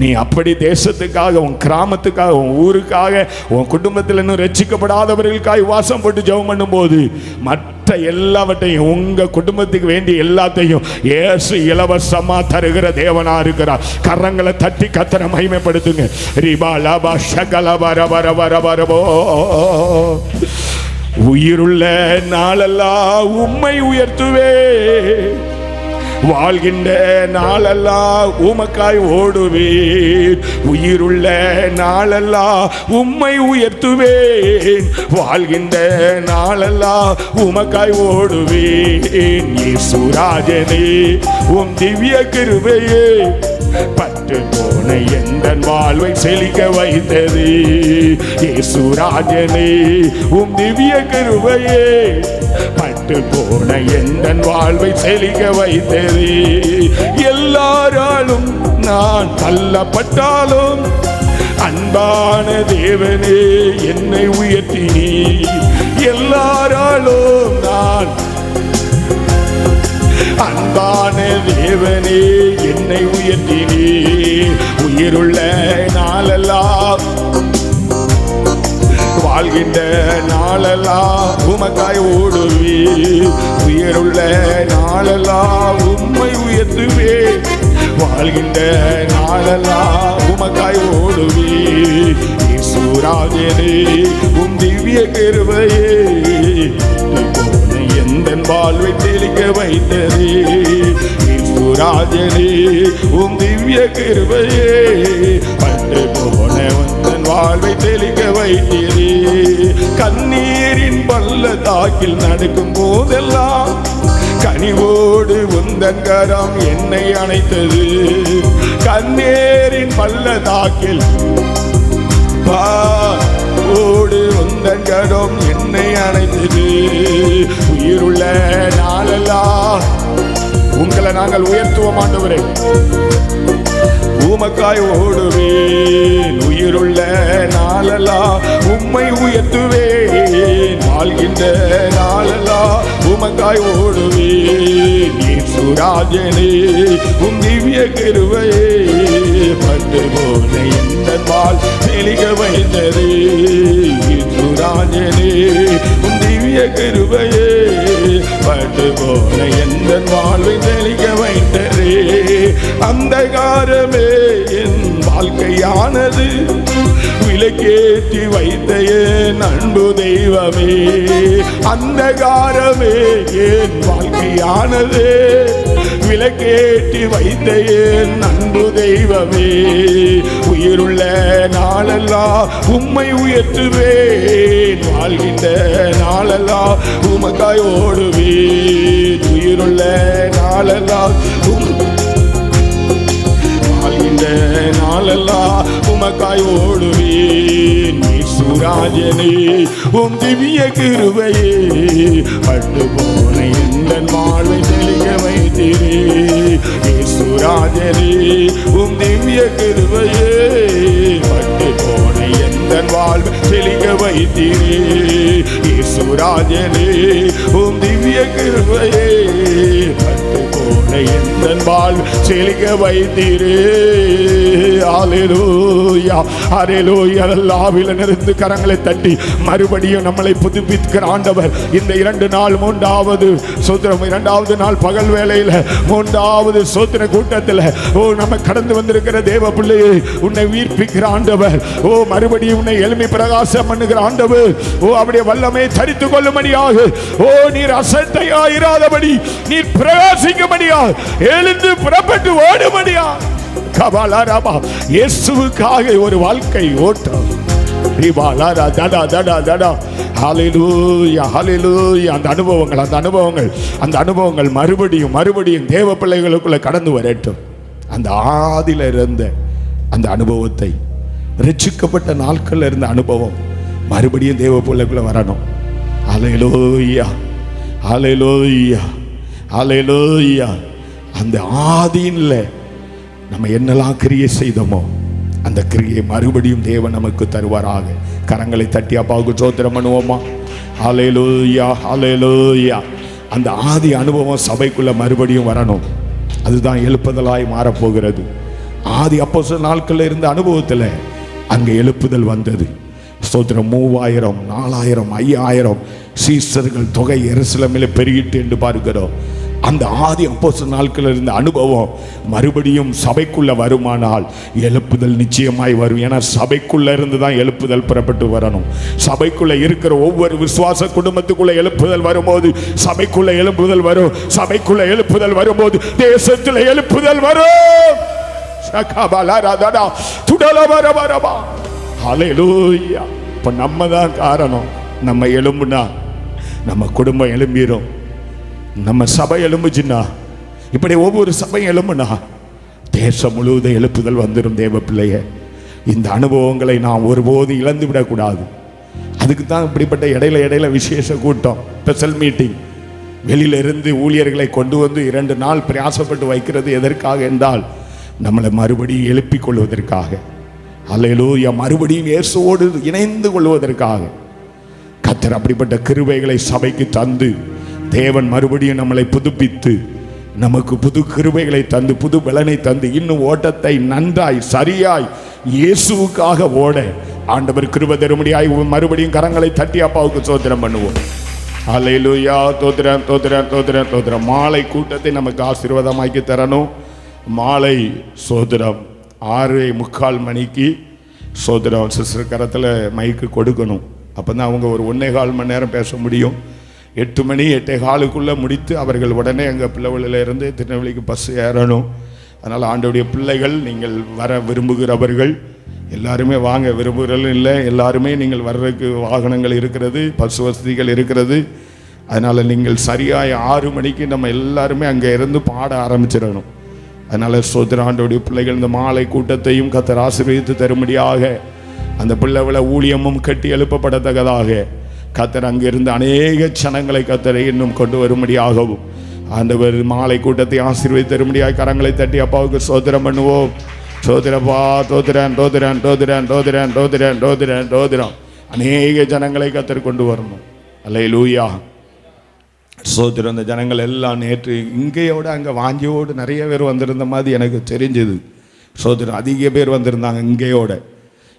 நீ அப்படி தேசத்துக்காக, உன் கிராமத்துக்காக, உன் ஊருக்காக, உன் குடும்பத்தில் இன்னும் ரட்சிக்கப்படாதவர்களுக்காக வாசம் போட்டு ஜெபம் பண்ணும்போது மற்ற எல்லாவற்றையும், உங்க குடும்பத்துக்கு வேண்டிய எல்லாத்தையும் இயேசு இலவசமா தருகிற தேவனா இருக்கிறார். கரங்களை தட்டி கர்த்தரை மகிமைப்படுத்துங்க. உயிருள்ள நாளெல்லாம் உம்மை உயர்த்துவே, வாழ்கின்ற நாளெல்லாம் உமக்காய் ஓடுவேன். உயிருள்ள நாளெல்லாம் உம்மை உயர்த்துவேன், வாழ்கின்ற நாளெல்லாம் உமக்காய் ஓடுவேன். இயேசுராஜனே உம் திவ்ய கிருபையே பட்டு போன எந்த வாழ்வை செழிக்க வைத்தது. இயேசுராஜனே உம் திவ்ய கிருபையே பட்டு போன எந்த வாழ்வை செழிக்க வைத்தது. எல்லாராலும் நான் தள்ளப்பட்டாலும் அன்பான தேவனே என்னை உயர்த்தினீ. எல்லாராலும் நான் அன்பான தேவனே என்னை உயர்த்தினீ. உயிருள்ள நாளெல்லாம் வாழ்கின்ற நாளெல்லாம் உமக்காய் ஓடுவே. உயிருள்ள நாளெல்லாம் உம்மை உயர்த்துவே. வாழ்கின்ற நாளெல்லாம் உமக்காய் ஓடுவே. இயேசுராஜனே உம் திவ்ய கிருபையே எந்த வாழ்வை தெளிக்க வைத்ததே. இயேசுராஜனே உம் திவ்ய கிருபையே பட்டு போன உந்தன் வாழ்வை தெளிக்க வைத்ததே. கண்ணீரின் பள்ளத்தாக்கில் நடக்கும் போதெல்லாம் கனிவோடு உந்தன் கரம் என்னை அணைத்தது. கண்ணீரின் பள்ளத்தாக்கில் ஓடு உந்தன் கரம் என்னை அணைத்தது. உயிருள்ள நாளெல்லாம் உங்களை நாங்கள் உயர்த்துவோம் ஆண்டவரே. உமக்காய் ஓடுவேன். உயிருள்ள நாளெல்லாம் உம்மை உயர்த்துவேன். வாழ்கின்ற நாளெல்லாம் உமக்காய் ஓடுவேன். இயேசுராஜனே உம் திவ்ய கிருபையே பட்டு போன எந்த வாழ் தெளிக்க வைத்ததே. இயேசுராஜனே உம் திவ்ய கிருபையே பட்டு போன எந்த வாழ்வை தெளிக்க வைத்ததே. அந்தகாரமே என் வாழ்க்கையானது விலக்கேற்றி வைத்த என் அன்பு தெய்வமே. அந்தகாரமே என் வாழ்க்கையானது விலக்கேற்றி வைத்த என் அன்பு தெய்வமே. உயிருள்ள நாளெல்லாம் உம்மை உயர்த்துவேன். வாழ்கின்ற நாளெல்லாம் உமக்காய் ஓடுவேன். உயிருள்ள நாளெல்லாம் வாழ்கின்ற நாளெல்லாம் உமக்காய் ஓடுவேன். இயேசுராஜனே உம் திவ்ய கிருபையே பட்டு போன எந்த வாழ்வை தெளிக்க வைத்தீரே. இயேசுராஜனே உம் திவ்ய கிருபையே பட்டு போன எந்த வாழ்வை தெளிக்க வைத்தீரே. இயேசுராஜனே உம் திவ்ய கிருபையே பட்டு போன எந்த வாழ்வை செழிக்க வைத்தீரே. ஹல்லேலூயா ஹல்லேலூயா. எல்லாவில நிறுத்து கரங்களை தட்டி மறுபடியும் நம்மளை புதுப்பிக்கிற ஆண்டவர் இந்த 2 நாள் 3வது சோத்திரம் 2வது நாள் பகல் வேளையில் 3வது சோத்திர கூட்டத்தில் நம்ம கடந்து வந்திருக்கிற தேவ பிள்ளையை உன்னை உயிர்ப்பிக்கிற ஆண்டவர். மறுபடியும் உன்னை எளிமை பிரகாசம் பண்ணுகிற ஆண்டவர். அவருடைய வல்லமை தரித்து கொள்ளும்படியாக நீர் அசட்டையாயிராதபடி நீர் பிரகாசிக்கும்படியாக எழுந்து புறப்பட்டு ஓடும்படியா கபாலாராபா. இயேசுவுக்காக ஒரு வாழ்க்கை ஓட்டம். அந்த அனுபவங்கள் மறுபடியும் தேவ பிள்ளைகளுக்குள்ள கடந்து வரட்டும். அந்த ஆதியில இருந்த அந்த அனுபவத்தை, ரட்சிக்கப்பட்ட நாட்கள்ல இருந்த அனுபவம் மறுபடியும் தேவ பிள்ளைக்குள்ள வரணும். ஹல்லேலூயா ஹல்லேலூயா ஹல்லேலூயா. அந்த ஆதியில நம்ம என்னெல்லாம் கிரியை செய்தோமோ அந்த கிரியை மறுபடியும் தேவன் நமக்கு தருவாராக. கரங்களை தட்டி அப்பாவுக்கு ஸ்தோத்திரம் பண்ணுவோமா? ஹல்லேலூயா ஹல்லேலூயா. அந்த ஆதி அனுபவம் சபைக்குள்ள மறுபடியும் வரணும். அதுதான் எழுப்புதலாய் மாறப்போகிறது. ஆதி அப்போஸ்தலர் நாட்கள்ல இருந்த அனுபவத்தில் அங்கே எழுப்புதல் வந்தது. ஸ்தோத்திரம். 3000 4000 5000 சீசர்கள் தொகை எருசலேமில் பெருகிட்டு என்று பார்க்கிறோம். அந்த ஆதி அப்போஸ்தலர் நாட்களில் இருந்த அனுபவம் மறுபடியும் சபைக்குள்ள வருமானால் எழுப்புதல் நிச்சயமாய் வரும். ஏன்னா சபைக்குள்ள இருந்து தான் எழுப்புதல் புறப்பட்டு வரணும். சபைக்குள்ள இருக்கிற ஒவ்வொரு விசுவாச குடும்பத்துக்குள்ள எழுப்புதல் வரும்போது சபைக்குள்ள எழுப்புதல் வரும். சபைக்குள்ள எழுப்புதல் வரும்போது தேசத்தில் எழுப்புதல் வரும். ஹல்லேலூயா. இப்ப நம்ம தான் காரணம். நம்ம எழும்புனா நம்ம குடும்பம் எழும்பிடும். நம்ம சபை எழும்புச்சுன்னா, இப்படி ஒவ்வொரு சபையும் எழும்புனா தேசம் முழுவதும் எழுப்புதல் வந்துடும். தேவ பிள்ளைய, இந்த அனுபவங்களை நாம் ஒருபோது இழந்து விடக்கூடாது. அது அதுக்கு தான் இப்படிப்பட்ட இடையில விசேஷ கூட்டம், ஸ்பெஷல் மீட்டிங். வெளியிலிருந்து ஊழியர்களை கொண்டு வந்து 2 நாள் பிரயாசப்பட்டு வைக்கிறது எதற்காக என்றால் நம்மளை மறுபடியும் எழுப்பிக் கொள்வதற்காக. அல்லேலூயா, மறுபடியும் இயேசுவோடு இணைந்து கொள்வதற்காக. கர்த்தர் அப்படிப்பட்ட கிருபைகளை சபைக்கு தந்து தேவன் மறுபடியும் நம்மளை புதுப்பித்து நமக்கு புது கிருபைகளை தந்து புது பலனை தந்து இன்னும் ஓட்டத்தை நன்றாய் சரியாய் இயேசுவுக்காக ஓட ஆண்டவர் கிருபை தரும்படியாய் மறுபடியும் கரங்களை தட்டி அப்பாவுக்கு ஸ்தோத்திரம் பண்ணுவோம். அல்லேலூயா, தோத்திரம் தோத்திரம் தோத்திரம் தோத்திரம். மாலை கூட்டத்தை நமக்கு ஆசீர்வாதமாக்கி தரணும். மாலை சோதரம் 6:45 மணிக்கு சோதரம் சிஸ்டர் கரத்தில் மைக்கு கொடுக்கணும். அப்போ தான் அவங்க ஒரு 1.25 மணி நேரம் பேச முடியும். 8 மணி 8:15 முடித்து அவர்கள் உடனே எங்கள் பிள்ளைகளிலிருந்து திருநெல்வேலிக்கு பஸ் ஏறணும். அதனால் ஆண்டவருடைய பிள்ளைகள், நீங்கள் வர விரும்புகிறவர்கள் எல்லாருமே வாங்க. விரும்புகிறவர்கள் இல்லை, எல்லாருமே நீங்கள் வர்றதுக்கு வாகனங்கள் இருக்கிறது, பஸ் வசதிகள் இருக்கிறது. அதனால் நீங்கள் சரியாக 6 மணிக்கு நம்ம எல்லாருமே அங்கே இருந்து பாட ஆரம்பிச்சிடணும். அதனால் சோதர ஆண்டவருடைய பிள்ளைகள் இந்த மாலை கூட்டத்தையும் கர்த்தர் ஆசீர்வதித்து தரும்படியாக, அந்த பிள்ளைகளை ஊழியமும் கட்டி எழுப்பப்படத்தக்கதாக கர்த்தர் அங்கிருந்து அநேக ஜனங்களை கர்த்தரை இன்னும் கொண்டு வரும்படியாகவும் ஆண்டவர் மாலை கூட்டத்தை ஆசீர்வதித்து தரும்படியாக கரங்களை தட்டி அப்பாவுக்கு சோதரம் பண்ணுவோம். சோதரப்பா, தோதிரன் தோதிரன் தோதிரன் தோதிரன் தோதிரன் தோதிரன் தோதிரம். அநேக ஜனங்களை கர்த்தர் கொண்டு வரணும். அல்லேலூயா, சோதரம். அந்த ஜனங்கள் எல்லாம் நேற்று இங்கேயோட அங்கே வாஞ்சியோடு நிறைய பேர் வந்திருந்த மாதிரி எனக்கு தெரிஞ்சுது. சோதரம் அதிக பேர் வந்திருந்தாங்க இங்கேயோட.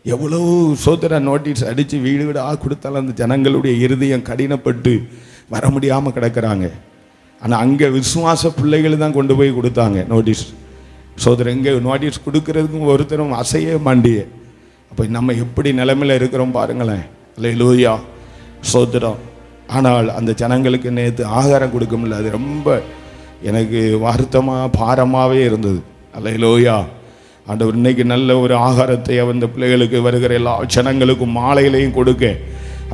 எவ்வளோ சோதர நோட்டீஸ் அடித்து வீடு வீடாக கொடுத்தாலும் அந்த ஜனங்களுடைய இருதயம் கடினப்பட்டு வர முடியாமல் கிடக்கிறாங்க. ஆனால் அங்கே விசுவாச பிள்ளைகள் தான் கொண்டு போய் கொடுத்தாங்க நோட்டீஸ். சோதரன் இங்கே நோட்டீஸ் கொடுக்கறதுக்கும் ஒருத்தரும் அசைய மாண்டிய. அப்போ நம்ம எப்படி நிலைமையில் இருக்கிறோம் பாருங்களேன். அல்லேலூயா, சோதரம். ஆனால் அந்த ஜனங்களுக்கு நேற்று ஆகாரம் கொடுக்க முடியல. அது ரொம்ப எனக்கு வருத்தமாக பாரமாகவே இருந்தது. அல்லேலூயா, ஆண்டவர் இன்னைக்கு நல்ல ஒரு ஆகாரத்தை அந்த பிள்ளைகளுக்கு வருகிற எல்லா ஜனங்களுக்கும் மாலையிலையும் கொடுக்க,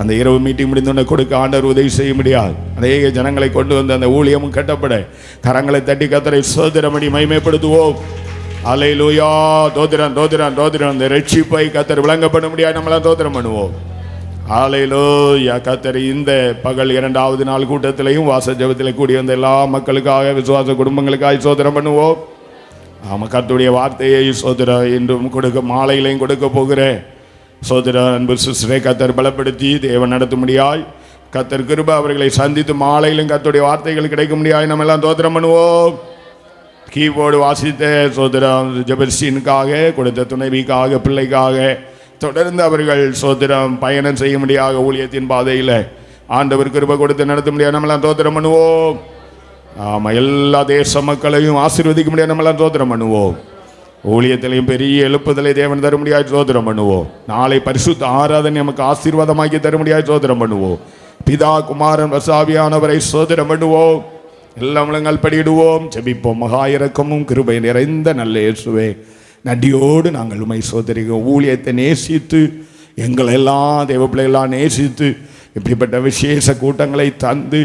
அந்த இரவு மீட்டிங் முடிந்தோடனே கொடுக்க ஆண்டவர் உதவி செய்ய முடியாது. அநேக ஜனங்களை கொண்டு வந்து அந்த ஊழியமும் கட்டப்பட கரங்களை தட்டி கர்த்தரை சோதரமணி மகிமைப்படுத்துவோம். அல்லேலூயா, தோதிரன் தோதிரன் தோதிரன். அந்த ரட்சிப்பை கர்த்தர் விளங்கப்பட முடியாது, நம்மளாம் தோத்திரம் பண்ணுவோம். அல்லேலூயா, கர்த்தர் இந்த பகல் 2வது நாள் கூட்டத்திலையும் வாச ஜெபத்தில் கூடி வந்த எல்லா மக்களுக்காக, விசுவாச குடும்பங்களுக்காக சோதரம் பண்ணுவோம். ஆமாம், கர்த்தருடைய வார்த்தையை சோதர இன்றும் கொடுக்க, மாலையிலையும் கொடுக்க போகிறேன். சோதர அன்பு சிஸ்டரை கர்த்தர் பலப்படுத்தி தேவன் நடத்த முடியாய் கர்த்தர் கிருபை அவர்களை சந்தித்து மாலையிலும் கர்த்தருடைய வார்த்தைகள் கிடைக்க முடியாய் நம்ம எல்லாம் தோத்திரம் பண்ணுவோம். கீபோர்டு வாசித்த சோதரம் ஜெபர்சினுக்காக, கொடுத்த துணைவிக்காக, பிள்ளைக்காக தொடர்ந்து அவர்கள் சோதரம் பயணம் செய்ய முடியாத ஊழியத்தின் பாதையில் ஆண்டவர் கிருபை கொடுத்து நடத்த முடியாது நம்மளாம் தோத்திரம் பண்ணுவோம். ஆமாம், எல்லா தேச மக்களையும் ஆசீர்வதிக்க முடியாது நம்மளாம் தோத்திரம் பண்ணுவோம். ஊழியத்திலையும் பெரிய எழுப்புதலை தேவன் தர முடியாது சோதரம் பண்ணுவோம். நாளை பரிசுத்த ஆராதனை நமக்கு ஆசீர்வாதமாக்கி தர முடியாது சோதரம் பண்ணுவோம். பிதா குமாரன் வசாவியானவரை சோதரம் பண்ணுவோம். எல்லா முழங்கள் படியிடுவோம், ஜெபிப்போம். மகா இரக்கமும் கிருபை நிறைந்த நல்ல இயேசுவே, நன்றியோடு நாங்கள் உம்மை சோதரிக்கிறோம். ஊழியத்தை நேசித்து எங்களெல்லாம் தேவ பிள்ளைகளாம் நேசித்து இப்படிப்பட்ட விசேஷ கூட்டங்களை தந்து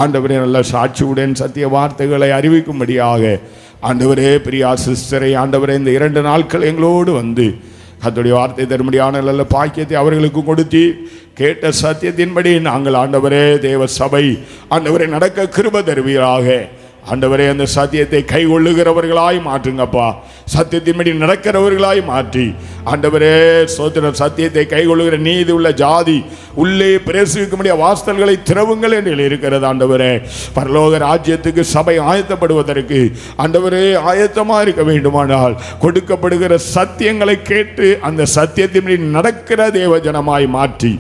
ஆண்டவரே நல்ல சாட்சியுடன் சத்திய வார்த்தைகளை அறிவிக்கும்படியாக ஆண்டவரே பிரியா சிஸ்டரை ஆண்டவரே இந்த 2 நாட்கள் எங்களோடு வந்து கர்த்தருடைய வார்த்தை தரும்படியான நல்ல பாக்கியத்தை அவர்களுக்கு கொடுத்து கேட்ட சத்தியத்தின்படி நாங்கள் ஆண்டவரே தேவ சபை ஆண்டவரே நடக்க கிருபை தருவீராக. ஆண்டவரே அந்த சத்தியத்தை கை கொள்ளுகிறவர்களாய் மாற்றுங்கப்பா. சத்தியத்தின்படி நடக்கிறவர்களாய் மாற்றி ஆண்டவரே சோதர சத்தியத்தை கை கொள்ளுகிற நீதி உள்ள ஜாதி உள்ளே பிரவேசிக்க முடிய வாசல்களை திறவுங்கள் என்று இருக்கிறது. ஆண்டவரே பரலோக ராஜ்யத்துக்கு சபை ஆயத்தப்படுவதற்கு ஆண்டவரே ஆயத்தமாக இருக்க வேண்டுமானால் கொடுக்கப்படுகிற சத்தியங்களை கேட்டு அந்த சத்தியத்தின்படி நடக்கிற தேவ ஜனமாய் மாற்றி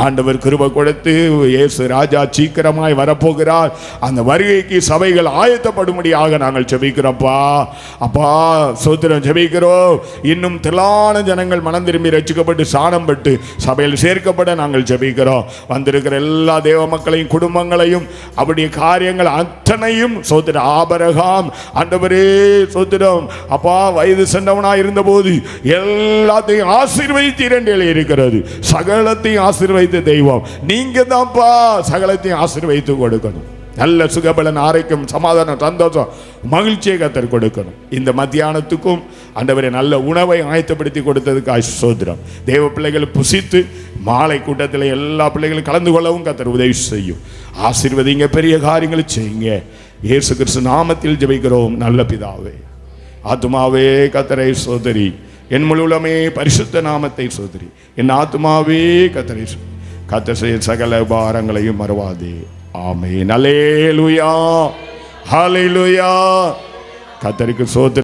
ஆண்டவர் கிருபை கொடுத்து இயேசு ராஜா சீக்கிரமாய் வரப்போகிறார். அந்த வருகைக்கு சபைகள் ஆயத்தப்படும்படியாக நாங்கள் ஜெபிக்கிறோம்ப்பா. அப்பா சோத்திரம் ஜெபிக்கிறோம். இன்னும் திரளான ஜனங்கள் மனம் திரும்பி ரட்சிக்கப்பட்டு சாணம் பட்டு சபையில் சேர்க்கப்பட நாங்கள் ஜெபிக்கிறோம். வந்திருக்கிற எல்லா தேவ மக்களையும் குடும்பங்களையும் அவருடைய காரியங்கள் அத்தனையும் சோத்திர ஆபரகாம் ஆண்டவரே சோத்திரம் அப்பா வயது சென்றவனாய் இருந்தபோது எல்லாத்தையும் ஆசீர்வதித்தீர் என்று இருக்கிறது. சகலத்தையும் ஆசீர்வதித்த தெய்வம் நீங்க தான்ப்பா. சகலத்தையும் ஆசீர்வதித்து கொடுக்கணும். நல்ல சுகபலன், ஆரோக்கியம், சமாதானம், சந்தோஷம், மகிழ்ச்சியை கர்த்தர் கொடுக்கணும். இந்த மத்தியானத்துக்கும் ஆண்டவரே நல்ல உணவை ஆயத்தப்படுத்தி கொடுத்ததுக்கு ஸ்தோத்திரம். தேவ பிள்ளைகள் புசித்து மாலை கூட்டத்தில் எல்லா பிள்ளைகளும் கலந்து கொள்ளவும் கர்த்தர் உதவி செய்யும். ஆசீர்வதிங்க, பெரிய காரியங்களை செய்யுங்க. இயேசு கிறிஸ்து நாமத்தில் ஜெபிக்கிறோம் நல்ல பிதாவே. ஆத்துமாவே கர்த்தரை சோதரி, என் முழுவதுமே பரிசுத்த நாமத்தை சோதரி. என் ஆத்துமாவே கர்த்தரை கர்த்தர் செய்ய சகல உபகாரங்களையும் மறவாதே. ஆமென். அல்லேலூயா, ஹல்லேலூயா. கர்த்தருக்கு சோதரி.